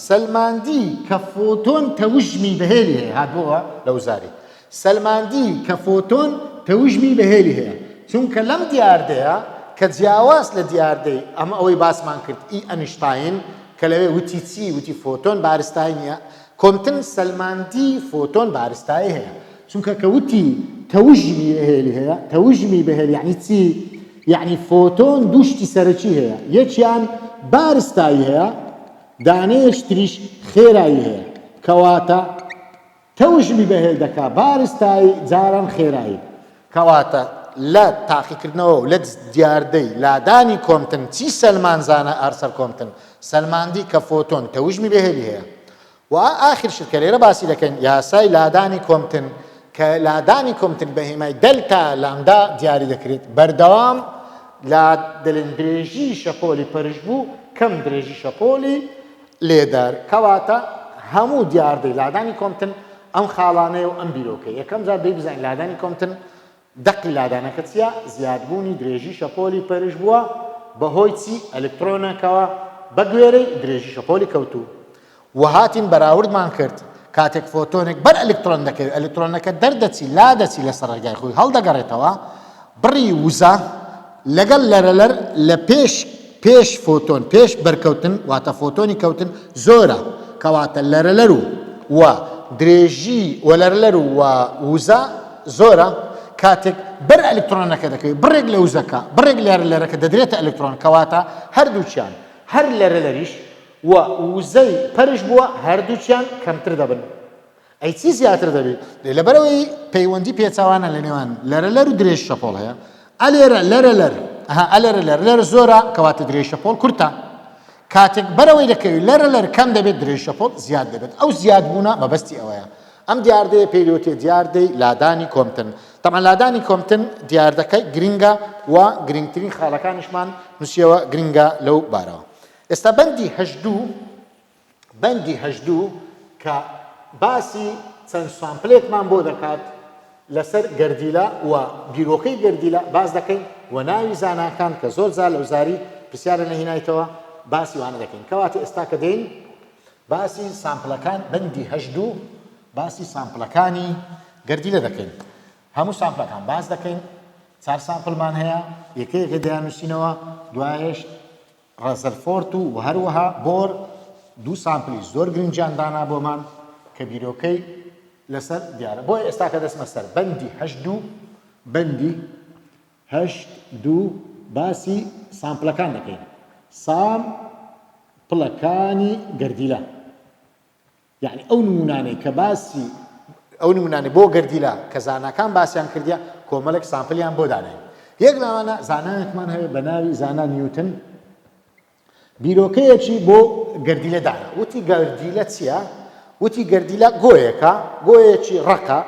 Speaker 1: سەلماندی کە فۆتۆن تەوژمی بەهێلی هەیە هاتبووە لە وزاری سەلماندی کە فۆتۆن تەوژمی بەهێلی هەیە چونکە لەم دیاردەیە کە جیاواز لە دیاردەی ئەمە ئەوەی باسمان کرد ئی ئەنیشتاین کە لەوێ وتی چی وتی فۆتۆن بارستای نییە کۆمتن سەلماندی فۆتۆن بارستایی هەیە چونکە کە وتی تەوژمی بەهێلی هەیە تەوژمی بەهێلی یعنی چی یعنی فۆتۆن دووشتی سەرەکی هەیە یەکیان بارستایی هەیە دانەیەک تریش خێرایی هەیە کەواتە تەوژمی بەهێل دەکا بارستایی جاران خێرایی کەواتە لە تاقیکردنەوە و لە دیاردەی لادانی کۆمتن چی سەلمانزانە ئارسەر کۆمتن سەلماندی کە فۆتۆن تەوژمی بەهێلی هەیە و ئاخر شت کە لێرە باسی دەکەن یاسای لادانی کۆمتن کە لادانی کۆمتن بە هێمای دەلتا لامدا دیاری دەکرێت بەردەوام لا دەڵێن درێژی شەپۆلی پەرش بوو کەم درێژی شەپۆلی لێدەر کەواتە هەموو دیاردەی لادانی کۆمتن ئەم خاڵانەیە و ئەم بیرۆکە یەکەم جار دەی بزانین لادانی کۆمتن دەقی لادانەکە چیە زیادبوونی درێژی شەپۆلی پەرش بووە بەهۆی چی ئەلکترۆنەکەوە بە گوێرەی درێژی شەپۆلی کەوتوو و هاتین بەراوردمان کرد کاتێک فۆتۆنێک بەر ئەلکترۆن دەکەوێت ئەلکترۆنەکە دەردەچی لا دەچی لە سەرەرگای خۆی هەڵدەگەڕێتەوە بڕی وزە لەگەڵ لەرەلەر لە پێش فۆتۆن پێش بەرکەوتن واتە فۆتۆنی کەوتن زۆرە کەواتە لەرەلەر و درێژی و لەرەلەر و وزە زۆرە کاتێک بەر ئەلکترۆنەکە دەکەوێت بڕێک لە وزەکە بڕێک لەرەلەرەکە دەدرێتە ئەلکترۆن کەواتە هەردووچیان هەر لەرەلەریش و وزەی پەرش بووە هەردووچیان کەمتر دەبن ئەی چی زیاتر دەبێت لەبەرەوەی پەیوەندی پێچاوانە لە نێوان لەرەلەر و درێژ شەپۆڵ هەیە ئەلێرە لەرەلەر زۆرە کەواتە درێژ شەپۆڵ کورتە کاتێک بەرەوەی دەکەوێت لەرەلەر کەم دەبێت درێژ شەپۆڵ زیاد دەبێت ئەو زیادبوونە مەبەستی ئەوەیە ئەم دیاردەیە پێی دەوتێ دیاردەی لادانی کۆمتن تەمان لادانی کۆمتن دیاردەکەی گرینگە و گرنگترین خاڵەکانیشمان نووسیەوە گرینگە لەو بارەوە ئێستا بەندی هەژدوو کە باسی چەند سامپلێکمان بۆ دەکات لەسەر گەردیلە و بیرۆکەی گەردیلە باز دەکەین و ناوی زاناکان کە زۆر جار لە وزاری پرسیارە نەهێنایتەوە باسی وانە دەکەین کەواتە ئێستا کە دەین باسی سامپلەکان بەندی هەژدوو باسی سامپلەکانی گەردیلە دەکەین هەموو سامپلەکان باز دەکەین 4 سامپلمان هەیە یەکەیەکە دەیانووسینەوە دوایش ڕەزەرفۆرت و هەروەها بۆر 2 سامپلی زۆر گرنگیان دانا بۆمان کە بیرۆکەی لەسەر دیارە بۆی ئێستا کە دەستمە سەر بەندی هەژدوو باسی سامپلەکان دەکەین سامپلەکانی گەردیلە یعنی ئەو نمونانەی کە باسی ئەو نمونانەی بۆ گەردیلە کە زاناکان باسییان کردیە کۆمەڵێک سامپلیان بۆ دانین یەک لەوانە زانایەکمان هەیە بە ناوی زانا نیوتن بیرۆکەیەکی بۆ گەردیلە دانا وتی گەردیلە چییە؟ وتی گەردیلە گۆیەکی ڕەقە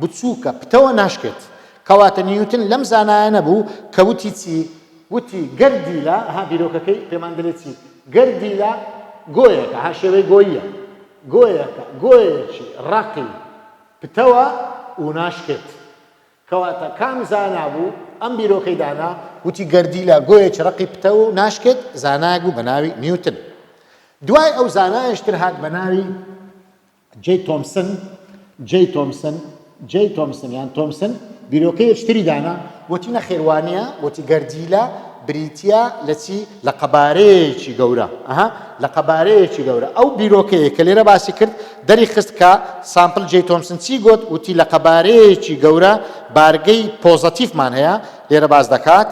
Speaker 1: بچووکە پتەوە ناشکێت کەواتە نیوتن لەم زانایە نەبوو کە وتی چی؟ وتی گەردیلە بیرۆکەکەی پێمان دەڵێت چی؟ گەردیلە گۆیەکە شێوەی گۆییە گۆیەکی ڕەقی پتەوە و ناشکێت کەواتە کام زانا بوو ئەم بیرۆکەی دانا وتی گەردیلە گۆیەکی ڕەقی پتەوە و ناشکێت زانایەک بوو بە ناوی نیوتن دوای ئەو زانایەشتر هات بە ناوی جێی تۆمسن یان تۆمسن بیرۆکەیەکی تری دانا وتی نەخێوانیە وتی گەردیلە بریتیا لە چی لە قەبارەیەکی گەورە لە قەبارەیەکی گەورە ئەو بیرۆکەیە کە لێرە باسی کرد دەری خست کە سامپل جێی تۆمسن چی گوت وتی لە قەبارەیەکی گەورە بارگەی پۆزەتیفمان هەیە لێرە باز دەکات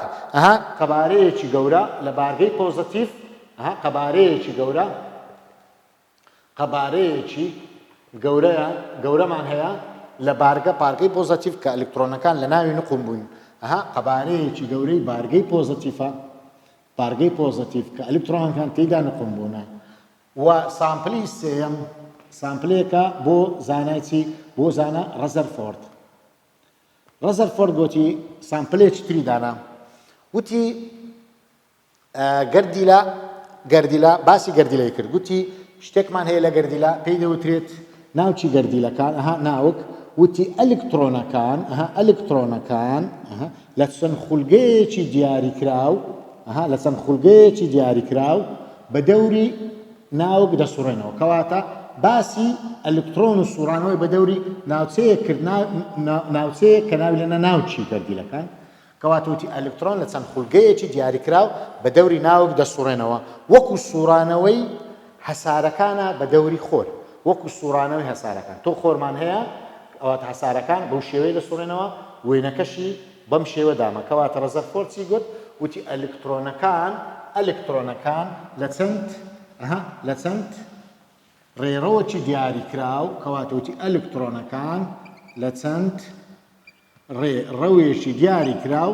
Speaker 1: قەبارەیەکی گەورە لە بارگەی پۆزەتیف قەبارەیەکی گەورەمان هەیە لە پارگەی پۆزەتیف کە ئەلکترۆنەکان لە ناوی نقم بوون قەبارەیەکی گەورەی بارگەی پۆزەتیف کە ئەلکترۆنەکان تێیدا نقم بوونە و سامپلی سێیەم سامپلێکە بۆ زانای چی بۆ زانە ڕەزەرفۆرد گوتی سامپلێکی تری دانا وتی گەردیلە باسی گەردیلەی کرد گوتی شتێکمان هەیە لە گەردیلە پێی دەوترێت ناوچی گەردیلەکان ناوک وتی ئەلکترۆنەکان لە چەند خولگەیەکی دیاریکراو بە دەوری ناوک دەسوڕێنەوە کەواتە باسی ئەلکترۆن و سوڕانەوەی بە دەوری ناوچەیە کرد ناوچەیە کە ناوی لەنە ناوچی گەردیلەکان کەواتە وتی ئەلکترۆن لە چەند خولگەیەکی دیاریکراو بە دەوری ناوک دەسوڕێنەوە وەکو سوڕانەوەی هەسارەکانە بە دەوری خۆر وەکو سوڕانەوەی هەسارەکان تۆ خۆرمان هەیە ئەواتە هەسارەکان بەو شێوەی دەسوڕێنەوە وێنەکەشی بەم شێوە دامە کەواتە ڕەزەرفۆرد چی گوت وتی ئەلکترۆنەکان لە چەند ڕێڕەوەکی دیاریکراو کەواتە وتی ئەلکترۆنەکان لە چەند ڕێڕەوێکی دیاریکراو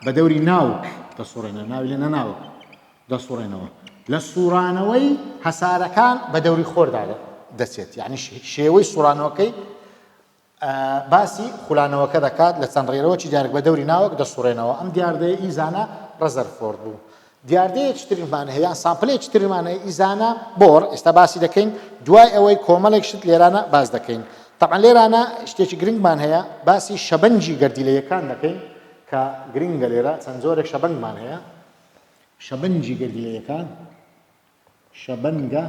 Speaker 1: بە دەوری ناوک دەسوڕێنەوە ناوی لەنە ناوک دەسوڕێنەوە لە سوڕانەوەی هەسارەکان بە دەوری خۆردا دەچێت یعنی شێوەی سوڕانەوەکەی باسی خولانەوەکە دەکات لە چەند ڕێرەوەکی دیارێک بە دەوری ناوک دەسوڕێنەوە ئەم دیاردەیە ئیزانە ڕەزەرفۆرد بوو دیاردەیەکی ترمان هەیە یان سامپلێکی ترمان هەیە ئیزانە بۆڕ ئێستا باسی دەکەین دوای ئەوەی کۆمەڵێک شت لێرانە باز دەکەین طبعا لێرانە شتێکی گرنگمان هەیە باسی شەبەنجی گەردیلەیەکان دەکەین کە گرنگە لێرە چەند زۆرێک شەبەنگمان هەیە شەبەنجی گەردیلەیەکان شەبەنگە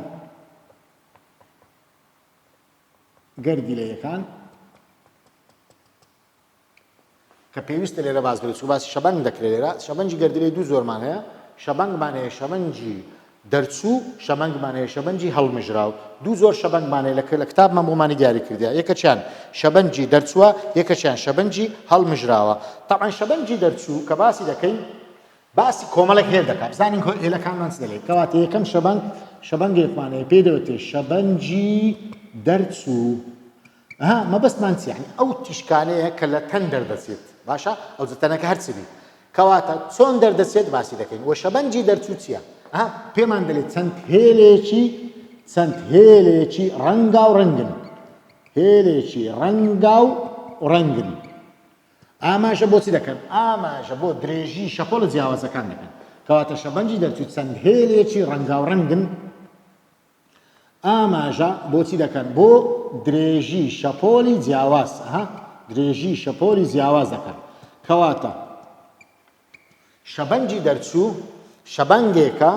Speaker 1: گەردیلەیەکان کە پێویستە لێرە باز بێت چوو باسی شەبەنگ دەکرێت لێرە شەبەنجی گەردیلەی دوو زۆرمان هەیە شەبەنگمان هەیە شەبەنجی دەرچوو شەبەنگمان هەیە شەبەنجی هەڵمژراو دوو زۆر شەبەنگمان هەیە لە کتابمان بۆمانی دیاری کردیا یەکەچیان شەبەنجی دەرچووە یەکەچیان شەبەنجی هەڵمژراوە طبعا شەبەنجی دەرچوو کە باسی دەکەین باسی کۆمەڵێک هێل دەکات بزانین هێلەکانمان چ دەڵێت کەواتە یەکەم شەبەنگێکمان هەیە پێی دەوتێت شەبەنجی دەرچوو مەبەستمان چی یعنی ئەو تیشکانەیە کە لە تەن دەردەچێت باشە ئەو جتەنەکە هەرچی بی کەواتە چۆن دەردەچێت باسی دەکەین وە شەبەنجی دەرچوو چییە پێمان دەڵێت چەند هێلێکی ڕەنگا و ڕەنگن هێلێکی ڕەنگا و ڕەنگن ئاماژە بۆچی دەکەن ئاماژە بۆ درێژی شەپۆڵ جیاوازەکان دەکەن کەواتە شەبەنجی دەرچوو چەند هێلێکی ڕەنگا و ڕەنگن ئاماژە بۆچی دەکەن بۆ درێژی شەپۆلی جیاواز درێژی شەپۆلی جیاواز دەکەن کەواتە شەبەنجی دەرچوو شەبەنگێکە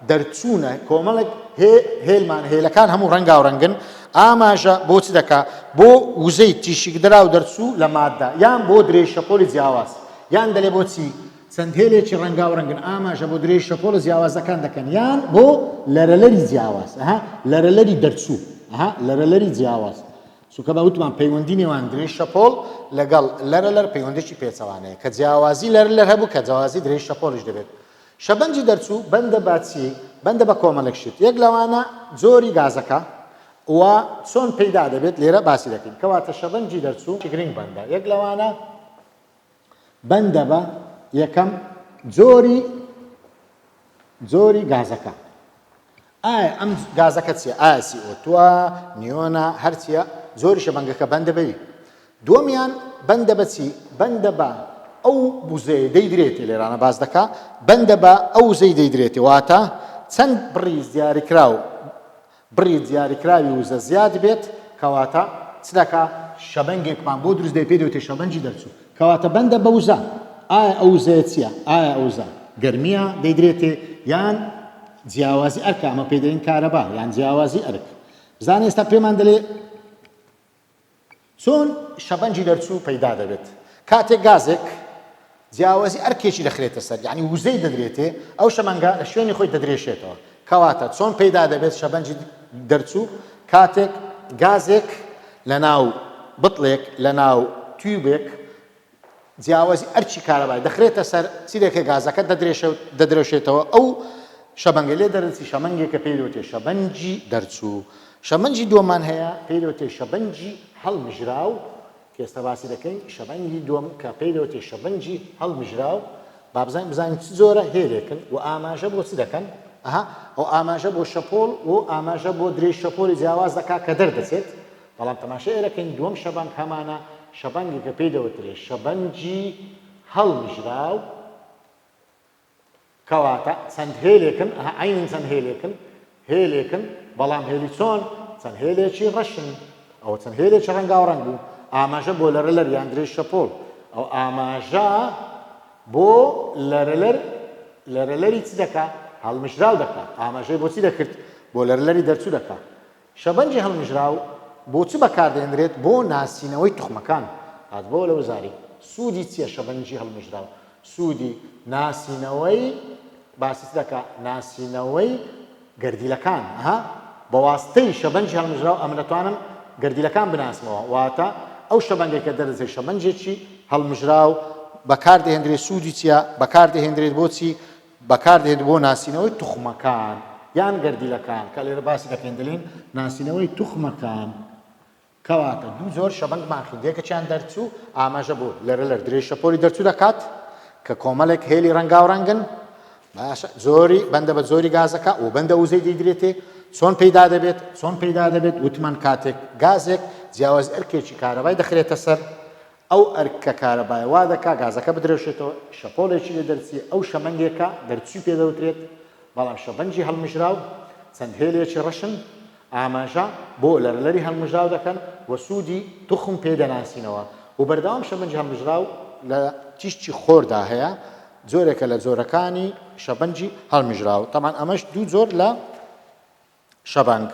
Speaker 1: دەرچوونە کۆمەڵێک هێلمان هێلەکان هەموو ڕەنگا و ڕەنگن ئاماژە بۆچی دەکا بۆ وزەی تیشکدرا و دەرچوو لە مادە یان بۆ درێژ شەپۆلی جیاواز یان دەڵێ بۆچی چەند هێلێکی ڕەنگا و ڕەنگن ئاماژە بۆ درێژ شەپۆڵ جیاوازەکان دەکەن یان بۆ لەرەلەری جیاواز لەرەلەری دەرچوو لەرەلەری جیاواز چونکە بە وتمان پەیوەندی نێوان درێژ شەپۆڵ لەگەڵ لەرەلەر پەیوەندێکی پێچەوانەیە کە جیاوازی لەرەلەر هەبوو کە جیاوازی درێژ شەپۆڵیش دەبێت شەبەنجی دەرچوو بەندە باچی بەندە بە کۆمەڵێک شت یەک لەوانە جۆری گازەکە و چۆن پەیدا دەبێت لێرە باسی دەکەین کەواتە شەبەنجی دەرچوو گرنگ بەندە یەک لەوانە بەندە بە یەکەم جۆری گازەکە ئایا ئەم گازەکە چییە ئایا CO2 نیۆنە هەرچیە زۆری شەبەنگەکە بەندە بەوی دووەمیان بەندە بە چی بەندە بە ئەو بوزەیە دەیدرێتی لێرانە باز دەکا بەندە بە ئەو وزەی دەیدرێتی واتە چەند بڕی دیاریکراوی وزە زیاد بێت کەواتە چ دەکا شەبەنگێکمان بۆ دروست دەی پێ دەوتێ شەبەنجی دەرچوو کەواتە بەندە بە وزە ئایا ئەو وزەیە چییە ئایا ئەو وزە گەرمیە دەیدرێتێ یان جیاوازی ئەرکە ئەمە پێ دەین کارەبا یان جیاوازی ئەرک بزانێ ئێستا پێمان دەڵێ چۆن شەبەنجی دەرچوو پەیدا دەبێت کاتێک گازێک جیاوازی ئەرکێکی دەخرێتە سەر یعنی وزەی دەدرێتێ ئەو شەمەنگە لە شوێنی خۆی دەدرێشێتەوە کەواتە چۆن پەیدا دەبێت شەبەنجی دەرچوو کاتێک گازێک لە ناو بڵێک لە ناو تیوبێک جیاوازی ئەرچی کارەبای دەخرێتە سەر چیرێکە گازەکە دەدرێشێتەوە ئەو شەبەنگە لێ دەرچی شەمەنگێکە پێی دەوتێ شەبەنجی دەرچوو شەمەنجی دووەمان هەیە پێی دەوتێ شەبەنجی هەڵمژراو کە ئێستا باسی دەکەین شەبەنگی دووەم کە پێی دەوتێ شەبەنجی هەڵمژراو با بزانین چ زۆرە هێلێکن و ئاماژە بۆ چی دەکەن ئەو ئاماژە بۆ شەپۆڵ و ئاماژە بۆ درێژ شەپۆلی جیاواز دەکا کە دەردەچێت بەڵام تەماشای ئێرەکەین دووەم شەبەنگ هەمانە شەبەنگێکە پێی دەوترێ شەبەنجی هەڵمژراو کەواتە چەند هێلێکن عینن چەند هێلێکن بەڵام هێلی چۆن چەند هێلێکی ڕەشن ئەوە چەند هێلێکی ڕەنگا و ڕەنگ بوو ئاماژە بۆ لەرەلەر یان درێژ شەپۆڵ ئەو ئاماژە بۆ لەرەلەری چ دەکا هەڵمژراو دەکات ئاماژەی بۆ چی دەکرد بۆ لەرەلەری دەرچوو دەکات شەبەنجی هەڵمژراو بۆ چ بەکاردێنرێت بۆ ناسینەوەی توخمەکان هات بۆ لە وزاری سوودی چییە شەبەنجی هەڵمژراو سوودی ناسینەوەی باسی دەکا ناسینەوەی گەردیلەکان بە واستەی شەبەنجی هەڵمژراو ئەمە دەتوانم گەردیلەکان بناسمەوە واتە ئەو شەبەنگێکە دەرەچێت شەبەنجێکی هەڵمژراو بەکاردەهێنرێت سوودی چییە بەکاردەهێنرێت بۆچی بەکاردێت بۆ ناسینەوەی توخمەکان یان گەردیلەکان کە لێرە باسی دەکەین دەڵێن ناسینەوەی توخمەکان کەواتە دوو زۆر شەبەنگمان خوێند یەکەکیان دەرچوو ئاماژە بۆ لەرەلەر درێژ شەپۆلی دەرچوو دەکات کە کۆمەڵێک هێلی ڕەنگا و ڕەنگن باشە زۆری بەندە بە زۆری گازەکە و بەندە وزەی دەیدرێتێ چۆن پەیدا دەبێت وتمان کاتێک گازێک جیاواز ئەرکێکی کارەبای دەخرێتە سەر ئەو ئەرکە کارەبای وا دەکا گازەکە بدرێژێتەوە شەپۆڵێکی لێ دەرچی ئەو شەمەنگێکە دەرچوی پێ دەوترێت بەڵام شەبەنجی هەڵمژراو چەند هێلێکی ڕەشن ئاماژە بۆ لەرلەری هەڵمژراو دەکەن و سوودی توخم پێدەناسینەوە و بەردەوام شەبەنجی هەڵمژراو لە تیشتی خۆردا هەیە جۆرێکە لە جۆرەکانی شەبەنجی هەڵمژراو تەمان ئەمەش دوو جۆر لە شەبەنگ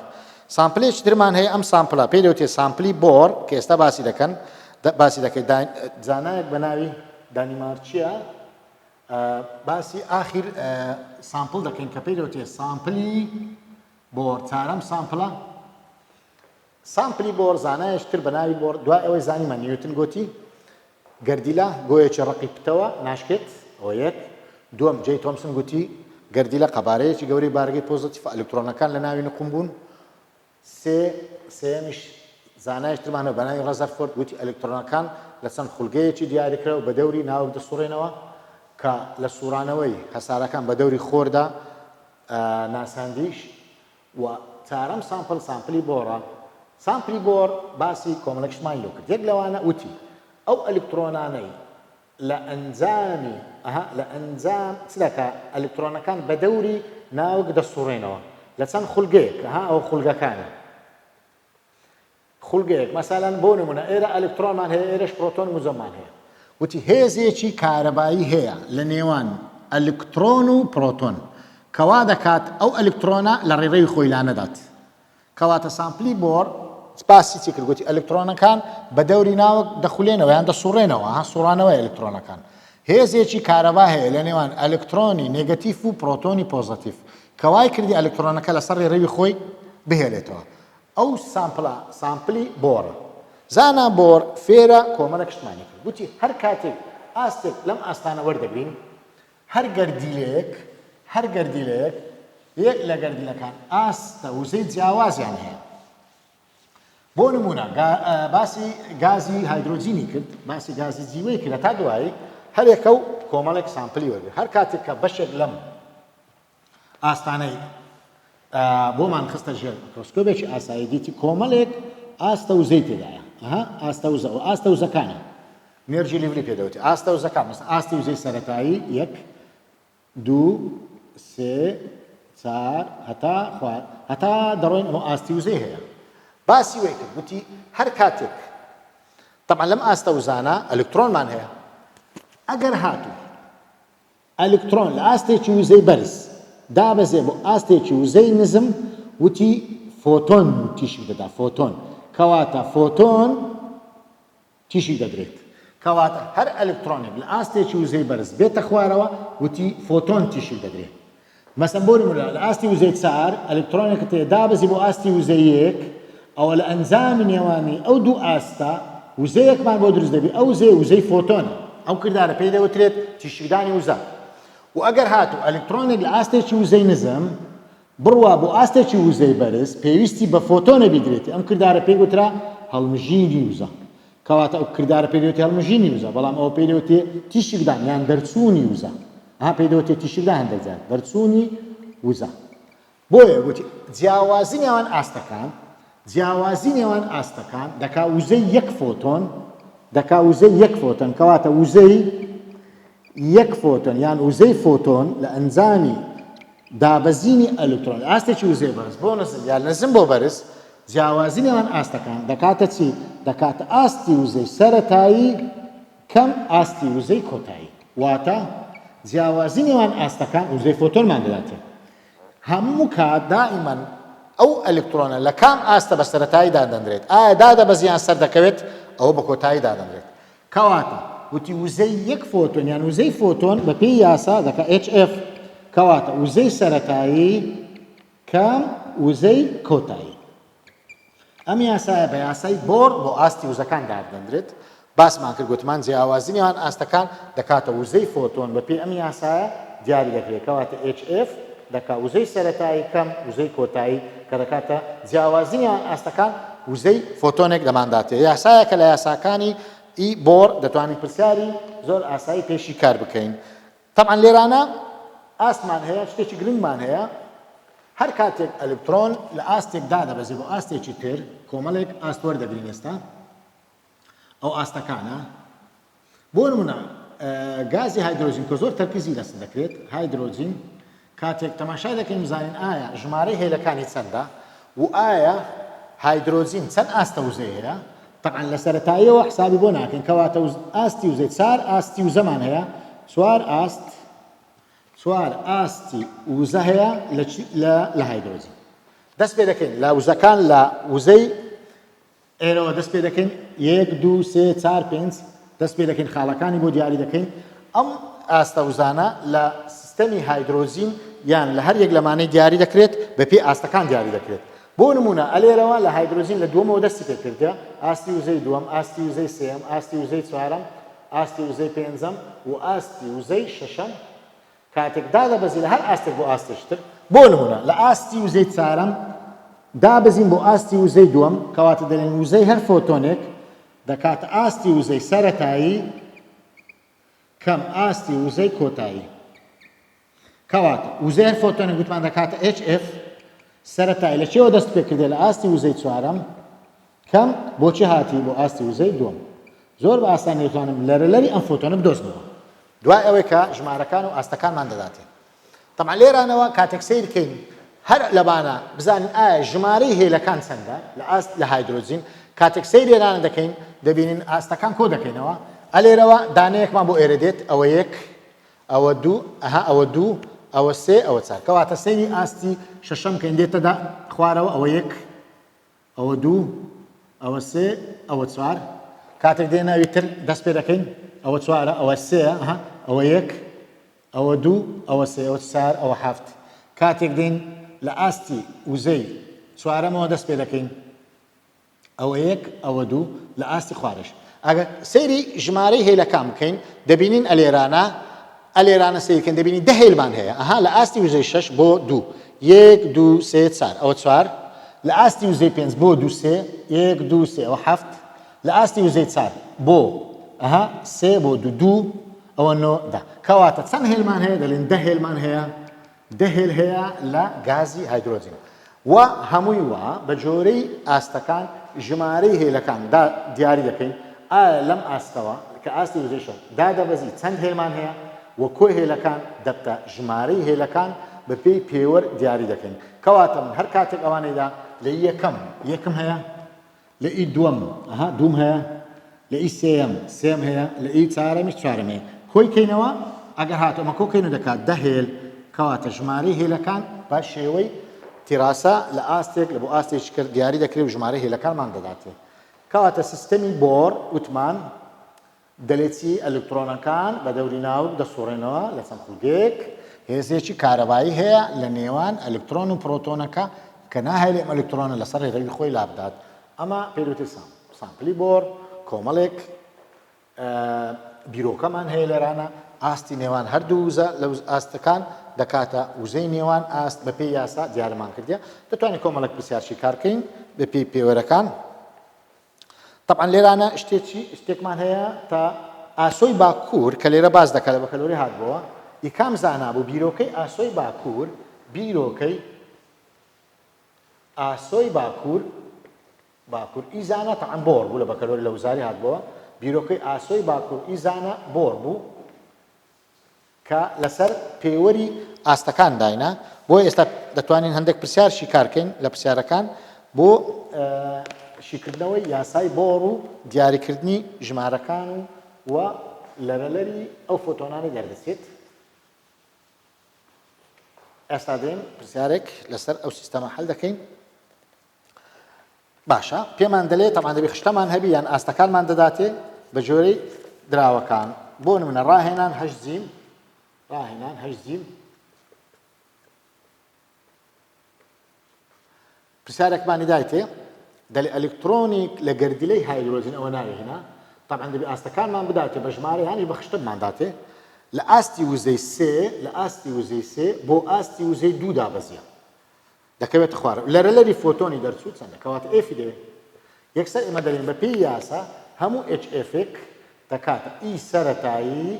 Speaker 1: سامپلێکی ترمان هەیە ئەم سامپڵە پێی دەوتێت سامپلی بۆر کە ئێستا باسی دەکەیت زانایەک بە ناوی دانیمارچیە باسی ئاخیر سامپڵ دەکەین کە پێی دەوتێت سامپلی بۆر چارەم سامپڵە سامپلی بۆر زانایەش تر بە ناوی بۆر دوای ئەوەی زانیمان نیوتن گوتی گەردیلە گۆیەکی ڕقی پتەوە ناشکێت ئەوە یەک دووەم جەی تۆمسن گوتی گەردیلە قەبارەیەکی گەورەی بارگەی پۆزتیڤ ئەلکترۆنەکان لە ناوی نقم بوون سێمیش زانایش ترمانە بە ناوی ڕەزەرفۆرد گوتی ئەلکترۆنەکان لە چەند خولگەیەکی دیاریکراوە بە دەوری ناوک دەسوڕێنەوە کە لە سوورانەوەی هەسارەکان بە دەوری خۆردا ناساندیش و چارەم سامپڵ سامپلی بۆڕە سامپلی بۆر باسی کۆمەڵێکشمان لۆ کرد یەک لەوانە وتی ئەو ئەلکترۆنانەی لە ئەنجامی لە ئەنجام چ دەکا ئەلکترۆنەکان بە دەوری ناوک دەسوڕێنەوە لە چەند خولگەیەک ئەو خولگەکانە خولگەیەک مەسەلەن بۆ نمونە ئێرە ئەلکترۆنمان هەیە ئێرەش پرۆتۆن موزەمان هەیە وتی هێزێکی کارەبایی هەیە لە نێوان ئەلکترۆن و پرۆتۆن کەوا دەکات ئەو ئەلکترۆنە لە ڕێڕەوی خۆی لا نەدات کەواتە سامپلی بۆر سپاسی چی کرد گوتی ئەلکترۆنەکان بە دەوری ناوک دەخولێنەوە یان دەسوڕێنەوە سوڕانەوەی ئەلکترۆنەکان هێزێکی کارەبا هەیە لە نێوان ئەلکترۆنی نێگەتیڤ و پرۆتۆنی پۆزتیڤ کەوای کردی ئەلکترۆنەکە لەسەر ڕێڕەوی خۆی بهێڵێتەوە ئەو سامپڵە سامپلی بۆرە زانا بۆر فێرە کۆمەڵێک شتمانی کرد گوتی هەر کاتێک ئاستێک لەم ئاستانە وەردەگرین هەر گەردیلەیەک یەک لە گەردیلەکان ئاستە وزەی جیاوازیان هەیە بۆ نمونە باسی گازی هایدرۆجینی کرد باسی گازی جیوەی کرد تا دوایی هەرێکە و کۆمەڵێک سامپلی وەرگرت هەر کاتێک کە بەشێک لەم ئاستانەی بۆمان خستە ژێر میکرۆسکۆپێکی ئاسایی دیتی کۆمەڵێک ئاستە وزەی تێدایە ئاستە وزەکانە نێرجی لیڤلی پێدەوتی ئاستە وزەکان مەسەڵەن ئاستی وزەی سەرەتایی یەک دوو سێ چار هەتا دەڕۆین ئەمە ئاستی وزەی هەیە باسی وێ کرد گوتی هەر کاتێک طبعا لەم ئاستە وزانە ئەلکترۆنمان هەیە ئەگەر هاتوو ئەلکترۆن لە ئاستێکی وزەی بەرز دابەزێ بۆ ئاستێکی وزەی نزم وتی فۆتۆن تیشی دەدا فۆتۆن کەواتە فۆتۆن تیشی دەدرێت کەواتە هەر ئەلکترۆنێک لە ئاستێکی وزەی بەرز بێتە خوارەوە وتی فۆتۆن تیشی دەدرێت مەسەڵەن بۆ نمونە لە ئاستی وزەی چار ئەلکترۆنێک تێ دابەزی بۆ ئاستی وزەی یەک ئەوە لە ئەنجامی نێوانی ئەو دوو ئاستە وزەیەکمان بۆ دروست دەبێت ئەو وزەی فۆتۆنە ئەو کردارە پێی دەوترێت تیشیدانی وزە و ئەگەر هاتوو ئەلکترۆنێک لە ئاستێکی وزەی نزم بڕوا بۆ ئاستێکی وزەی بەرز پێویستی بە فۆتۆنە بیدرێتی ئەم کردارە پێی گوترا هەڵمژینی وزە کەواتە ئەو کردارە پێی دەوتێت هەڵمژینی وزە بەڵام ئەوە پێی دەوتێت تیشکدان یان دەرچوونی وزە پێی دەوتێت تیشکدان هەندێک جار دەرچوونی وزە بۆیە گوتی جیاوازی نێوان ئاستەکان دەکا وزەی یەک فۆتۆن کەواتە وزەی یەک فۆتۆن یان وزەی فۆتۆن لە ئەنجامی دابەزینی ئەلکترۆن ئاستێکی وزەی بەرز بۆ نزم یان نزم بۆ بەرز جیاوازی نێوان ئاستەکان دەکاتە چی دەکاتە ئاستی وزەی سەرەتایی کەم ئاستی وزەی کۆتایی واتە جیاوازی نێوان ئاستەکان وزەی فۆتۆنمان دەداتێت هەموو کات دائیمەن ئەو ئەلکترۆنە لە کام ئاستە بە سەرەتایی دادەنرێت ئایا دادەبەزیان سەر دەکەوێت ئەوە بە کۆتایی دادەنرێت کەواتە وتی وزەی یەک فۆتۆن یان وزەی فۆتۆن بە پێی یاسا دەکا HF کەواتە وزەی سەرەتایی کام وزەی کۆتایی ئەم یاسایە بە یاسای بۆر بۆ ئاستی وزەکان دادەنرێت باسمان کرد گوتمان جیاوازی نێوان ئاستەکان دەکاتە وزەی فۆتۆن بە پێی ئەم یاسایە دیاری دەکرێت کەواتە HF دەکا وزەی سەرەتایی کەم وزەی کۆتایی کە دەکاتە جیاوازی نێوان ئاستەکان وزەی فۆتۆنێک دەمانداتێت یاسایەکە لە یاساکانی ئی بۆر دەتوانین پرسیاری زۆر ئاسایی پێشی کار بکەین طبعا لێرانە ئاستمان هەیە شتێکی گرنگمان هەیە هەر کاتێک ئەلکترۆن لە ئاستێک دادەبەزێ بۆ ئاستێکی تر کۆمەڵێک ئاست وەردەگرین ئێستا ئەو ئاستەکانە بۆ نمونە گازی هایدرۆژین کە زۆر تەرکیزی لەسەر دەکرێت هایدرۆژین کاتێک تەماشای دەکەین بزانین ئایا ژمارەی هێلەکانی چەندە و ئایا هایدرۆژین چەند ئاستە وزەی هەیە طبعا لە سەرەتاییەوە حسابی بۆ ناکەین کەواتە ئاستی وزەی چار ئاستی وزەمان هەیە چوار ئاستی وزە هەیە لە هایدرۆژین دەست پێ دەکەین لە وزەکان لە وزەی ئێرەوە دەست پێ دەکەین 1 2 3 4 5 دەست پێ دەکەین خاڵەکانی بۆ دیاری دەکەین ئەم ئاستە وزانە لە سیستەمی هایدرۆژین یان لە هەر یەک لەمانەی دیاری دەکرێت بە پێی ئاستەکان دیاری دەکرێت بۆ نمونە ئەلێرەوە لە هایدرۆژین لە دووەمەوە دەستی پێ کردە ئاستی وزەی دووەم ئاستی وزەی سێەم ئاستی وزەی چوارەم ئاستی وزەی پێنجەم و ئاستی وزەی شەشەم کاتێک دادەبەزی لە هەر ئاستێک بۆ ئاستێشتر بۆ نمونە لە ئاستی وزەی چارەم دابەزین بۆ ئاستی وزەی دووەم کەواتە دەڵێن وزەی هەر فۆتۆنێک دەکاتە ئاستی وزەی سەرەتایی کەم ئاستی وزەی کۆتایی کەواتە وزەی هەر فۆتۆنێک گوتمان دەکاتە HF سەرەتایی لە چێوە دەست پێ کردێ لە ئاستی وزەی چوارەم کەم بۆچی هاتی بۆ ئاستی وزەی دووەم زۆر بە ئاسانی دەتوانم لەرەلەری ئەم فۆتۆنە بدۆزمەوە دوای ئەوەی کە ژمارەکان و ئاستەکانمان دەداتێ طبعا لێرانەوە کاتێک سیر بکەین هەر لەبانە بزانین ئایا ژمارەی هێلەکان چەندە لە هایدرۆژین کاتێک سەیری لێرانە دەکەین دەبینین ئاستەکان کۆ دەکەینەوە ئەلێرەوە دانەیەکمان بۆ ئێرە دێت ئەوە یەک ئەوە دوو ئەوە دوو ئەوە سێ ئەوە چار کەواتە سەیری ئاستی شەشەم کەین دێتە خوارەوە ئەوە یەک ئەوە دوو ئەوە سێ ئەوە چوار کاتێک دێناوی تر دەست پێ دەکەین ئەوە چوارە ئەوە سێە ئەوە یەک ئەوە دوو ئەوە سێ ئەوە چار ئەوە هەفت کاتێک دێن لە ئاستی وزەی چوارەمەوە دەست پێ دەکەین ئەوە یەک ئەوە دوو لە ئاستی خوارش ئەگەر سەیری ژمارەی هێلەکان بکەین دەبینین ئەلێرانە سەیرکەن دەبینین دە هێلمان هەیە لە ئاستی وزەی شەش بۆ دوو یەک دوو سێ چار ئەوە چوار لە ئاستی وزەی پێنج بۆ دوو سێ یەک دوو سێ ئەوە هەفت لە ئاستی وزەی چار بۆ سێ بۆ دوو دوو ئەوە نۆ دا کەواتە چەند هێلمان هەیە دەڵێن دە هێلمان هەیە دە هێل هەیە لە گازی هایدرۆژین و هەمووی وە بە جۆرەی ئاستەکان ژمارەی هێلەکان دیاری دەکەین ئایا لەم ئاستەوە کە ئاستی وزەی شەش دادەبەزی چەند هێلمان هەیە و کۆی هێلەکان دەبتە ژمارەی هێلەکان بە پێی پێوەەر دیاری دەکەین کەواتە من هەر کاتێک ئەوانەیدا لە یەکەم هەیە لە ئی دووەم دووم هەیە لە ئی سێم هەیە لە ئی چارەمی چوارەم هەیە کۆی کەینەوە ئەگەر هاتۆمە کۆکەینە دەکات دە هێل کەواتە ژمارەی هێلەکان با شێوەی تیراسە لە ئاستێک لە بۆ ئاستێکی کرد دیاری دەکرێت و ژمارەی هێلەکانمان دەداتێت کەواتە سیستەمی بۆر وتمان دەلێتی ئەلکترۆنەکان بە دەوری ناوک دەسوڕێنەوە لە چەند خولگەیەک هێزێکی کارەبایی هەیە لە نێوان ئەلکترۆن و پرۆتۆنەکە کە ناهێڵێ ئەم ئەلکترۆنە لەسەر ڕێگەی خۆی لابدات ئەمە پێوتری سامپلی بۆر کۆمەڵێک بیرۆکەمان هەیە لێرانە ئاستی نێوان هەردوو وزە لە ئاستەکان دەکاتە وزەی نێوان ئاست بە پێی یاسا دیارمان کردیە دەتوانین کۆمەڵک پرسیارشی کارکەین بە پێی پێوەرەکان طبعا لێرانە شتێکمان هەیە تا ئاسۆی باکوور کە لێرە باز دەکات لە بەکەلۆری هاتبووە یکام زانا بوو بیرۆکەی ئاسۆی باکوور بیرۆکەی ئاسۆی باکوور ئیزانە طبعا بۆر بوو لە بەکەلۆری لە وزاری هاتبووە بیرۆکەی ئاسۆی باکوور ئیزانە بۆر بوو کە لەسەر پێوەری ئاستەکان داینە بۆ ئێستا دەتوانین هەندێک پرسیارشی کارکەین لە پرسیارەکان بۆ شیکردنەوەی یاسای بۆڕ و دیاریکردنی ژمارەکان و لەرەلەری ئەو فۆتۆنانە دەردەچێت ئێستا دێن پرسیارێک لەسەر ئەو سیستەمە حەل دەکەین باشە پێمان دەڵێت تەمان دەبێت خشتەمان هەبی یان ئاستەکانمان دەداتێ بە جۆرەی دراوەکان بۆ نمونە ڕاهێنان هەشت زیم پرسیارێکمانی دایتێ دەڵێ ئەلکترۆنیک لە گەردیلەی هایدرۆژین ئەوە ناوێنە طبعا دەبێت ئاستەکانمان بداتێ بە ژمارە یانی بە خشتمان داتێ لە ئاستی وزەی سێ بۆ ئاستی وزەی دوو دابەزیە دەکەوێت خوارە لەرەلەری فۆتۆنی دەرچوو چەندە کەواتە ئێفی دەوێت یەکسەر ئێمە دەڵێن بە پێی یاسا هەموو HFێک دەکاتە ئی سەرەتایی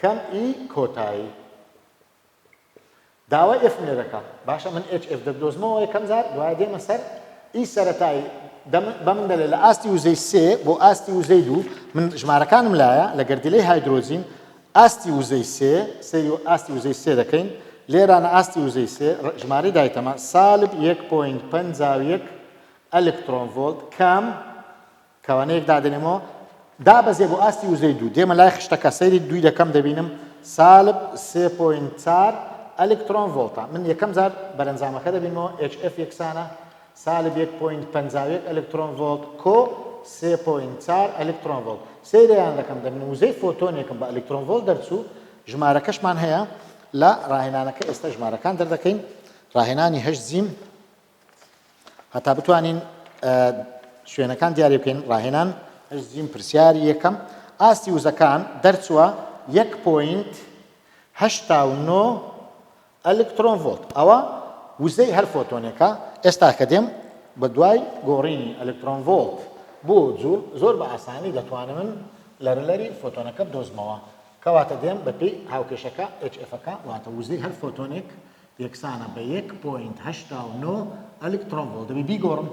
Speaker 1: کەم ئی کۆتایی داوای F منێ دەکات باشە من HF دەدۆزمەوە یەکەم جار دوای دێمە سەر ئی سەرەتایی بە من دەڵێ لە ئاستی وزەی سێ بۆ ئاستی وزەی دوو من ژمارەکانم لایە لە گەردیلەی هایدرۆجین ئاستی وزەی سێ سەیری ئاستی وزەی سێ دەکەین لێرانە ئاستی وزەی سێ ژمارەی دایتەمە سالب 1.51 ئەلکترۆن ڤۆلت کەم کەوانەیەک دادنێمەوە دابەزێ بۆ ئاستی وزەی دوو دێمە لای خشتەکە سەیری دووی دەکەم دەبینم سالب 3.4 ئەلکترۆن ڤۆلتە من یەکەم جار بەرەنجامەکە دەبینەوە HF یەکسانە سالب 1.51 ئەلکترۆن ڤۆلت کۆ 3.4 ئەلکترۆن ڤۆلت سەیریان دەکەم دەبین وزەی فۆتۆنێکم بە ئەلکترۆن ڤۆلت دەرچوو ژمارەکەشمان هەیە لە ڕاهێنانەکە ئێستا ژمارەکان دەردەکەین ڕاهێنانی 8 زیم هەتا بتوانین شوێنەکان دیاری بکەین ڕاهێنان 8 زیم پرسیاری یەکەم ئاستی وزەکان دەرچووە 1.89 ئەلکترۆن ڤۆلت ئەوە وزەی هەر فۆتۆنێکە ئێستا کە دێم بە دوای گۆڕینی ئەلکترۆن ڤۆلت بۆ جوول زۆر بە ئاسانی دەتوانم من لەرەلەری فۆتۆنەکە بدۆزمەوە کەواتە دێم بە پێی هاوکێشەکە HFەکە واتە وزەی هەر فۆتۆنێک یەکسانە بە 1.89 ئەلکترۆن ڤۆلت دەبی بیگۆڕم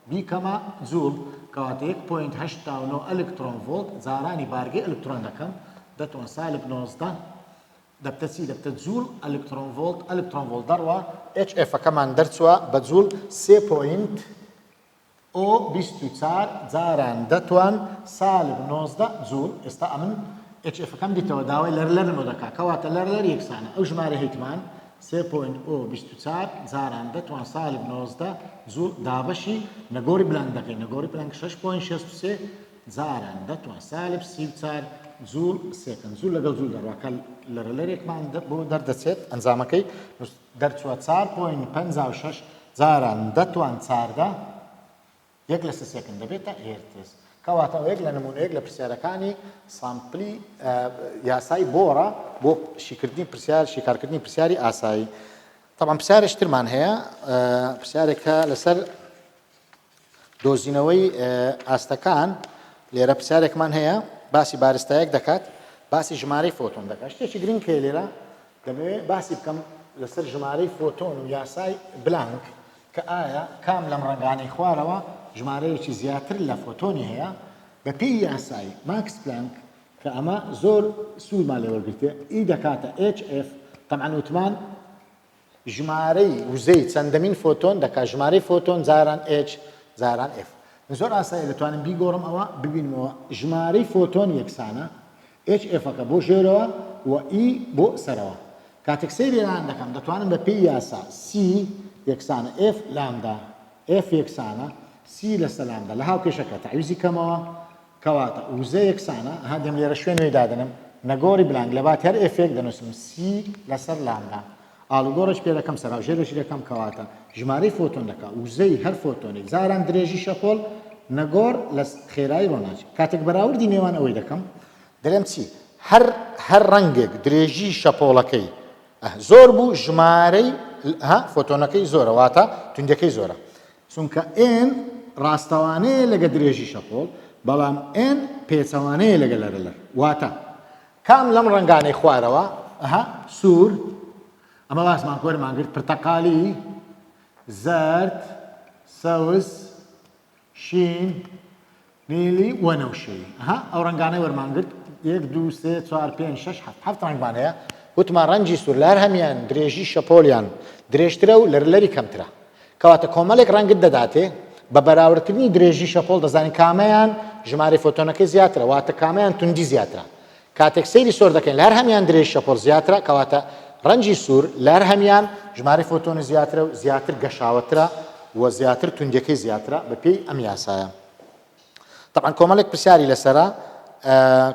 Speaker 1: بیکەمە جوول کەواتە 1.89 ئەلکترۆن ڤۆلت جارانی بارگەی ئەلکترۆن دەکەم دەتوان سالب 19 دەبتە چی دەبتە جوول ئەلکترۆن ڤۆلت ئەلکترۆن ڤۆلت دەڕوە HFەکەمان دەرچووە بە جوول 3.024 جاران دەتوان سالب 19 جوول ئێستا ئەمن HFەکەم دیتەوە داوای لەرلەرمەوە دەکا کەواتە لەرلەر یەکسانە ئەو ژمارە هەیتمان 3.024 جاران دەتوان سالب 19 جوول دابەشی نەگۆری بلانگ دەکەین نەگۆری بلانگ 6.63 جاران دەتوان سالب 34 جوول سێکەند جوول لەگەڵ جوول دەڕواکە لەرەلەرێکمان بۆ دەردەچێت ئەنجامەکەی دەرچووە 4.56 جاران دەتوان چاردە یەک لە سێکەند دەبێتە هێرتز کەواتە یەک لە نمونەیەک لە پرسیارەکانی سامپلی یاسای بۆڕە بۆ شیکردنی پرسیار شیکارکردنی پرسیاری ئاسایی طبعا پرسیارێکترمان هەیە پرسیارێکە لەسەر دۆزینەوەی ئاستەکان لێرە پرسیارێکمان هەیە باسی بارستایەک دەکات باسی ژمارەی فۆتۆن دەکات شتێکی گرنگ کە لێرە دەبێت باسی بکەم لەسەر ژمارەی فۆتۆن و یاسای بلانک کە ئایا کام لەم ڕنگانەی خوارەوە ژمارەیەکی زیاتر لە فۆتۆنی هەیە بە پێی یاسایی ماکس پلانک کە ئەمە زۆر سوودمان لێوەرگرتێ ئی دەکاتە HF طبعا وتمان ژمارەی وزەی چەندەمین فۆتۆن دەکات ژمارەی فۆتۆن جاران H جاران F زۆر ئاسایی دەتوانم بیگۆڕم ئەوە ببینمەوە ژمارەی فۆتۆن یەکسانە HFەکە بۆ ژێرەوە و ئی بۆ سەرەوە کاتێک سەیریان دەکەم دەتوانم بە پێی یاسا C یەکسانە F لامدا F یەکسانە C لەسەر لامدا لە هاوکێشەکە تعویزی کەمەوە کەواتە وزە یەکسانە هەندێم لێرە شوێنەوەی دادنم نەگۆڕی بلانگ لە بات هەر F دەنووسم C لەسەر لامدا ئاڵوگۆڕش پێ دەکەم سەراوژێرەشی دەکەم کەواتە ژمارەی فۆتۆن دەکات وزەی هەر فۆتۆنێک جاران درێژی شەپۆل نەگۆڕ لە خێرایی ڕۆناچی کاتێک بەراوردی نێوان ئەوەی دەکەم دەڵێم چی هەر ڕەنگێک درێژی شەپۆڵەکەی زۆر بوو ژمارەی فۆتۆنەکەی زۆرە واتە توندەکەی زۆرە چونکە N ڕاستەوانەیە لەگە درێژی شەپۆڵ بەڵام N پێچەوانەیە لەگە لەرەلەر واتە کام لەم ڕەنگانەی خوارەوە سوور ئەمە باسمان کۆرمان کرد پرتەقالی زەرد سەوز شین نیلی وەنەوشەی ئەو ڕەنگانەی وەرمان کرد 1 2 3 4 5 6 7 ڕەنگمان هەیە وتمان ڕەنگی سوور لار هەمیان درێژی شەپۆلیان درێژترە و لەرلەری کەمترە کەواتە کۆمەڵێک ڕەنگت دەداتێ بە بەراوردکردنی درێژی شەپۆڵ دەزانین کامەیان ژمارەی فۆتۆنەکەی زیاترە واتە کامەیان توندی زیاترە کاتێک سەیری سۆر دەکەین لار هەمیان درێژی شەپۆڵ زیاترە کەواتە ڕەنگی سوور لار هەمیان ژمارەی فۆتۆنی زیاترە و زیاتر گەشاوەترە و زیاتر توندەکەی زیاترە بە پێی ئەم یاسایە طبعا کۆمەڵێک پرسیاری لەسەرە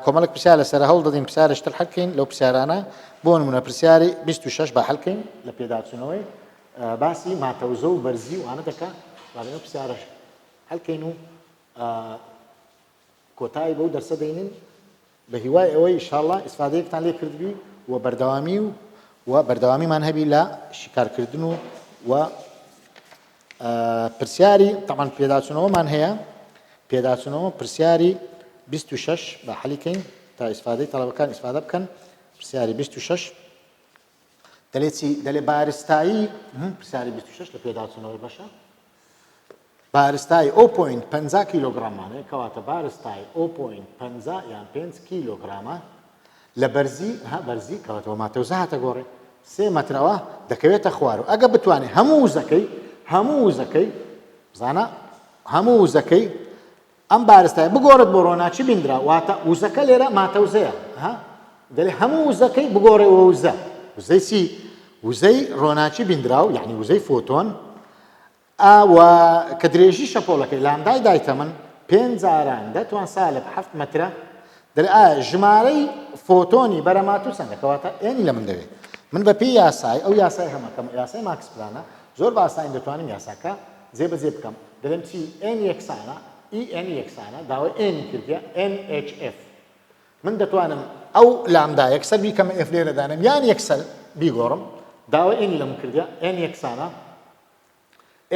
Speaker 1: کۆمەڵێک پرسیار لەسەر هەوڵ دەدەین پرسیارشتر حەلکەین لەو پرسیارانە بۆ نمونە پرسیاری 26 بە حەلکەین لە پێداچوونەوەی باسی ماتەوزە و بەرزی وانە دەکات وانە پرسیارش حەلکەین و کۆتایی بەو دەرسە دەینن بە هیوای ئەوەی ئینشاءڵڵا ئیسفادەیەکتان لێ کردبی و بەردەوامیمان هەبی لە شیکارکردن و پرسیاری طبعا پێداچوونەوەمان هەیە پێداچوونەوە پرسیاری 26 بە حەلیکەین تا ئیسفادەی تەڵەبەکان ئیسفادە بکەن پرسیاری 26 دەڵێ چی دەڵێ بارستایی پرسیاری 26 لە پێداچوونەوەی بەشە بارستای 0.50 کیلۆگرامانەیە کەواتە بارستای 0.50 یان 5 کیلۆگرامە لە بەرزی کەواتەوە ماتەوزە هاتە گۆڕێ 3 مەترەوە دەکەوێتە خوار و ئەگە بتوانێت هەموو وزەکەی بزانە هەموو وزەکەی ئەم بارستای بگۆڕێت بۆ ڕۆناچی بینرا واتە وزەکە لێرە ماتەوزەیە دەڵێ هەموو وزەکەی بگۆڕێەوە وزەی چی وزەی ڕۆناچی بینراو یعنی وزەی فۆتۆن ئاوە کە درێژی شەپۆڵەکەی لامدای دایتە من 5 جاران دەتوان سالب 7 مەترە دەڵێ ئایا ژمارەی فۆتۆنی بەرەماتوو چەندە کەواتە ئێنی لە من دەوێت من بە پێی یاسای ئەو یاسای هەمەکەم یاسای ماکس پلانە زۆر باساین دەتوانم یاساکە جێبەجێ بکەم دەڵێم چی n یەکسانە n یەکسانە داوای n کردیە nhf من دەتوانم ئەو لامدا یەکسەر بیکەمە f لێرە دانم یان یەکسەر بیگۆڕم داوای n لەم کردیە n یەکسانە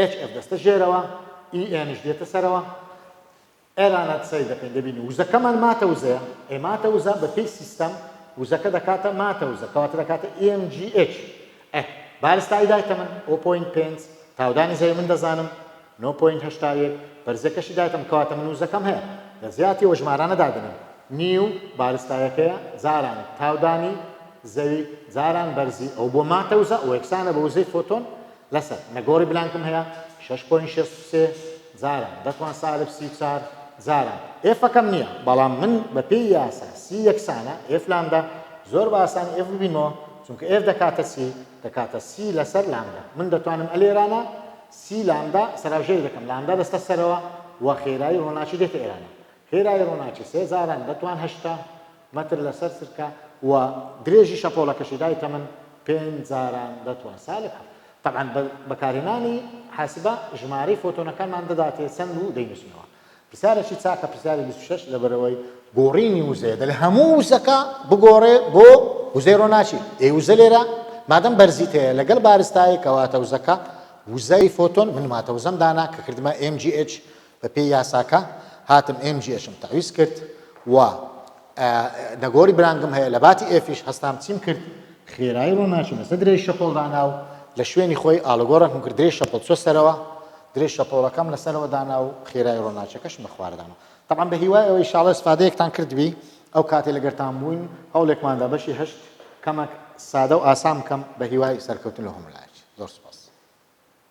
Speaker 1: hf دەستە ژێرەوە nش دێتە سەرەوە ئێرانەت سەی دەکەین دەبینی وزەکەمان ماتەوزەیە ماتەوزە بە پێی سیستەم وزەکە دەکاتە ماتەوزە کەواتە دەکاتە mgh بارستای دایتە من 0.5 تاودانی زەوی من دەزانم 9.81 بەرزەکەشی دایتم کەواتە من وزەکەم هەیە لە زیاتی وە ژمارانە دادنم نیو بارستایەکەیە زاران تاودانی زەوی جاران بەرزی ئەو بۆ ماتەوزە و یەکسانە بە وزەی فۆتۆن لەسەر نەگۆڕی بلانکم هەیە 6.63 جاران دەتوان سالب 34 جاران ئێفەکەم نییە بەڵام من بە پێی یاسا سی یەکسانە ئێف لامدا زۆر باسان ئێف ببینەوە چونکە ئێف دەکاتە سی لەسەر لامدا من دەتوانم ئەلێرانە سی لامدا سەراژێر دەکەم لامدا دەستە سەرەوە و خێرایی ڕۆناچی دێتە ئێرانە خێرایی ڕۆناچی 3 جاران دەتوان 8 مەتر لەسەر سرکە و درێژی شەپۆڵەکەشی دایتە من 5 جاران دەتوان سالب طبعا بەکارهێنانی حاسبە ژمارەی فۆتۆنەکانمان دەداتێ چەند و دەینووسنەوە پرسیارێکی چاکە پرسیاری 26 لەبەرەوەی گۆڕینی وزەیە دەڵێ هەموو وزەکە بگۆڕێ بۆ وزەی ڕۆناچی وزە لێرە مادەم بەرزیت هەیە لەگەڵ بارستایی کەواتە وزەکە وزەی فۆتۆن من ماتەوزەم دانا کە کردمە mgh بە پێی یاساکە هاتم mghم تەویست کرد و نەگۆڕی برانگم هەیە لە باتی ئێفیش هەستام چیم کرد خێرایی ڕۆناچی لەسەر درێژ شەپۆڵدانا و لە شوێنی خۆی ئاڵۆگۆڕێکم کرد درێژ شەپۆڵ چۆ سەرەوە درێژ شەپۆڵەکەم لەسەرەوە دانا و خێرایی ڕۆناچەکەشمە خواردانەوە طبعا بە هیوای ئەوەی ئینشاڵڵا ئیسفادەیەکتان کردبی ئەو کاتێ لەگەرتان بووین هەوڵێکماندا بەشی 8 کەمێک سادە و ئاسان بکەم بە هیوای سەرکەوتن لە هەمولایەکی زۆر سوپاس